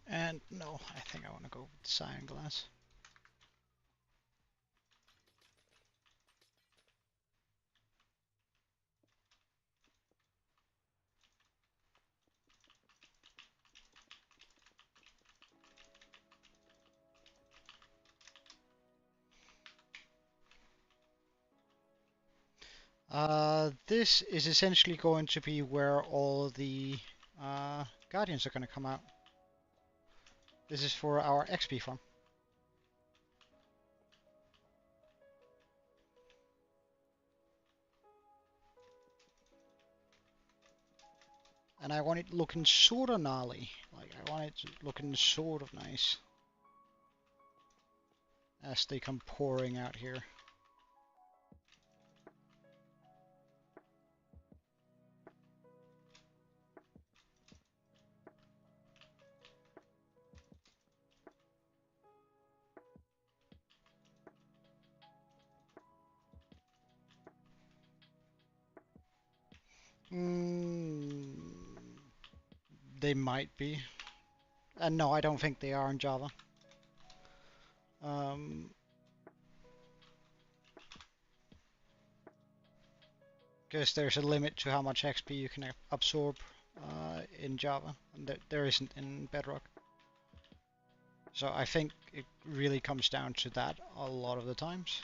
And no, I think I want to go with cyan glass. This is essentially going to be where all the Guardians are going to come out. This is for our XP farm. And I want it looking sort of gnarly. Like, I want it looking sort of nice. As they come pouring out here. They might be. And no, I don't think they are in Java. Because there's a limit to how much XP you can absorb in Java, and there isn't in Bedrock. So I think it really comes down to that a lot of the times.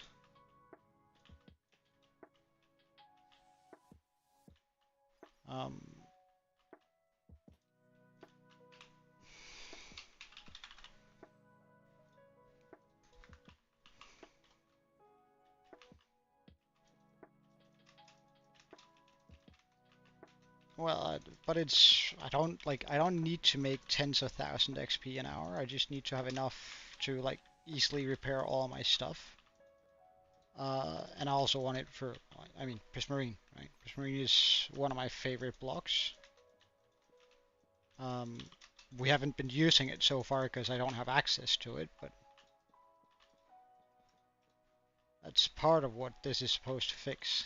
Well, but I don't need to make tens of thousands XP an hour. I just need to have enough to like easily repair all my stuff. And I also want it for, I mean, Prismarine, right? Prismarine is one of my favorite blocks. We haven't been using it so far because I don't have access to it, but that's part of what this is supposed to fix.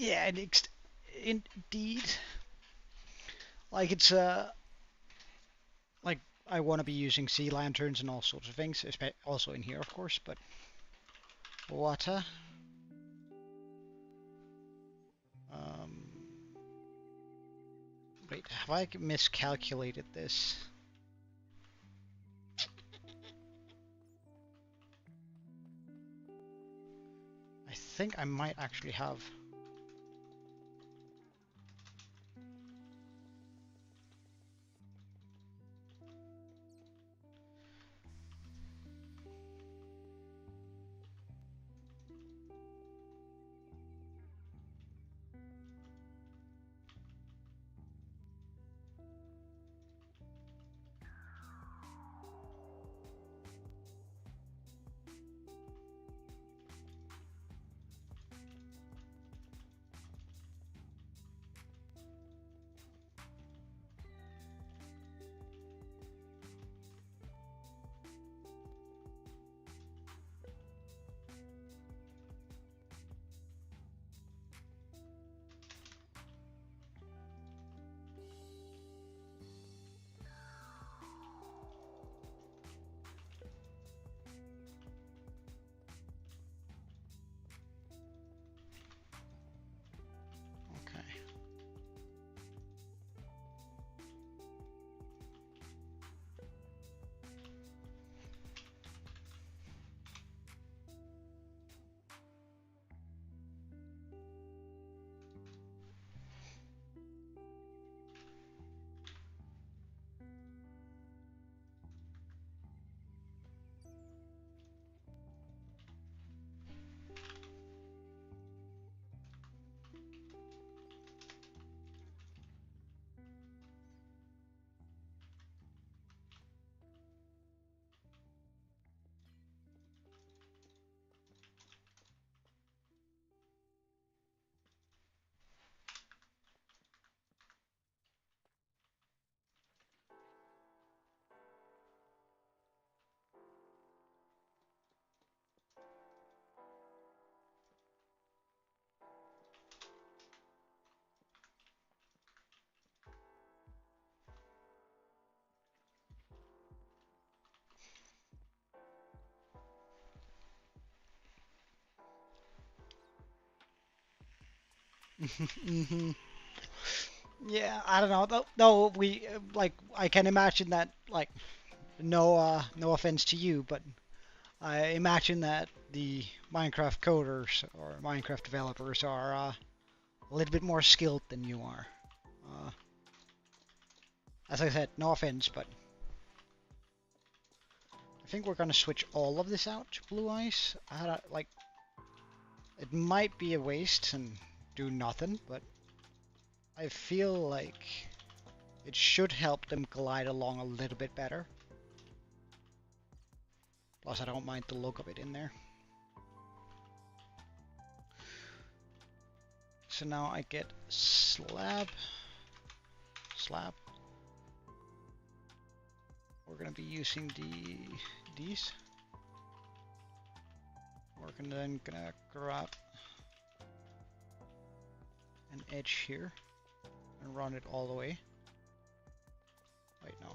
Yeah, indeed. Like it's like I want to be using sea lanterns and all sorts of things, also in here, of course. But water. Um, Wait, have I miscalculated this? I think I might actually have. hmm Yeah, I don't know. No, we like I can imagine that. Like, no offense to you, but I imagine that the Minecraft coders or Minecraft developers are a little bit more skilled than you are. Uh, as I said, no offense, but I think we're gonna switch all of this out to blue ice. Like, it might be a waste and do nothing, but I feel like it should help them glide along a little bit better. Plus, I don't mind the look of it in there. So now I get slab. We're gonna be using these. We're then gonna grab an edge here and run it all the way. Wait, no.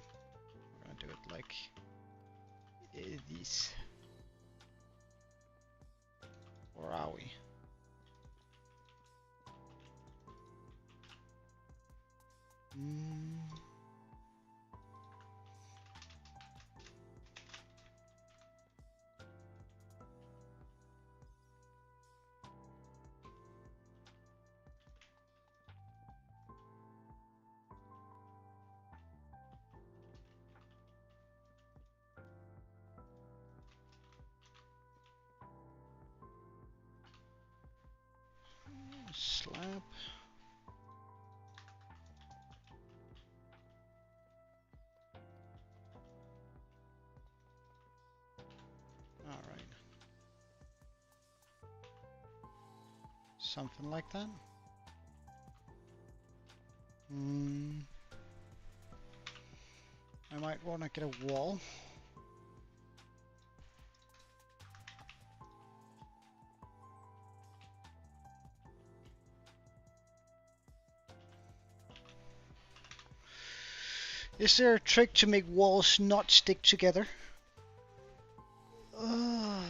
We're gonna do it like this. Or are we? Slab. All right. Something like that. I might want to get a wall. Is there a trick to make walls not stick together? Uh,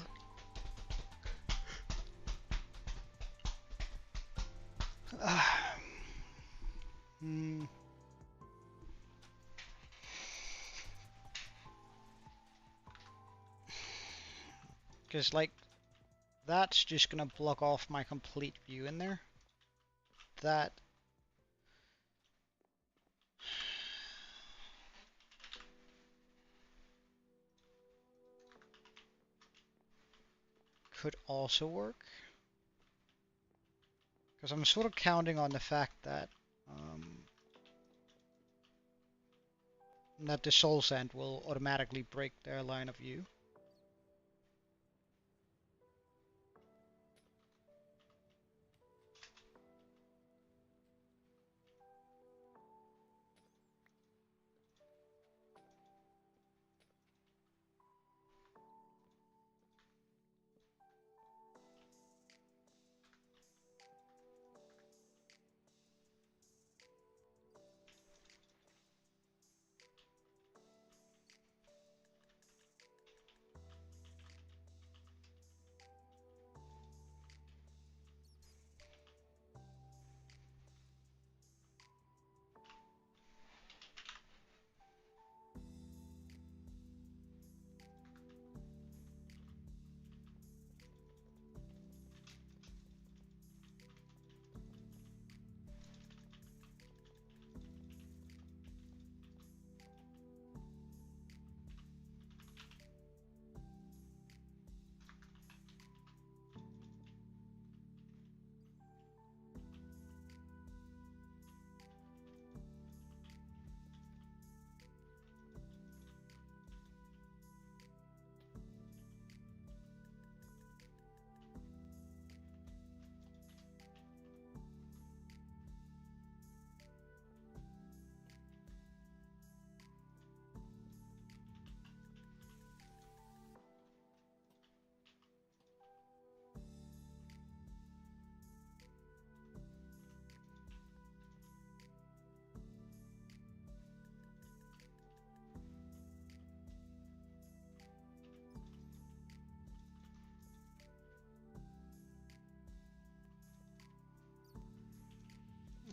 hmm. Because like that's just gonna block off my complete view in there. That could also work. Because I'm sort of counting on the fact that that the soul sand will automatically break their line of view.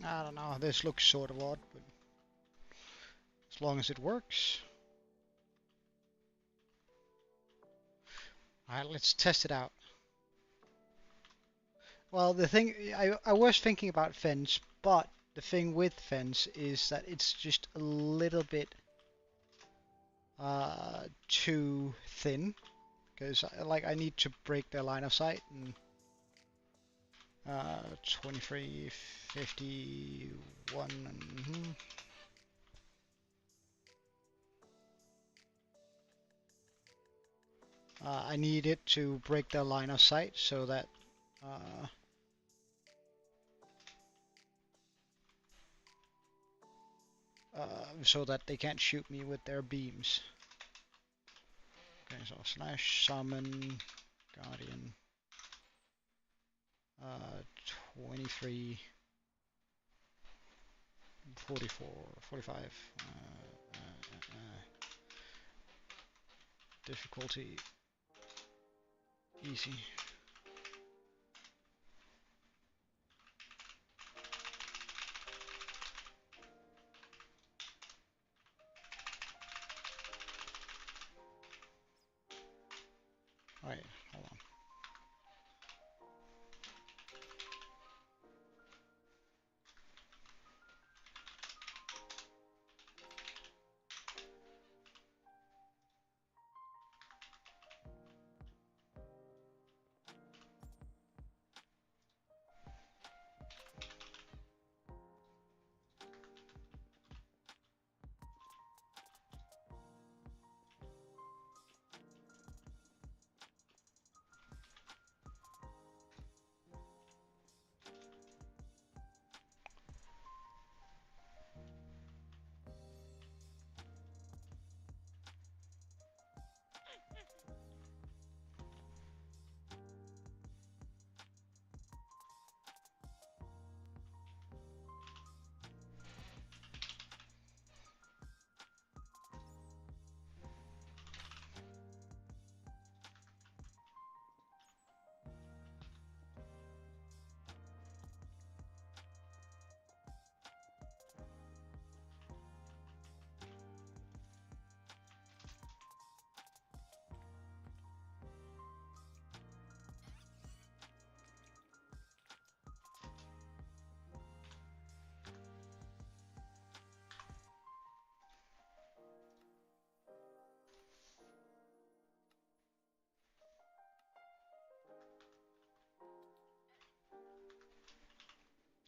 I don't know, this looks sort of odd, but as long as it works. Alright, let's test it out. Well, the thing, I was thinking about fence, but the thing with fence is that it's just a little bit too thin, because like I need to break their line of sight, and 23, 51, I need it to break their line of sight so that they can't shoot me with their beams. Okay, so slash summon guardian 23 44 45 difficulty easy. Alright, hold on.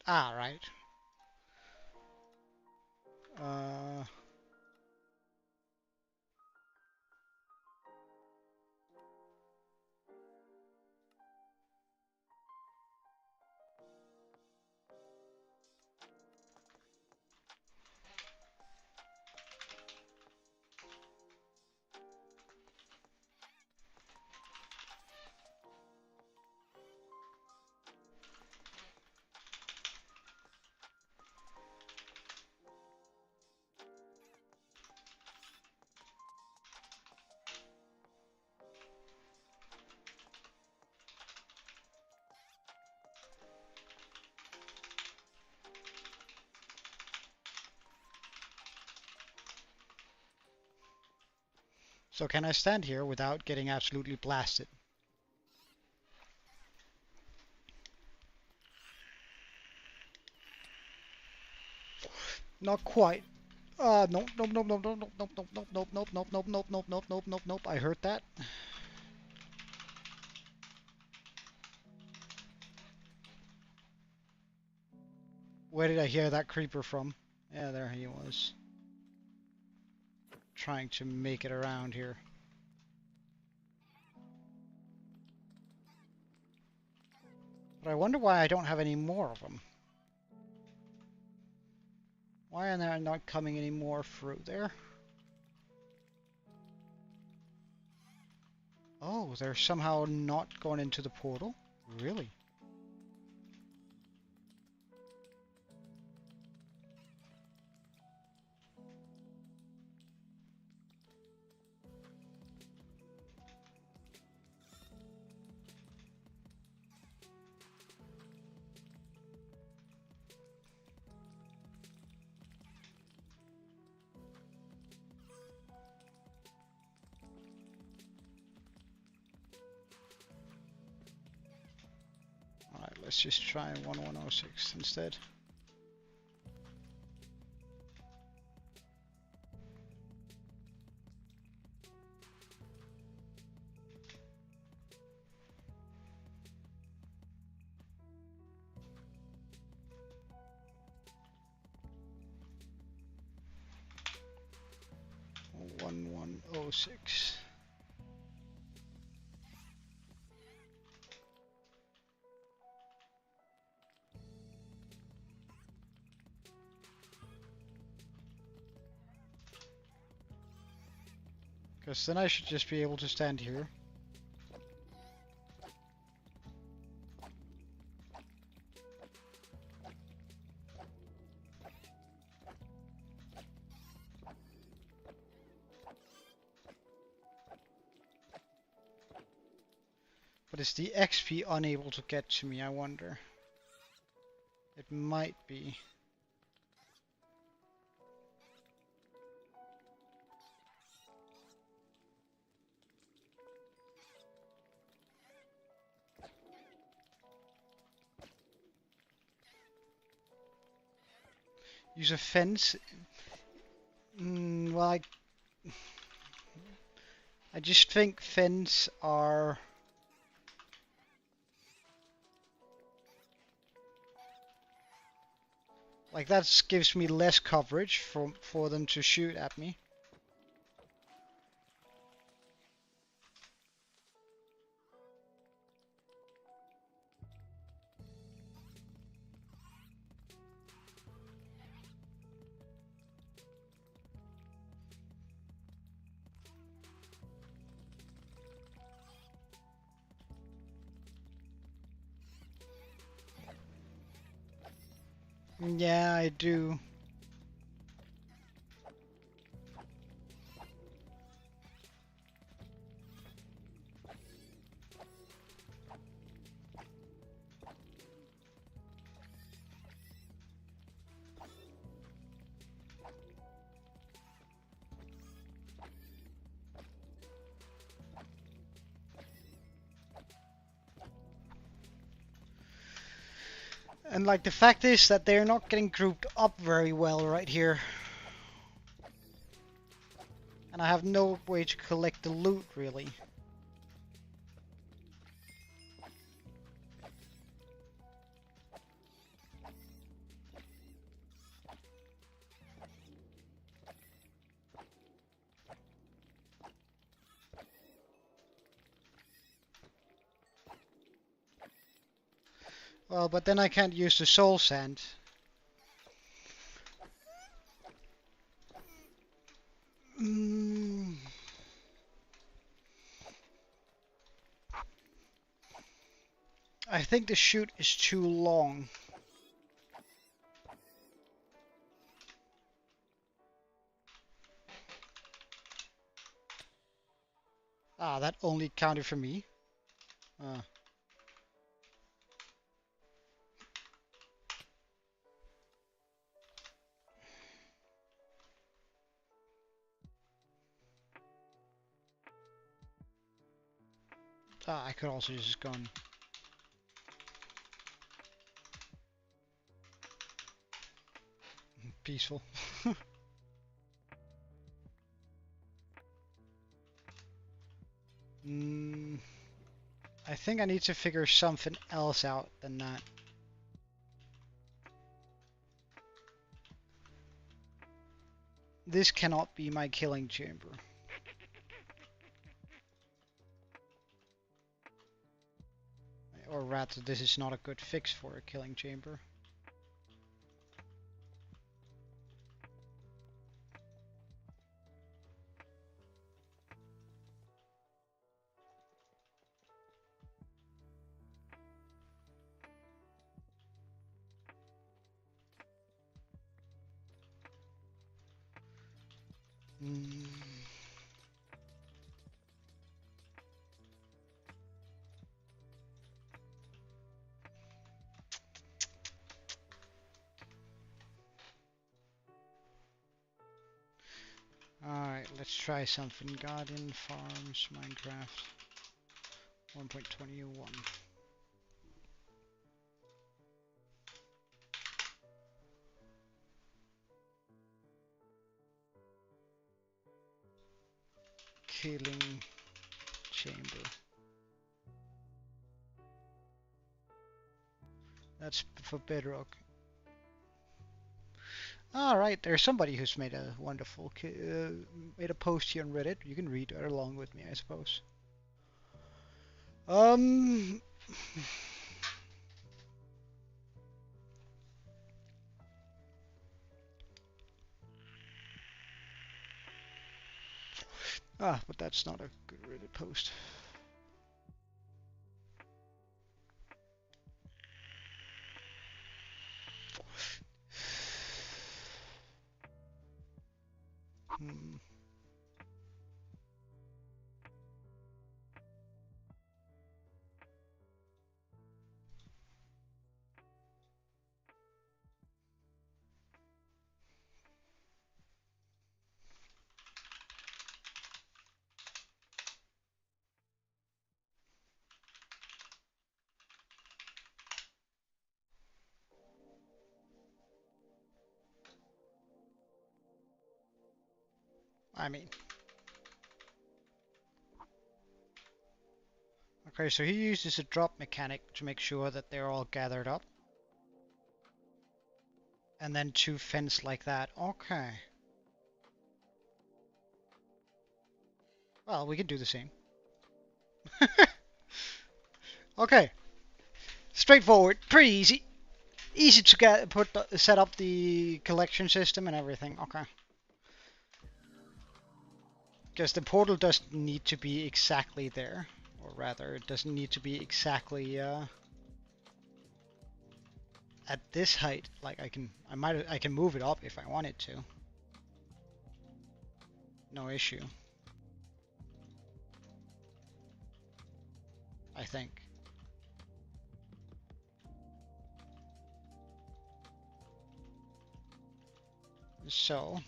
Ah, right. Uh, so can I stand here without getting absolutely blasted? Not quite. Nope, nope, nope, nope, nope, nope, nope, nope, nope, nope, nope, nope, nope, nope, nope, nope, nope, nope. I heard that. Where did I hear that creeper from? Yeah, there he was. Trying to make it around here. But I wonder why I don't have any more of them. Why are there not coming any more through there? Oh, they're somehow not going into the portal? Really? Alright, let's just try 1106 instead. Oh, 1106. Because then I should just be able to stand here. But is the XP unable to get to me, I wonder? It might be. Use a fence. Well, I just think fence are... Like, that gives me less coverage for them to shoot at me. Yeah, I do. And like the fact is that they're not getting grouped up very well right here. And I have no way to collect the loot really. Well, but then I can't use the soul sand. I think the chute is too long. Ah, that only counted for me. I could also just gone. Peaceful. I think I need to figure something else out than that. This cannot be my killing chamber. Or rather, this is not a good fix for a killing chamber. Alright, let's try something. Guardian Farms, Minecraft 1.21. Killing chamber. That's for Bedrock. Alright, there's somebody who's made a wonderful made a post here on Reddit. You can read it along with me, I suppose. But that's not a good Reddit post. I mean. Okay, so he uses a drop mechanic to make sure that they're all gathered up. And then 2 fence like that. Okay. Well, we could do the same. Okay. Straightforward. Pretty easy. Easy to set up the collection system and everything. Okay. Because the portal doesn't need to be exactly there. Or rather, it doesn't need to be exactly at this height. Like I can move it up if I wanted to. No issue. I think. So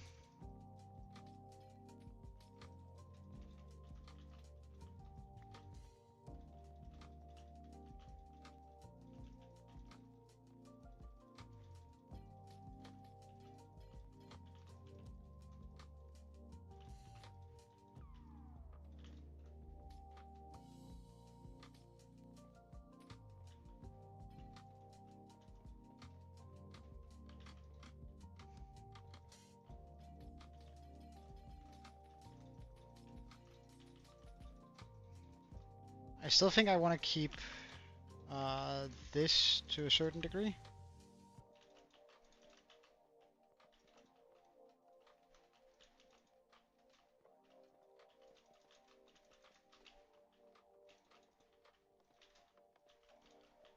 I still think I want to keep this to a certain degree.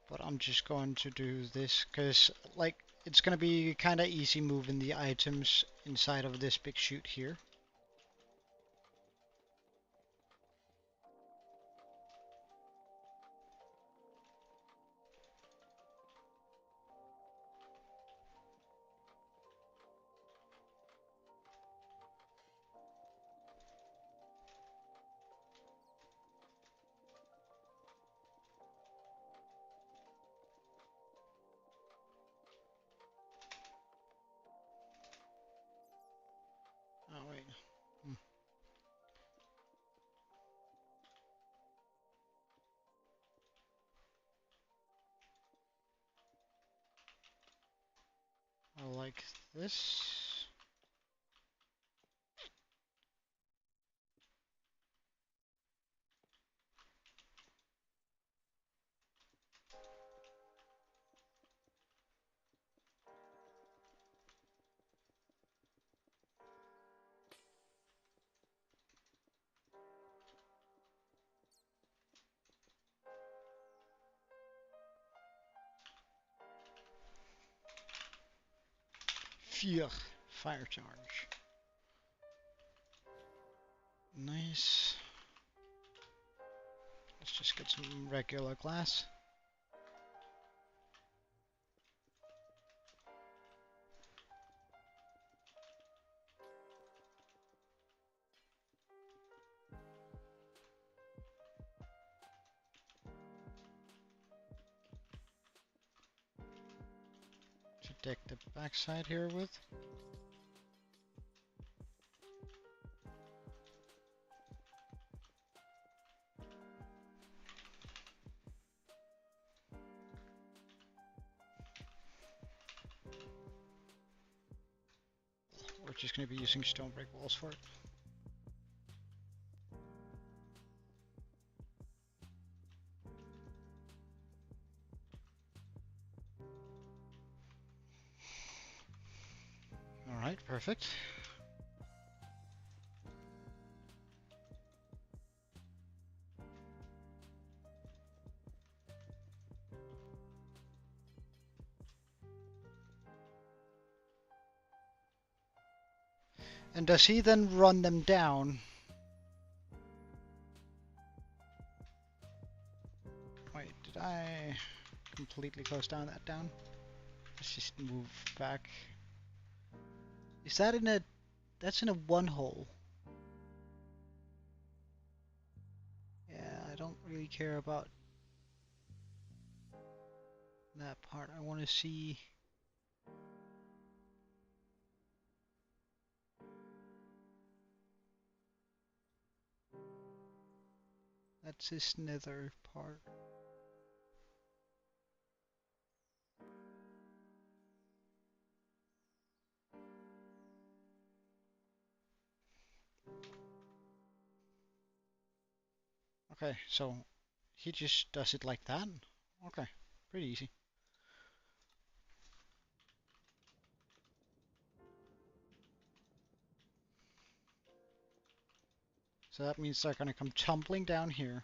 But I'm just going to do this because, like, it's going to be kind of easy moving the items inside of this big chute here. Oh, wait. I like this. Fire charge. Nice. Let's just get some regular glass. To deck the backside here with. We're just going to be using stone brick walls for it. Alright, perfect. And does he then run them down? Wait, did I completely close down that down? Let's just move back. Is that in a... That's in a one hole. Yeah, I don't really care about that part. I want to see... That's his nether part. Okay, so he just does it like that? Okay, pretty easy. So that means they're gonna come tumbling down here.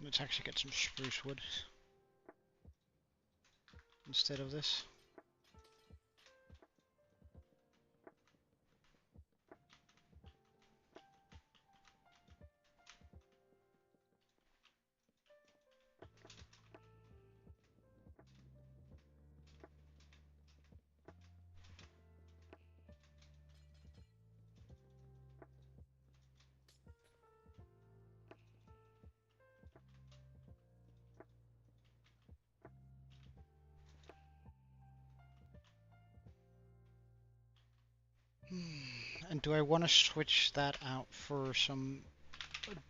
Let's actually get some spruce wood instead of this. And do I want to switch that out for some...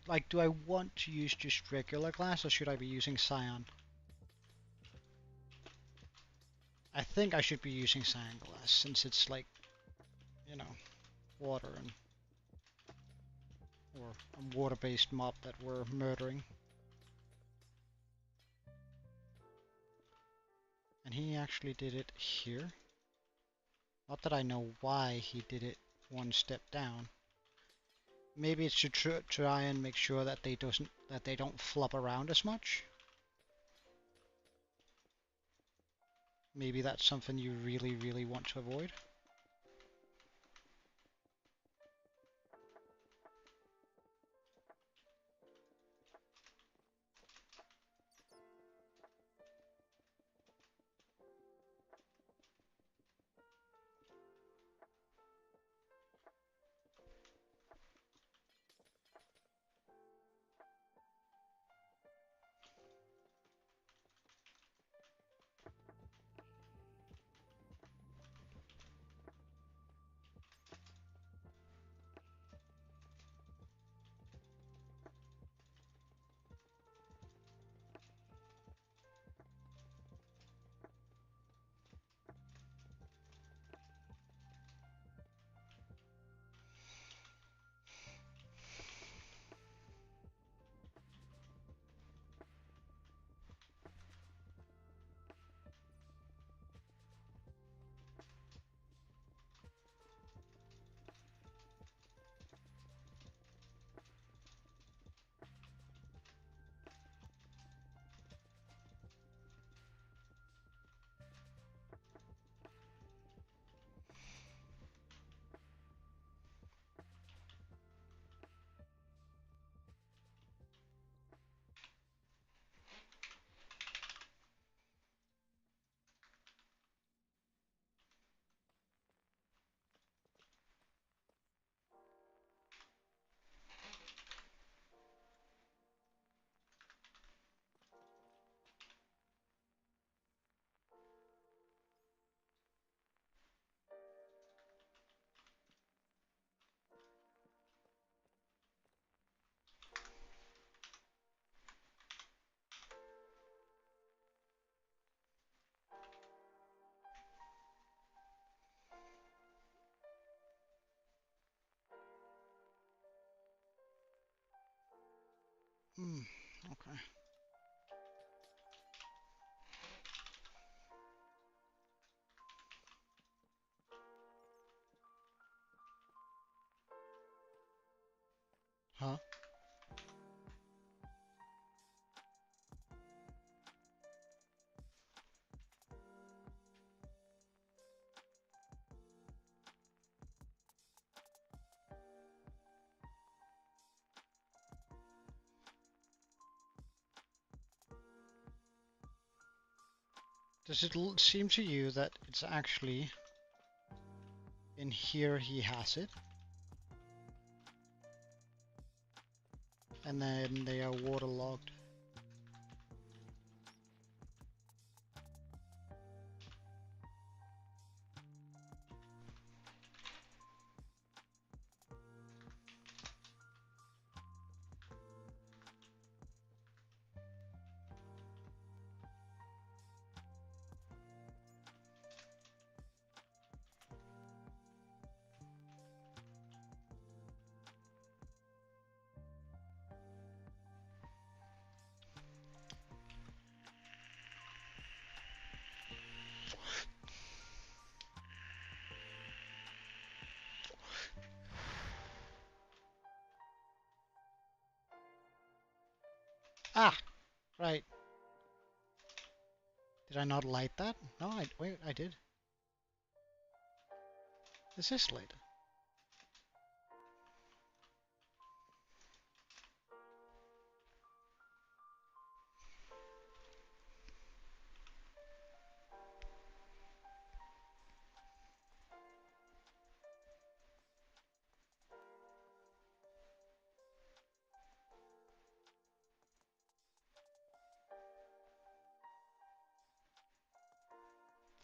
Like, do I want to use just regular glass, or should I be using cyan? I think I should be using cyan glass, since it's like, you know, water and... or a water-based mob that we're murdering. And he actually did it here. Not that I know why he did it one step down. Maybe it's to try and make sure that they don't flop around as much. Maybe that's something you really, really want to avoid. Okay. Huh? Does it seem to you that it's actually in here he has it? And then they are waterlogged. Ah! Right. Did I not light that? No, wait, I did. Is this lit?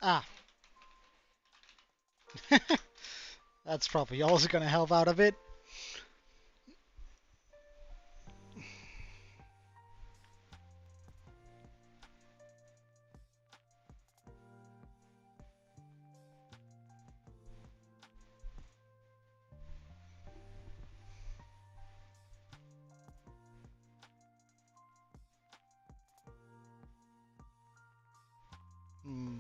Ah! That's probably also gonna help out a bit. Hmm.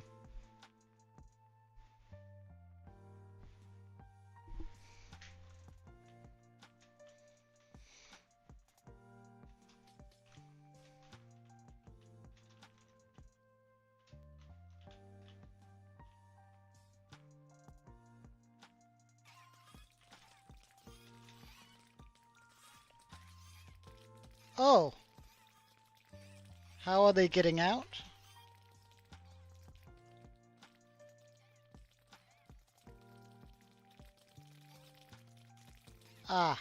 Oh, how are they getting out? Ah,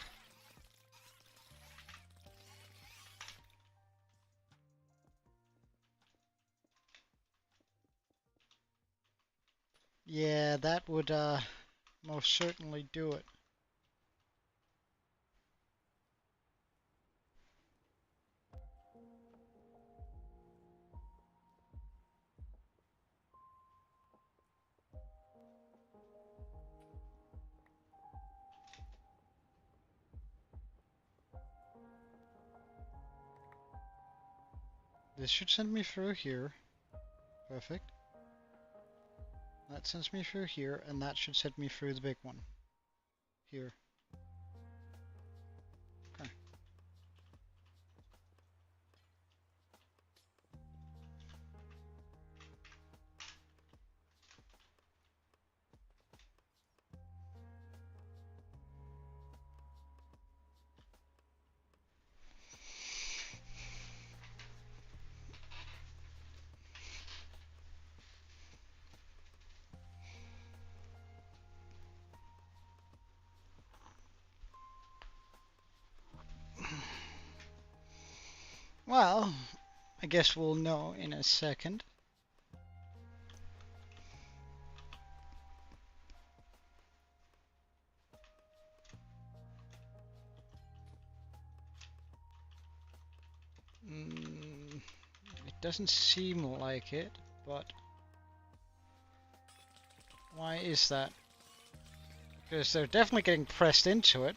yeah, that would most certainly do it. This should send me through here. Perfect. That sends me through here, and that should send me through the big one. Here. Okay. Well, I guess we'll know in a second. It doesn't seem like it, but why is that? Because they're definitely getting pressed into it.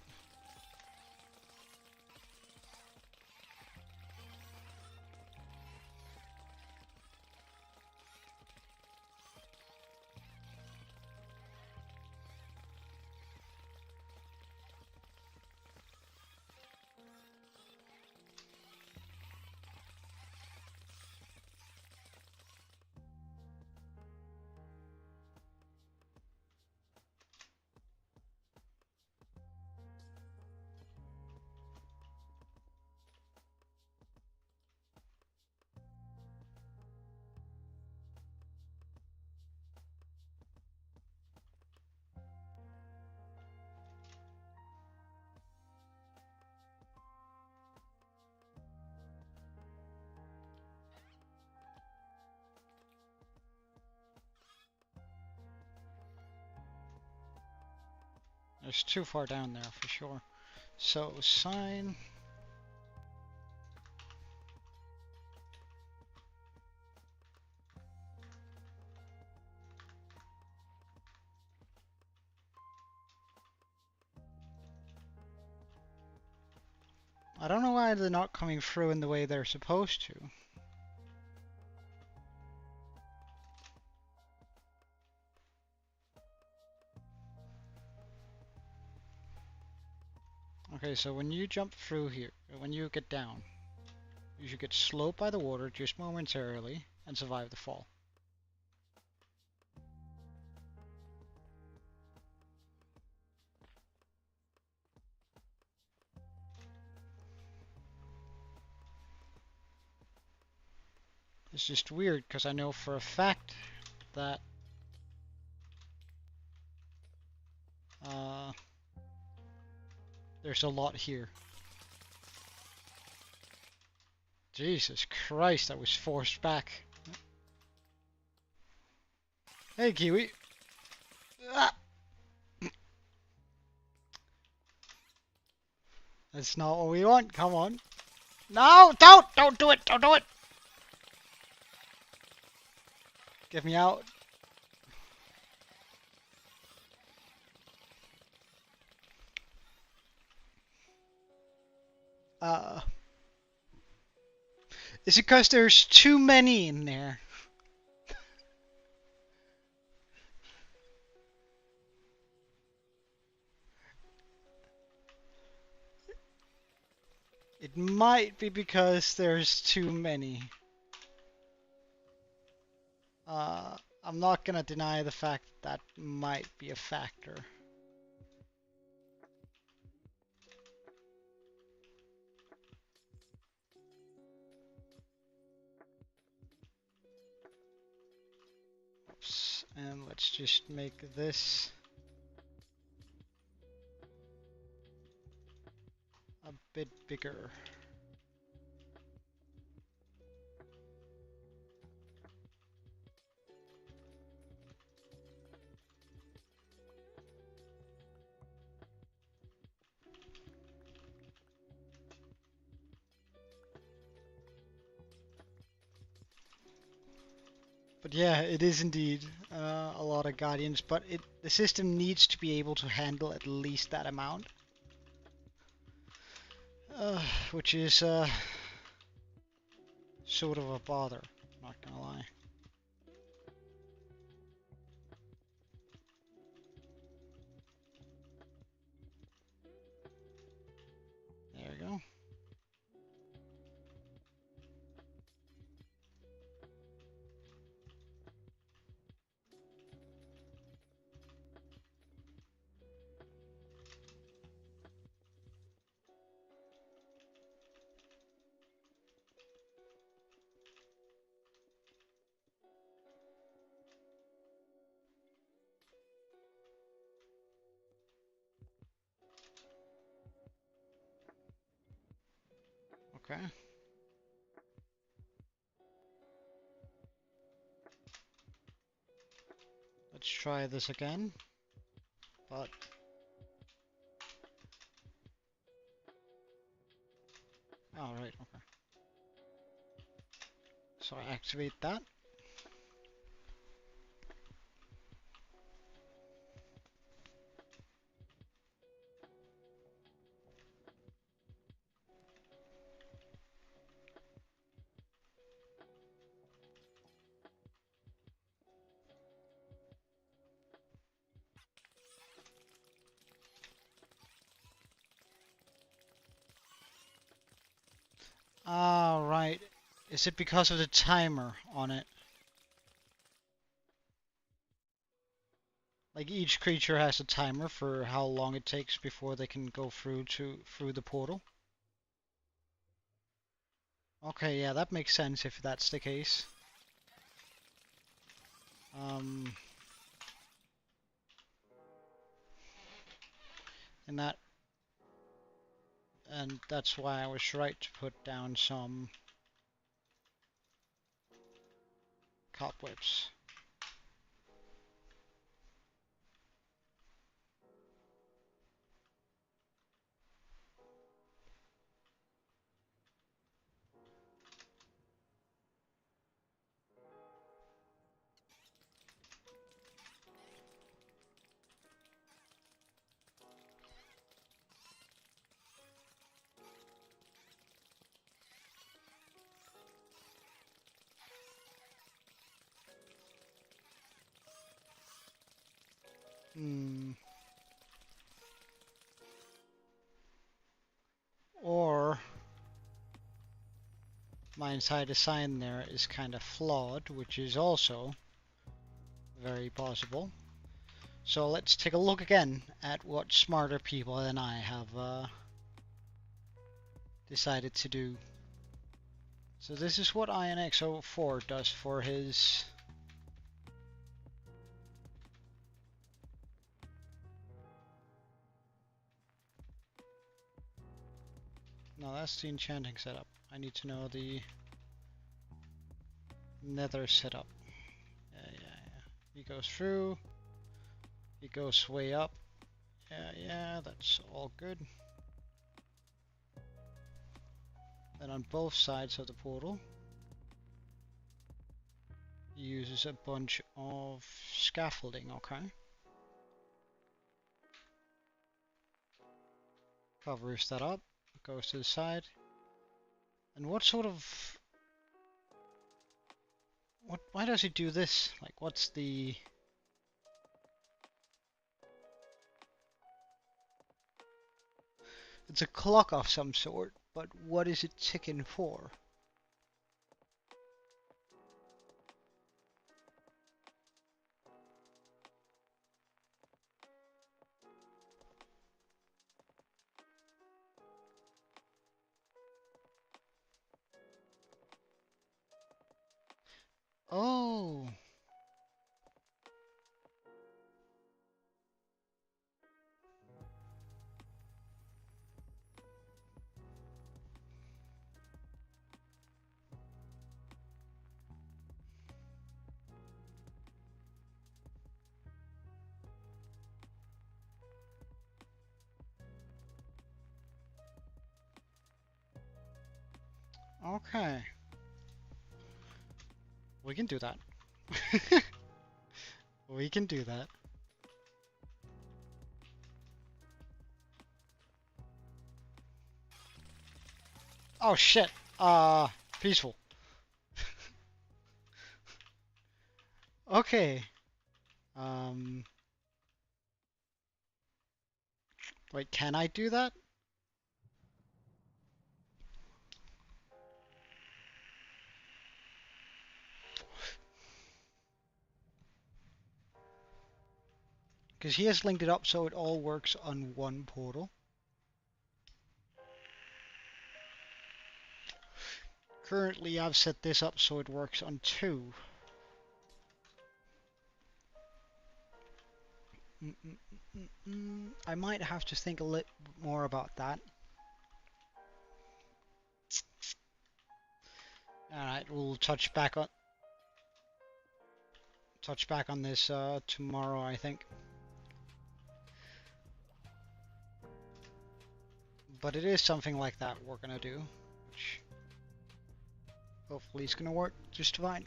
It's too far down there for sure. So sign. I don't know why they're not coming through in the way they're supposed to. Okay, so when you jump through here, when you get down, you should get slowed by the water just momentarily and survive the fall. It's just weird because I know for a fact that there's a lot here. Jesus Christ, I was forced back. Hey, Kiwi. Ah! That's not what we want. Come on. No, don't do it. Don't do it. Get me out. Is it because there's too many in there? It might be because there's too many. I'm not gonna deny the fact that might be a factor. Oops. And let's just make this a bit bigger. But yeah, it is indeed a lot of guardians, but the system needs to be able to handle at least that amount. Which is sort of a bother, not gonna lie. There we go. Okay. Let's try this again. But oh, right, okay. So I activate that. Ah, right. Is it because of the timer on it? Like each creature has a timer for how long it takes before they can go through the portal. Okay, yeah, that makes sense if that's the case. And that's why I was right to put down some cobwebs. Or my entire design there is kind of flawed, which is also very possible. So let's take a look again at what smarter people than I have decided to do. So this is what INX04 does for his no, that's the enchanting setup. I need to know the nether setup. Yeah. He goes through. He goes way up. Yeah, that's all good. Then on both sides of the portal, he uses a bunch of scaffolding, okay. Covers that up, goes to the side. And what sort of... why does he do this? Like, what's the... It's a clock of some sort, but what is it ticking for? Oh! Okay. We can do that. We can do that. Oh shit! Peaceful. Okay. Wait, can I do that? Because he has linked it up so it all works on one portal. Currently, I've set this up so it works on two. I might have to think a little more about that. Alright, we'll touch back on this tomorrow, I think. But it is something like that we're gonna do, which hopefully is gonna work just fine.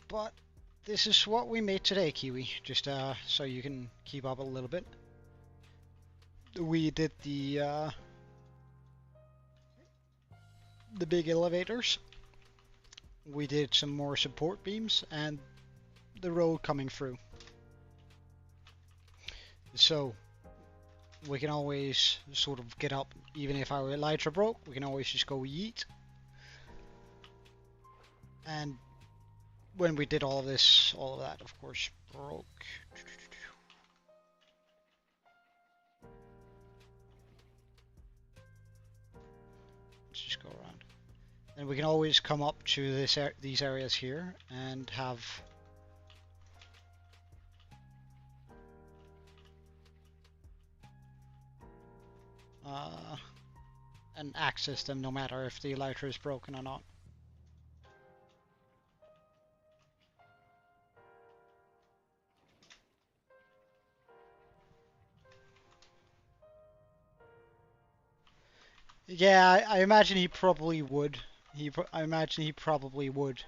But this is what we made today, Kiwi, just so you can keep up a little bit. We did the big elevators. We did some more support beams and the road coming through. So we can always sort of get up, even if our elytra broke, we can always just go yeet. And when we did all of this, all of that of course broke. Let's just go around. And we can always come up to these areas here and have and access them no matter if the elytra is broken or not. Yeah, I imagine he probably would. I imagine he probably would.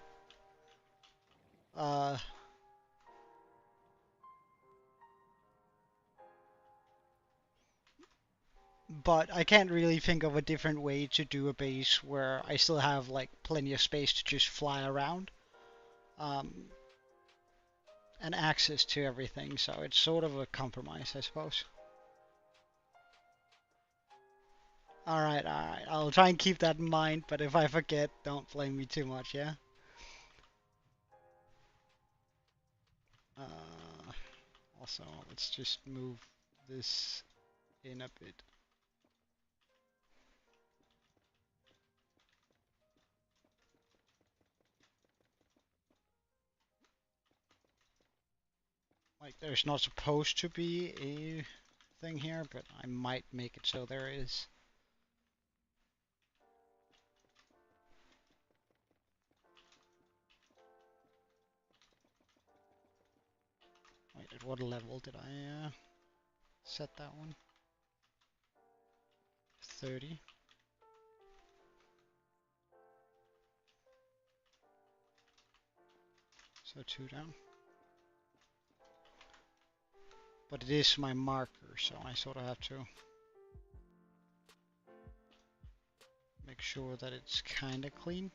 But I can't really think of a different way to do a base where I still have like plenty of space to just fly around. And access to everything, so it's sort of a compromise, I suppose. Alright, I'll try and keep that in mind, but if I forget, don't blame me too much, yeah? Also, let's just move this in a bit. Like, there's not supposed to be a thing here, but I might make it so there is. Wait, at what level did I Set that one. 30. So 2 down. But it is my marker, so I sort of have to make sure that it's kind of clean.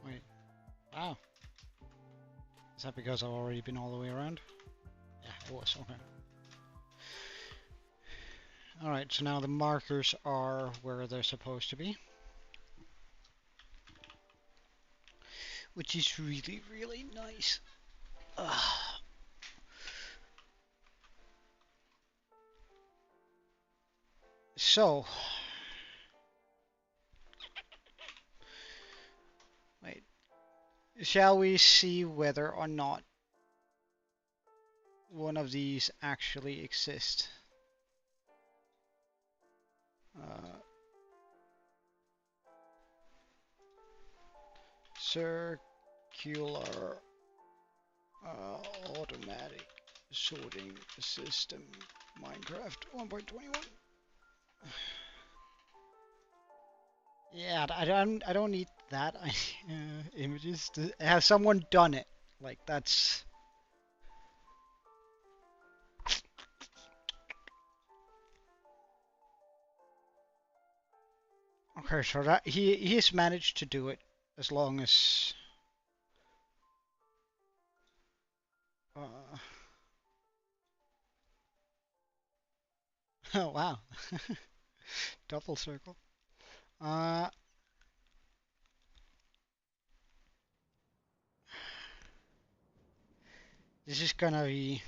Wait. Wow. Is that because I've already been all the way around? Yeah, it was. Okay. Alright, so now the markers are where they're supposed to be. Which is really, really nice. So, wait. Shall we see whether or not one of these actually exists? Circular automatic sorting system, Minecraft 1.21. Yeah, I don't need that images. Has someone done it? Like that's. Okay, so that he's managed to do it as long as. Oh wow, double circle. This is gonna be.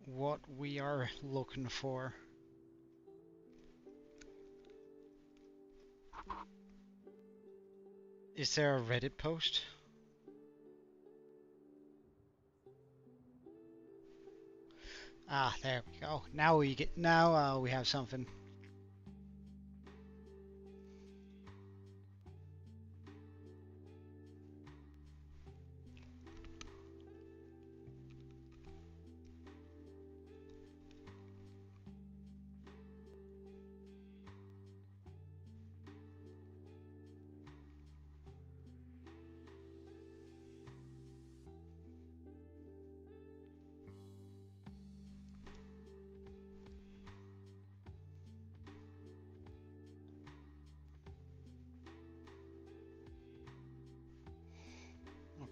What we are looking for. Is there a Reddit post? Ah, there we go. Now we have something.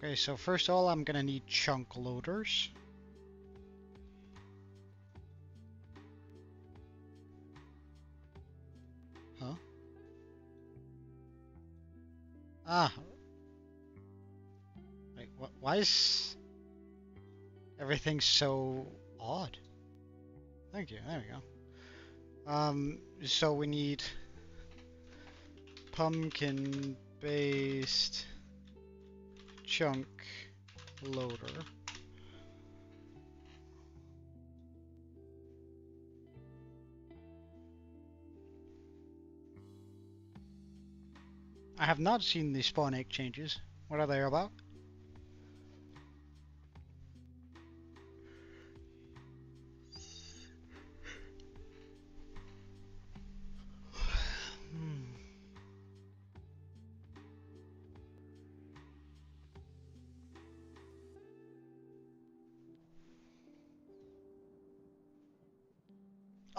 Okay, so first of all, I'm gonna need chunk loaders. Huh? Ah. Wait, why is everything so odd? Thank you, there we go. So we need pumpkin-based chunk loader. I have not seen the spawn egg changes. What are they about?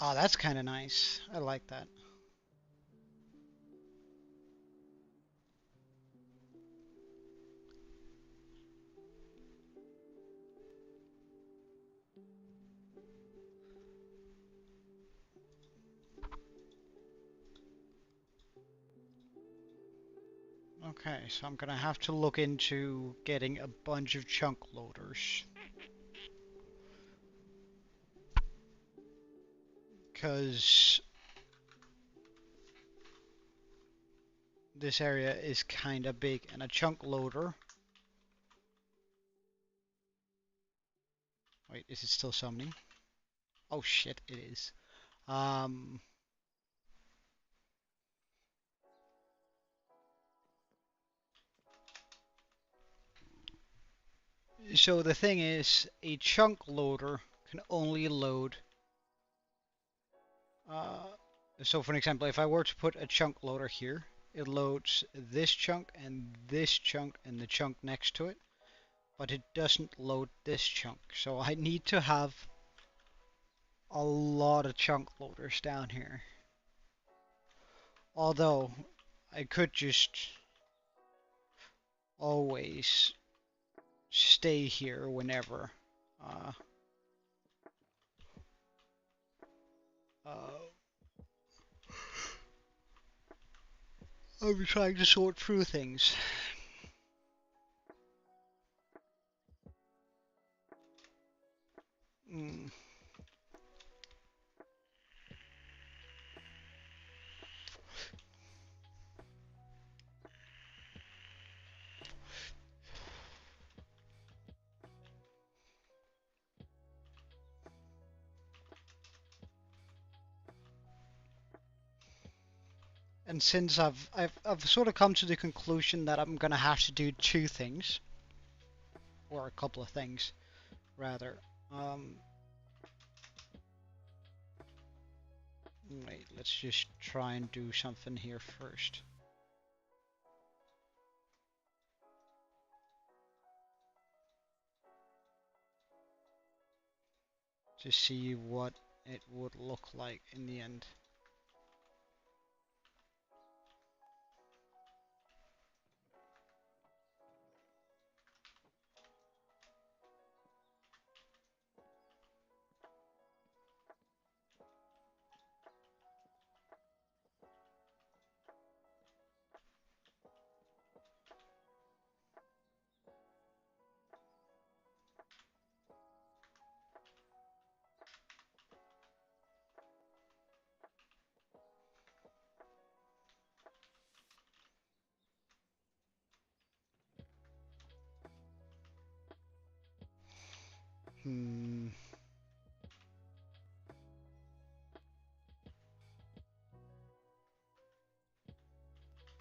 Oh, that's kind of nice. I like that. Okay, so I'm gonna have to look into getting a bunch of chunk loaders. Because this area is kind of big, and a chunk loader. Wait, is it still summoning? Oh shit, it is. So the thing is, a chunk loader can only load. So for example, if I were to put a chunk loader here, it loads this chunk and the chunk next to it, but it doesn't load this chunk. So I need to have a lot of chunk loaders down here. Although I could just always stay here whenever. Uh, I'm trying to sort through things. Mm. And since I've sort of come to the conclusion that I'm gonna have to do two things, or a couple of things, rather. Wait, let's just try and do something here first. To see what it would look like in the end.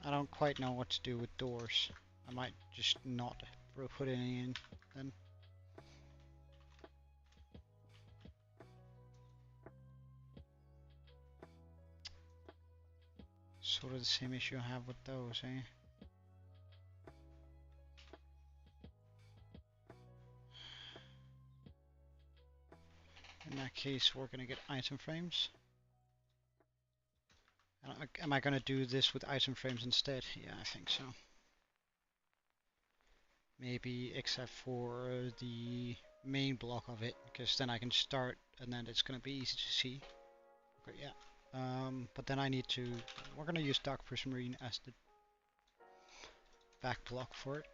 I don't quite know what to do with doors. I might just not put any in then. Sort of the same issue I have with those, eh? In that case, we're gonna get item frames. Am I gonna do this with item frames instead? Yeah, I think so. Maybe except for the main block of it, because then I can start and then it's gonna be easy to see. Okay, yeah. But then I need to. We're gonna use Dark Prismarine as the back block for it.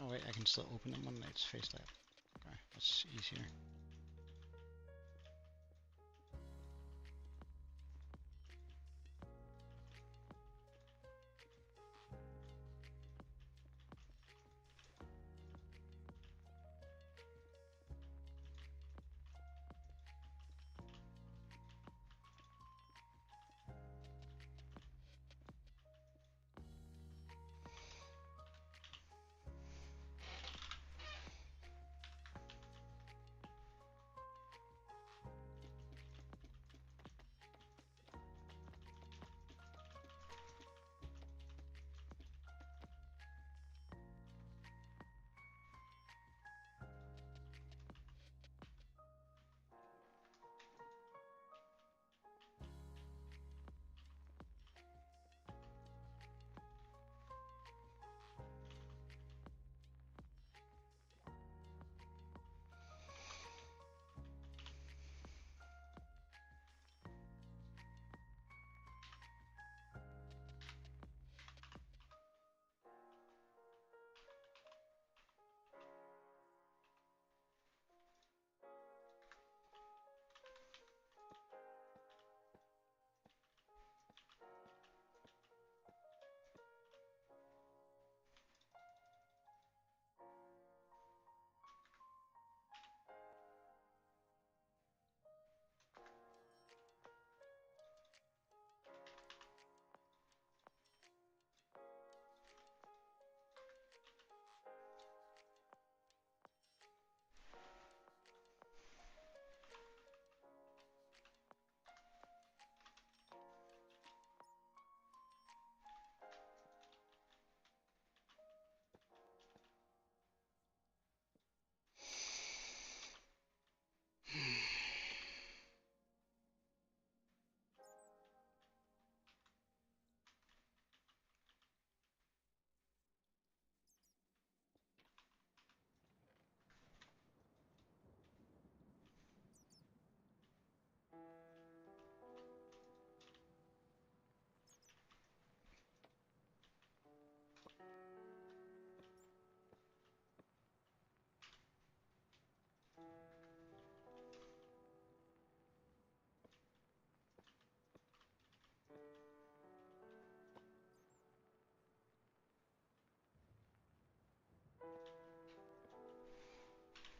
Oh wait, I can still open them when it's faced up. Okay, that's easier.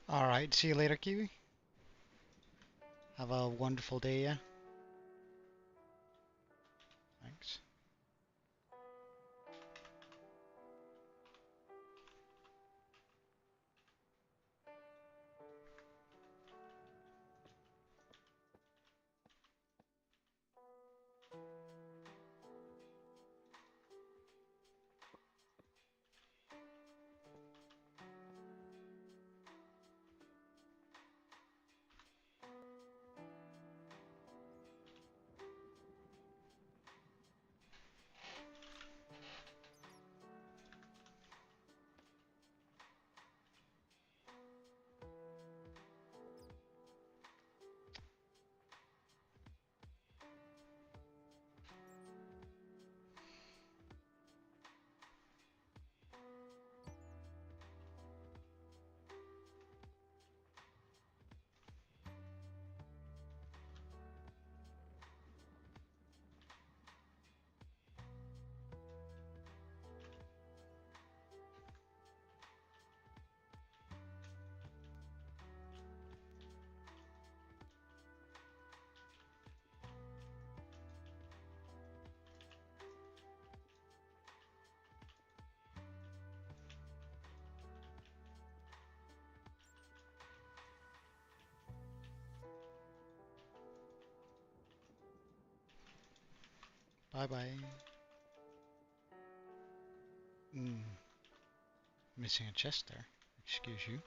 Alright, see you later, Kiwi. Have a wonderful day, yeah? Thanks. Bye bye. Missing a chest there. Excuse you.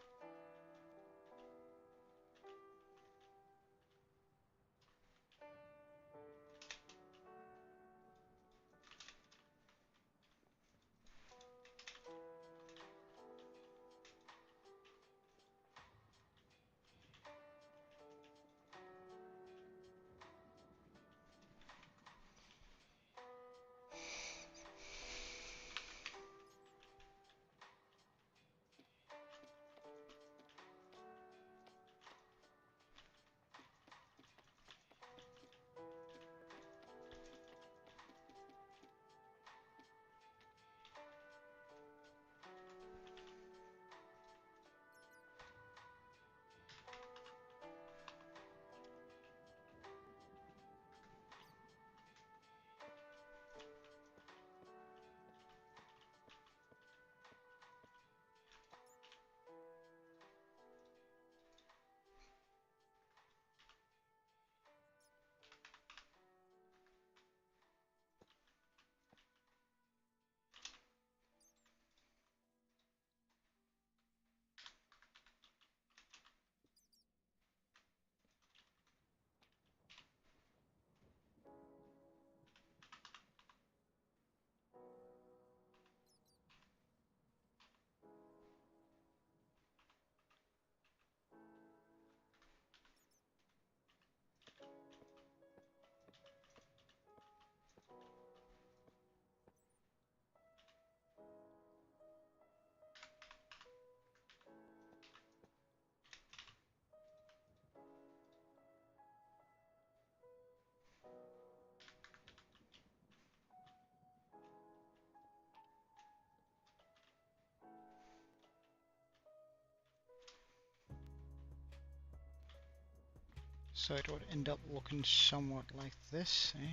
So it would end up looking somewhat like this, eh?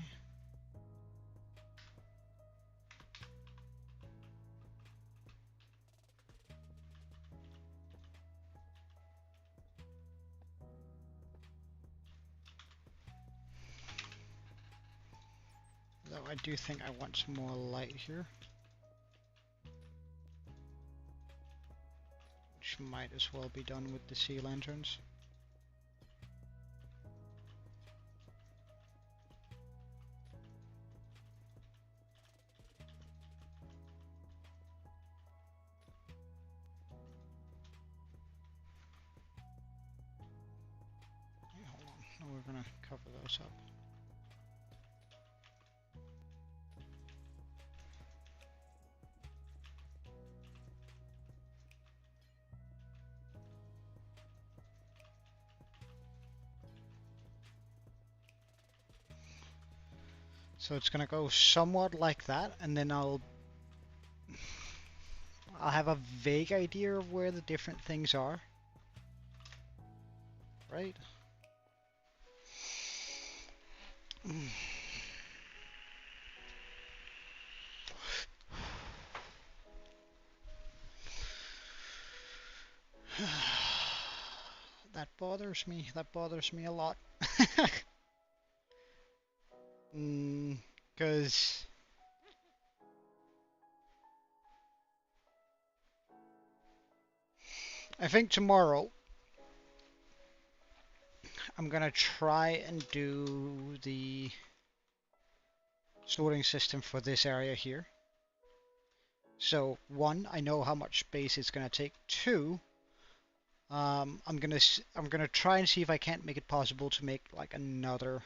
Though I do think I want some more light here. Which might as well be done with the sea lanterns. Okay, hold on. No, we're gonna cover those up. So it's gonna go somewhat like that, and then I'll have a vague idea of where the different things are. Right? That bothers me. That bothers me a lot. Because I think tomorrow I'm gonna try and do the sorting system for this area here. So one, I know how much space it's gonna take. Two, I'm gonna try and see if I can't make it possible to make like another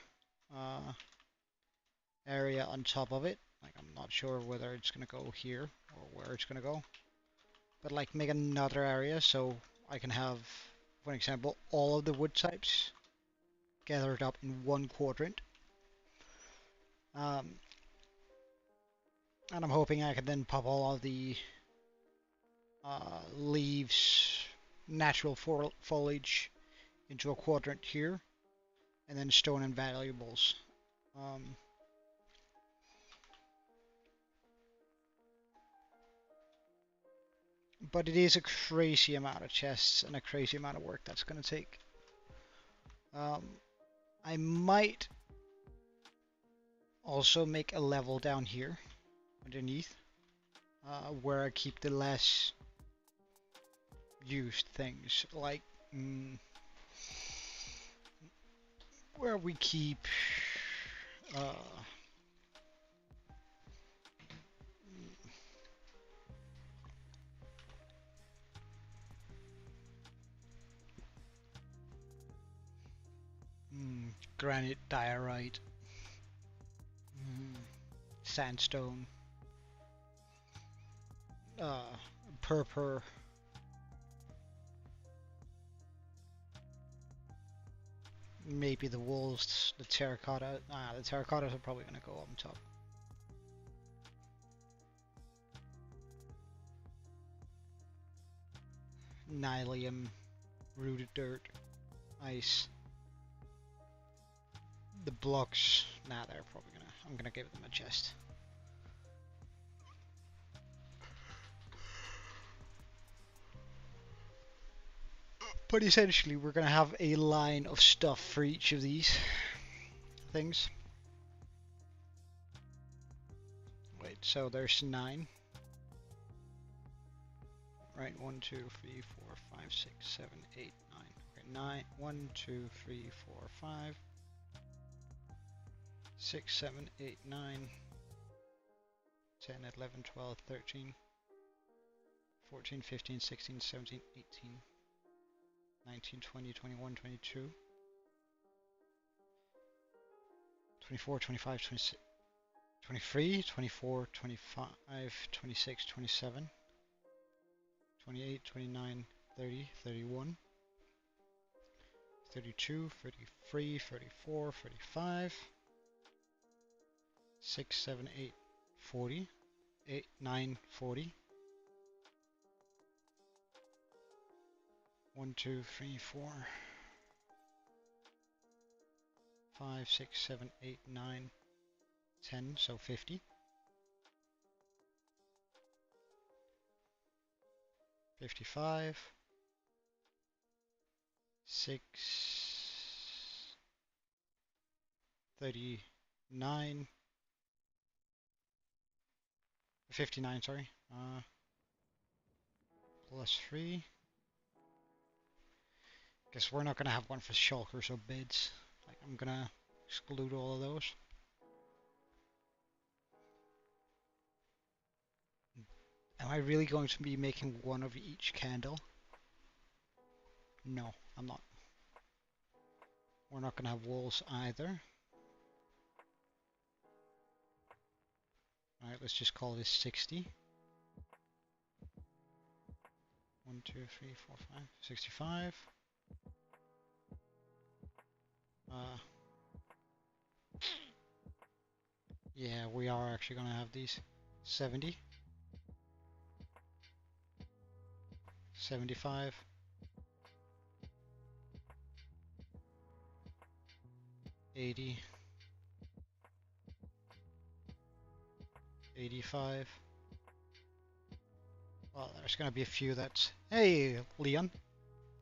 area on top of it. Like I'm not sure whether it's gonna go here or where it's gonna go, but like make another area so I can have, for example, all of the wood types gathered up in one quadrant. And I'm hoping I can then pop all of the leaves, natural foliage into a quadrant here, and then stone and valuables. But it is a crazy amount of chests and a crazy amount of work that's going to take. I might also make a level down here underneath where I keep the less used things, like where we keep granite, diorite, sandstone, purpur, maybe the wolves, the terracotta. The terracottas are probably going to go on top. Nylium, rooted dirt, ice. The blocks, nah, they're probably gonna, I'm gonna give them a chest. But essentially we're gonna have a line of stuff for each of these things. Wait, so there's 9. Right, 1, 2, 3, 4, 5, 6, 7, 8, 9. Okay, 9, 1, 2, 3, 4, 5. 6, 7, 8, 9, 10, 11, 12, 13, 14, 15, 16, 17, 18, 19, 20, 21, 22, 24, 25, 26, 23, 24, 25, 26, 27, 28, 29, 30, 31, 32, 33, 34, 35, 6, 7, 8, 40, 8, 9, 40. 1, 2, 3, 4. 5, 6, 7, 8, 9, 10, so 50. 55. 6. 39. 59, sorry. Plus 3. Guess we're not gonna have one for shulkers or bids. Like, I'm gonna exclude all of those. Am I really going to be making one of each candle? No, I'm not. We're not gonna have walls either. Alright, let's just call this 60. 1, 2, 3, 4, 5, 65. Yeah, we are actually gonna have these. 70. 75. 80. 85. Well, there's gonna be a few that's... Hey, Leon.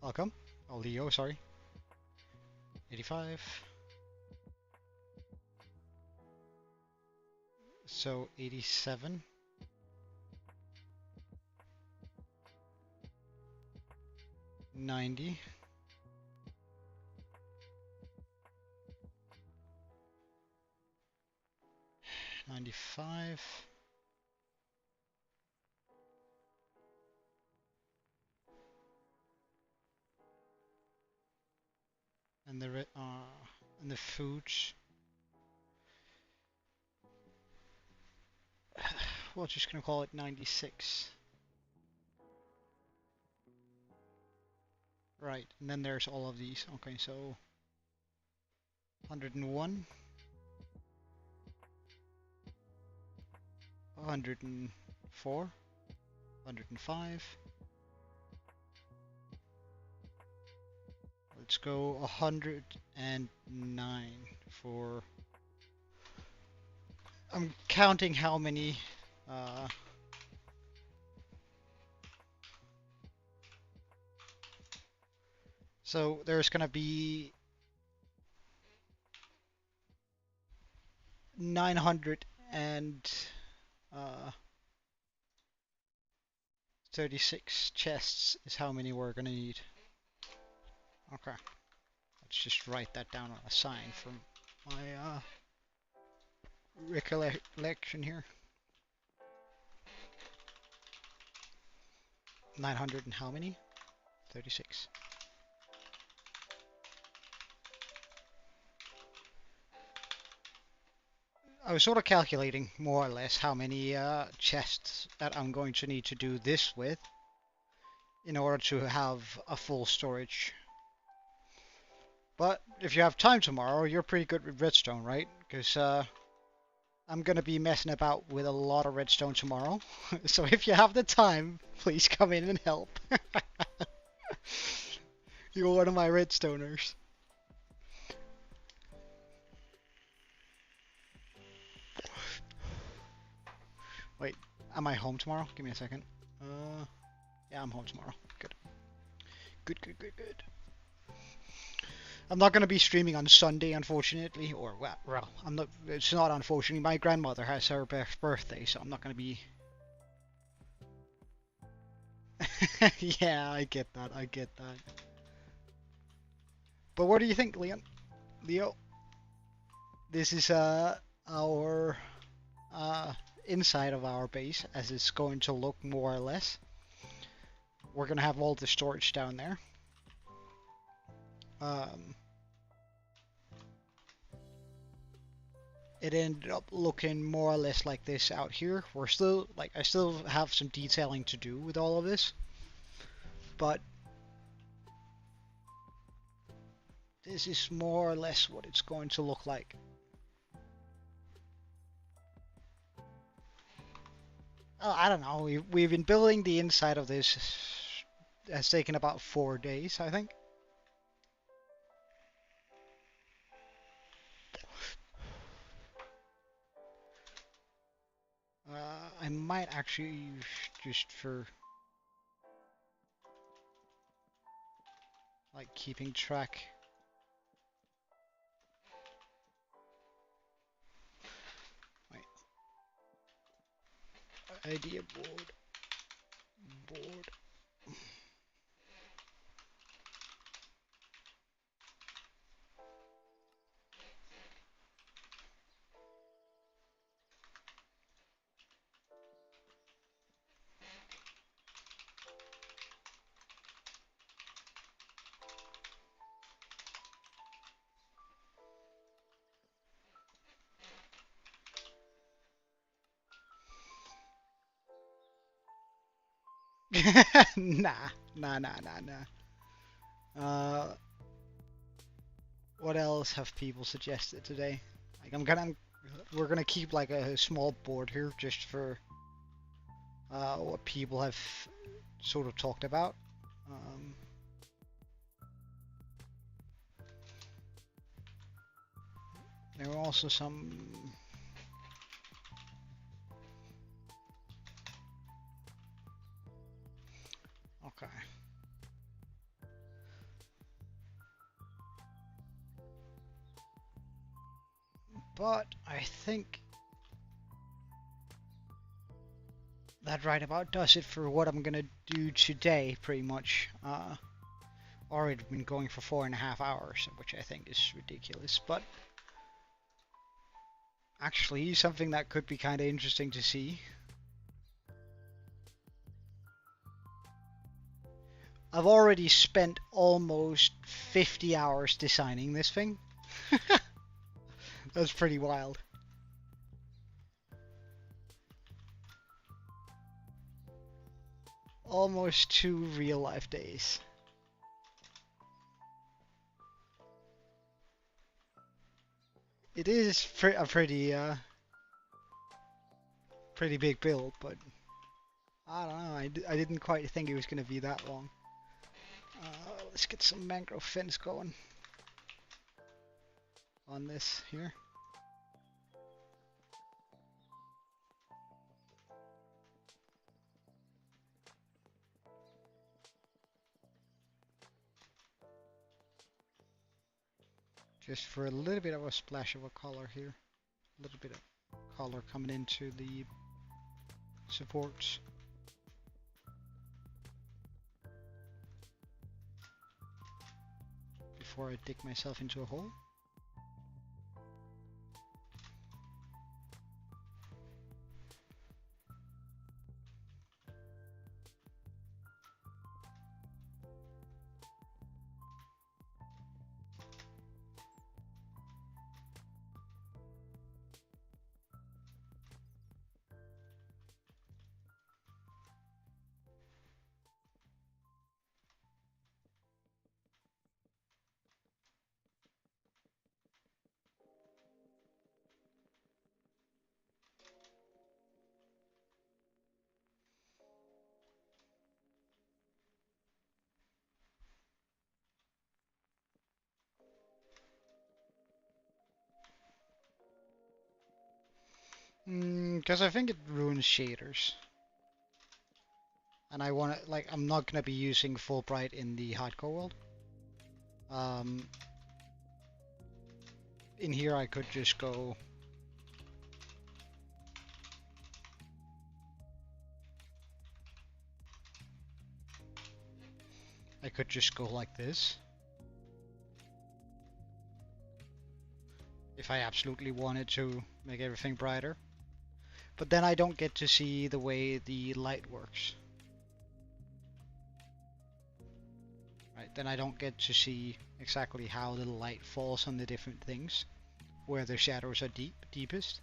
Welcome. Oh, Leo, sorry. 85. So, 87. 90. 95. And the foods. We're just gonna call it 96. Right, and then there's all of these. Okay, so 101. 104. 105. Let's go 109 for... I'm counting how many so there's gonna be 936 chests is how many we're gonna need. Okay. Let's just write that down on a sign from my recollection here. 900 and how many? 36. I was sort of calculating more or less how many chests that I'm going to need to do this with in order to have a full storage. But if you have time tomorrow, you're pretty good with redstone, right? Because I'm going to be messing about with a lot of redstone tomorrow. So if you have the time, please come in and help. You're one of my redstoners. Wait, am I home tomorrow? Give me a second. Yeah, I'm home tomorrow. Good. Good, good, good, good. I'm not going to be streaming on Sunday, unfortunately. Or, well, I'm not. It's not unfortunately. My grandmother has her birthday, so I'm not going to be... Yeah, I get that. I get that. But what do you think, Leon? Leo? This is our inside of our base, as it's going to look more or less. We're going to have all the storage down there. It ended up looking more or less like this out here. We're still, like, I still have some detailing to do with all of this, but this is more or less what it's going to look like. I don't know, we've been building the inside of this. It has taken about 4 days, I think. I might actually just for like keeping track. Wait. Idea board. Board. Nah, nah, nah, nah, nah. What else have people suggested today? Like we're gonna keep like a small board here just for what people have sort of talked about. There are also some. Okay. But I think that right about does it for what I'm gonna do today, pretty much. Already been going for 4.5 hours, which I think is ridiculous, but actually something that could be kind of interesting to see. I've already spent almost 50 hours designing this thing. That's pretty wild. Almost 2 real life days. It is a pretty big build, but I don't know. I didn't quite think it was going to be that long. Let's get some mangrove fence going on this here. Just for a little bit of a splash of a color here. A little bit of color coming into the supports. Before I dig myself into a hole. Because I think it ruins shaders. And I want to, like, I'm not going to be using full bright in the hardcore world. In here I could just go like this. If I absolutely wanted to make everything brighter. But then I don't get to see the way the light works. Right, then I don't get to see exactly how the light falls on the different things, where the shadows are deepest.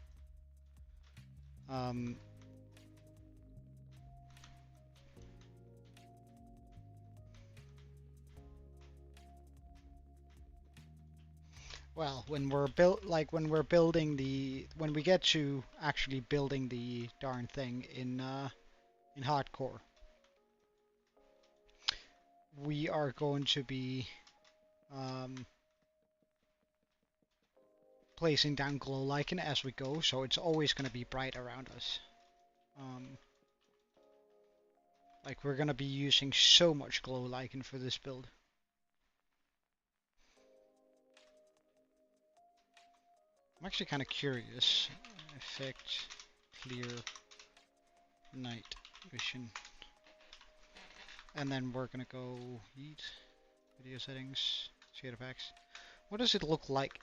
Well, when we're when we get to actually building the darn thing in hardcore, we are going to be placing down glow lichen as we go, so it's always going to be bright around us. Um, like we're gonna be using so much glow lichen for this build. I'm actually kind of curious. Effect, clear, night vision. And then we're gonna go heat, video settings, shader packs. What does it look like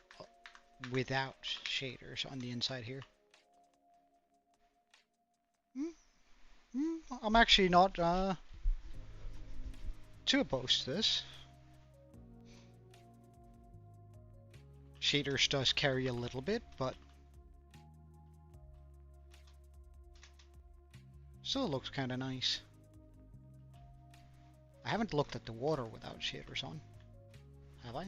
without shaders on the inside here? I'm actually not too opposed to this. Shaders does carry a little bit, but still looks kind of nice. I haven't looked at the water without shaders on, have I?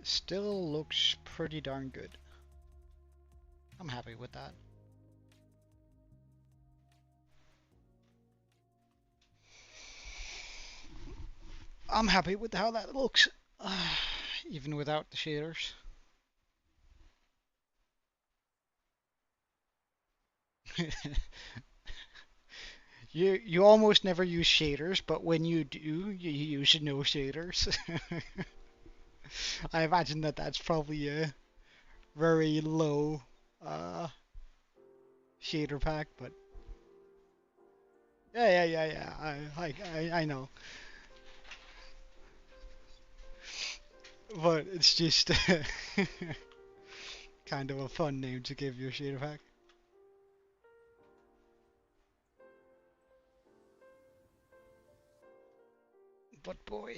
Still looks pretty darn good. I'm happy with that. I'm happy with how that looks, even without the shaders. You almost never use shaders, but when you do, you use no shaders. I imagine that that's probably a very low shader pack, but yeah. I know, but it's just kind of a fun name to give your shader pack. But boy.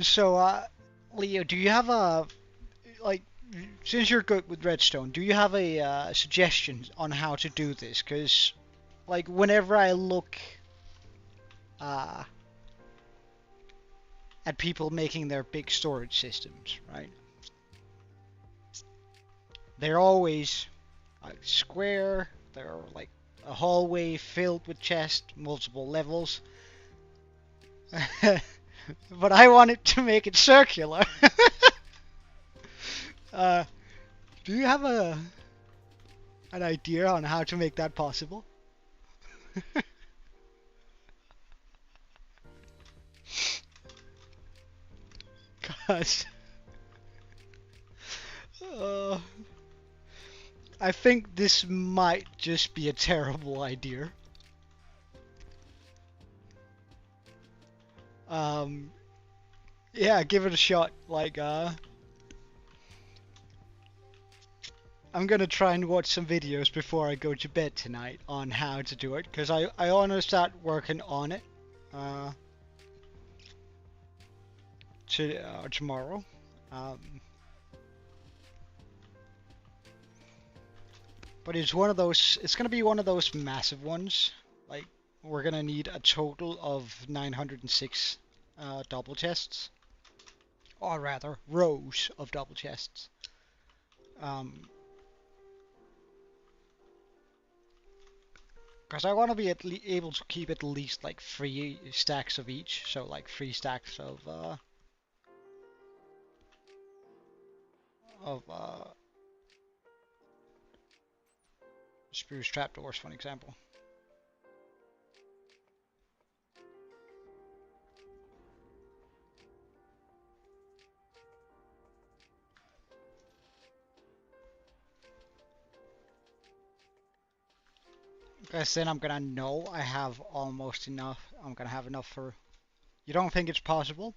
So, Leo, do you have a, like, since you're good with redstone, do you have a suggestion on how to do this? Because, like, whenever I look at people making their big storage systems, right? They're always square, they're like a hallway filled with chests, multiple levels. But I wanted to make it circular. Do you have an idea on how to make that possible? Cause I think this might just be a terrible idea. Yeah, give it a shot. Like, I'm gonna try and watch some videos before I go to bed tonight on how to do it, because I want to start working on it tomorrow. But it's one of those. It's gonna be one of those massive ones. Like, we're gonna need a total of 906 double chests, or rather, rows of double chests. Because I want to be able to keep at least like 3 stacks of each, so like 3 stacks of spruce trapdoors, for an example. Because then I'm gonna know I have almost enough. I'm gonna have enough for. You don't think it's possible?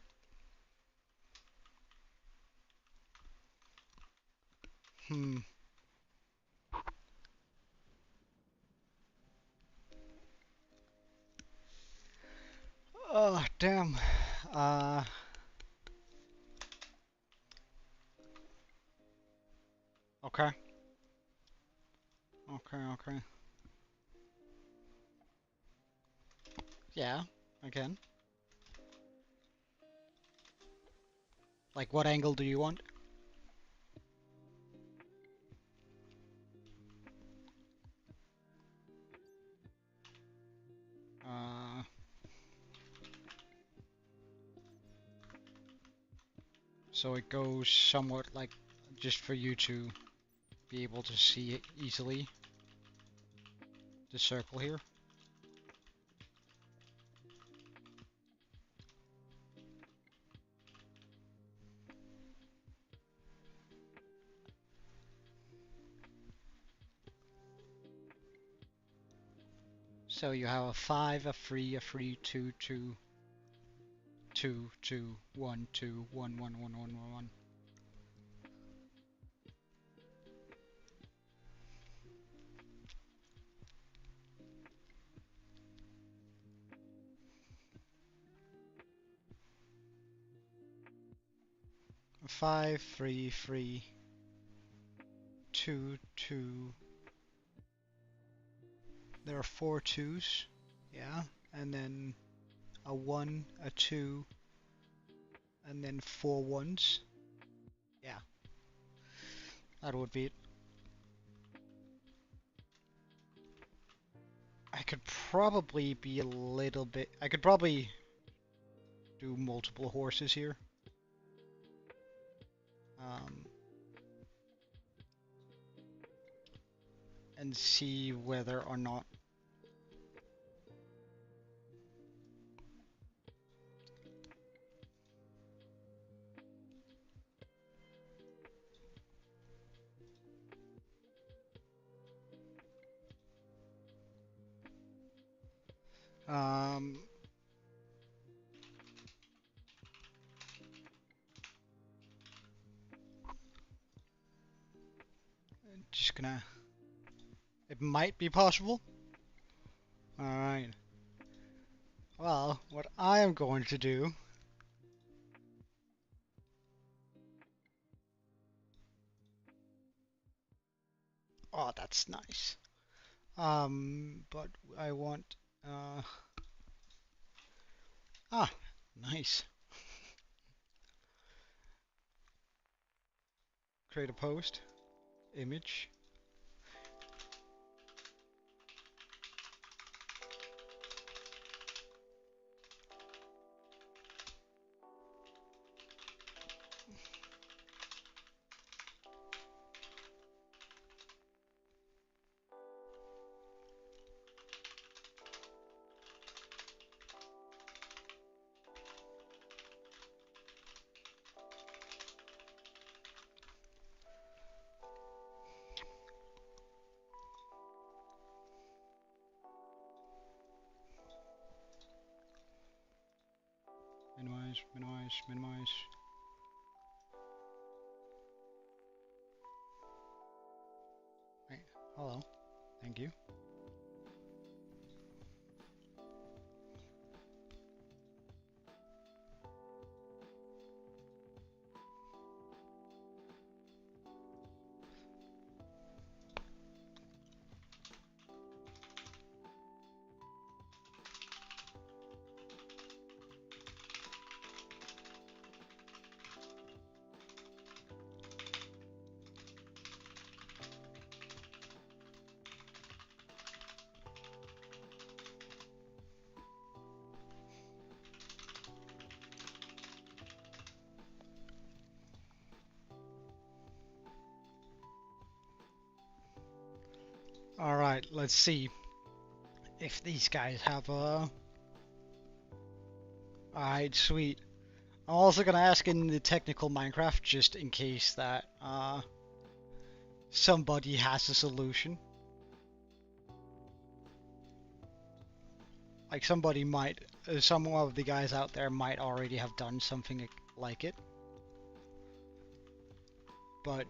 Oh, damn. Okay. Okay. Yeah, I can. Like, what angle do you want? Uh, so it goes somewhat like just for you to be able to see it easily. The circle here. So you have a 5, a 3, a 3, 2, 2, 2, 2, 1, 2, 1, 1, 1, 1, 1, 1. A 5, 3, 3, 2, 2. There are 4 2s. Yeah. And then a 1, a 2, and then 4 1s. Yeah. That would be it. I could probably be a little bit... I could probably do multiple horses here. And see whether or not... just gonna... It might be possible. Alright. Well, what I am going to do... Oh, that's nice. But I want... nice. Create a post. Image. Minimize. Right. Hello. Thank you. Alright, let's see if these guys have a... Alright, sweet. I'm also gonna ask in the technical Minecraft just in case that somebody has a solution. Like somebody might, some of the guys out there might already have done something like it. But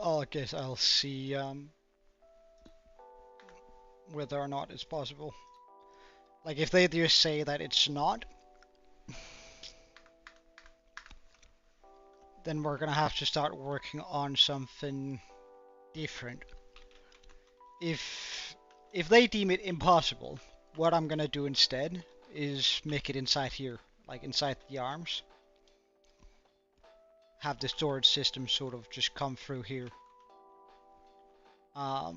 I guess I'll see whether or not it's possible. Like if they just say that it's not, then we're gonna have to start working on something different. If they deem it impossible, what I'm gonna do instead is make it inside here, like inside the arms. Have the storage system sort of just come through here. I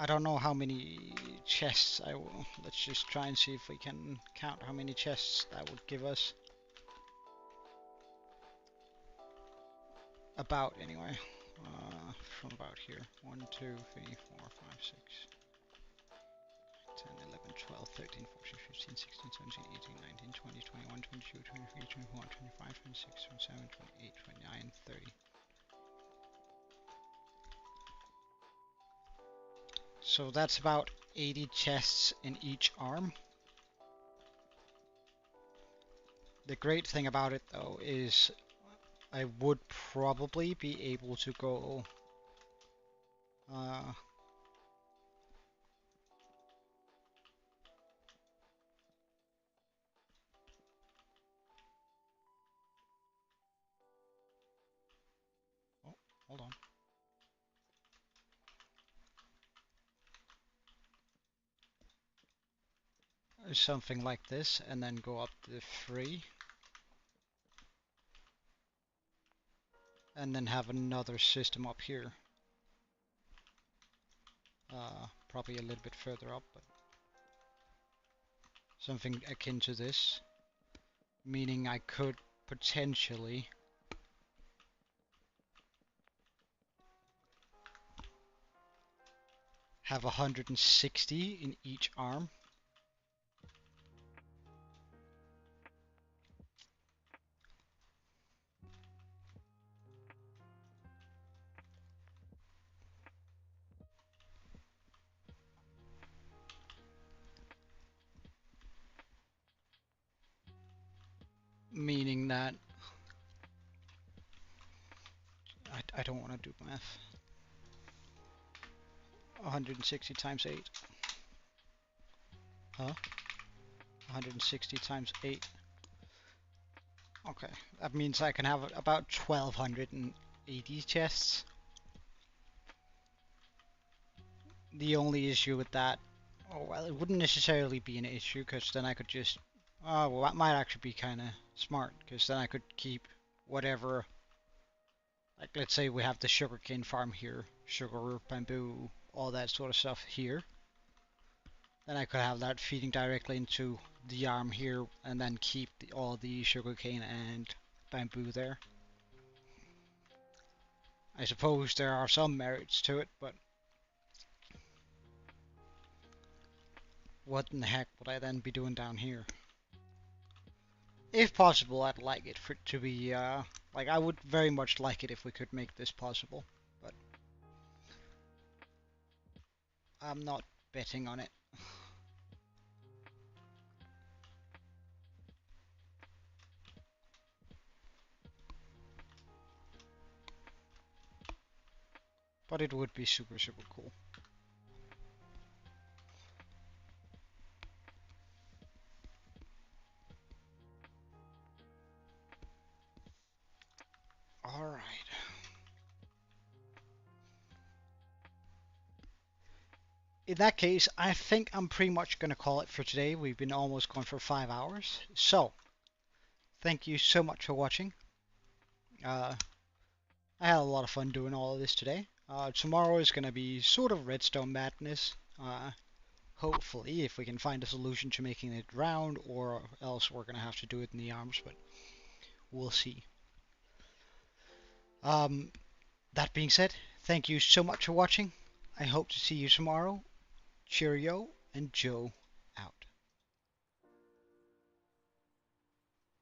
don't know how many chests I will. Let's just try and see if we can count how many chests that would give us. About anyway. From about here. 1, 2, 3, 4, 5, 6, 10, 11, 12, 13, 14, 15, 16, 17, 18, 19, 20, 21, 22, 23, 24, 25, 26, 27, 28, 29, 30. So that's about 80 chests in each arm. The great thing about it though is I would probably be able to go oh, hold on. Something like this, and then go up to 3. And then have another system up here. Probably a little bit further up, but something akin to this. Meaning I could potentially have 160 in each arm. Meaning that I don't want to do math. 160 times 8. Huh? 160 times 8. Okay, that means I can have about 1280 chests. The only issue with that, oh well, it wouldn't necessarily be an issue, because then I could just, oh well, that might actually be kind of smart, because then I could keep whatever, like let's say we have the sugarcane farm here, sugar, bamboo, all that sort of stuff here. Then I could have that feeding directly into the arm here, and then keep all the sugarcane and bamboo there. I suppose there are some merits to it, but what in the heck would I then be doing down here? If possible, I'd like it for it to be, like I would very much like it if we could make this possible, but I'm not betting on it. But it would be super, super cool. Alright. In that case, I think I'm pretty much going to call it for today. We've been almost going for 5 hours. So, thank you so much for watching. I had a lot of fun doing all of this today. Tomorrow is going to be sort of redstone madness. Hopefully, if we can find a solution to making it round, or else we're going to have to do it in the arms, but we'll see. That being said, thank you so much for watching. I hope to see you tomorrow. Cheerio and Joe.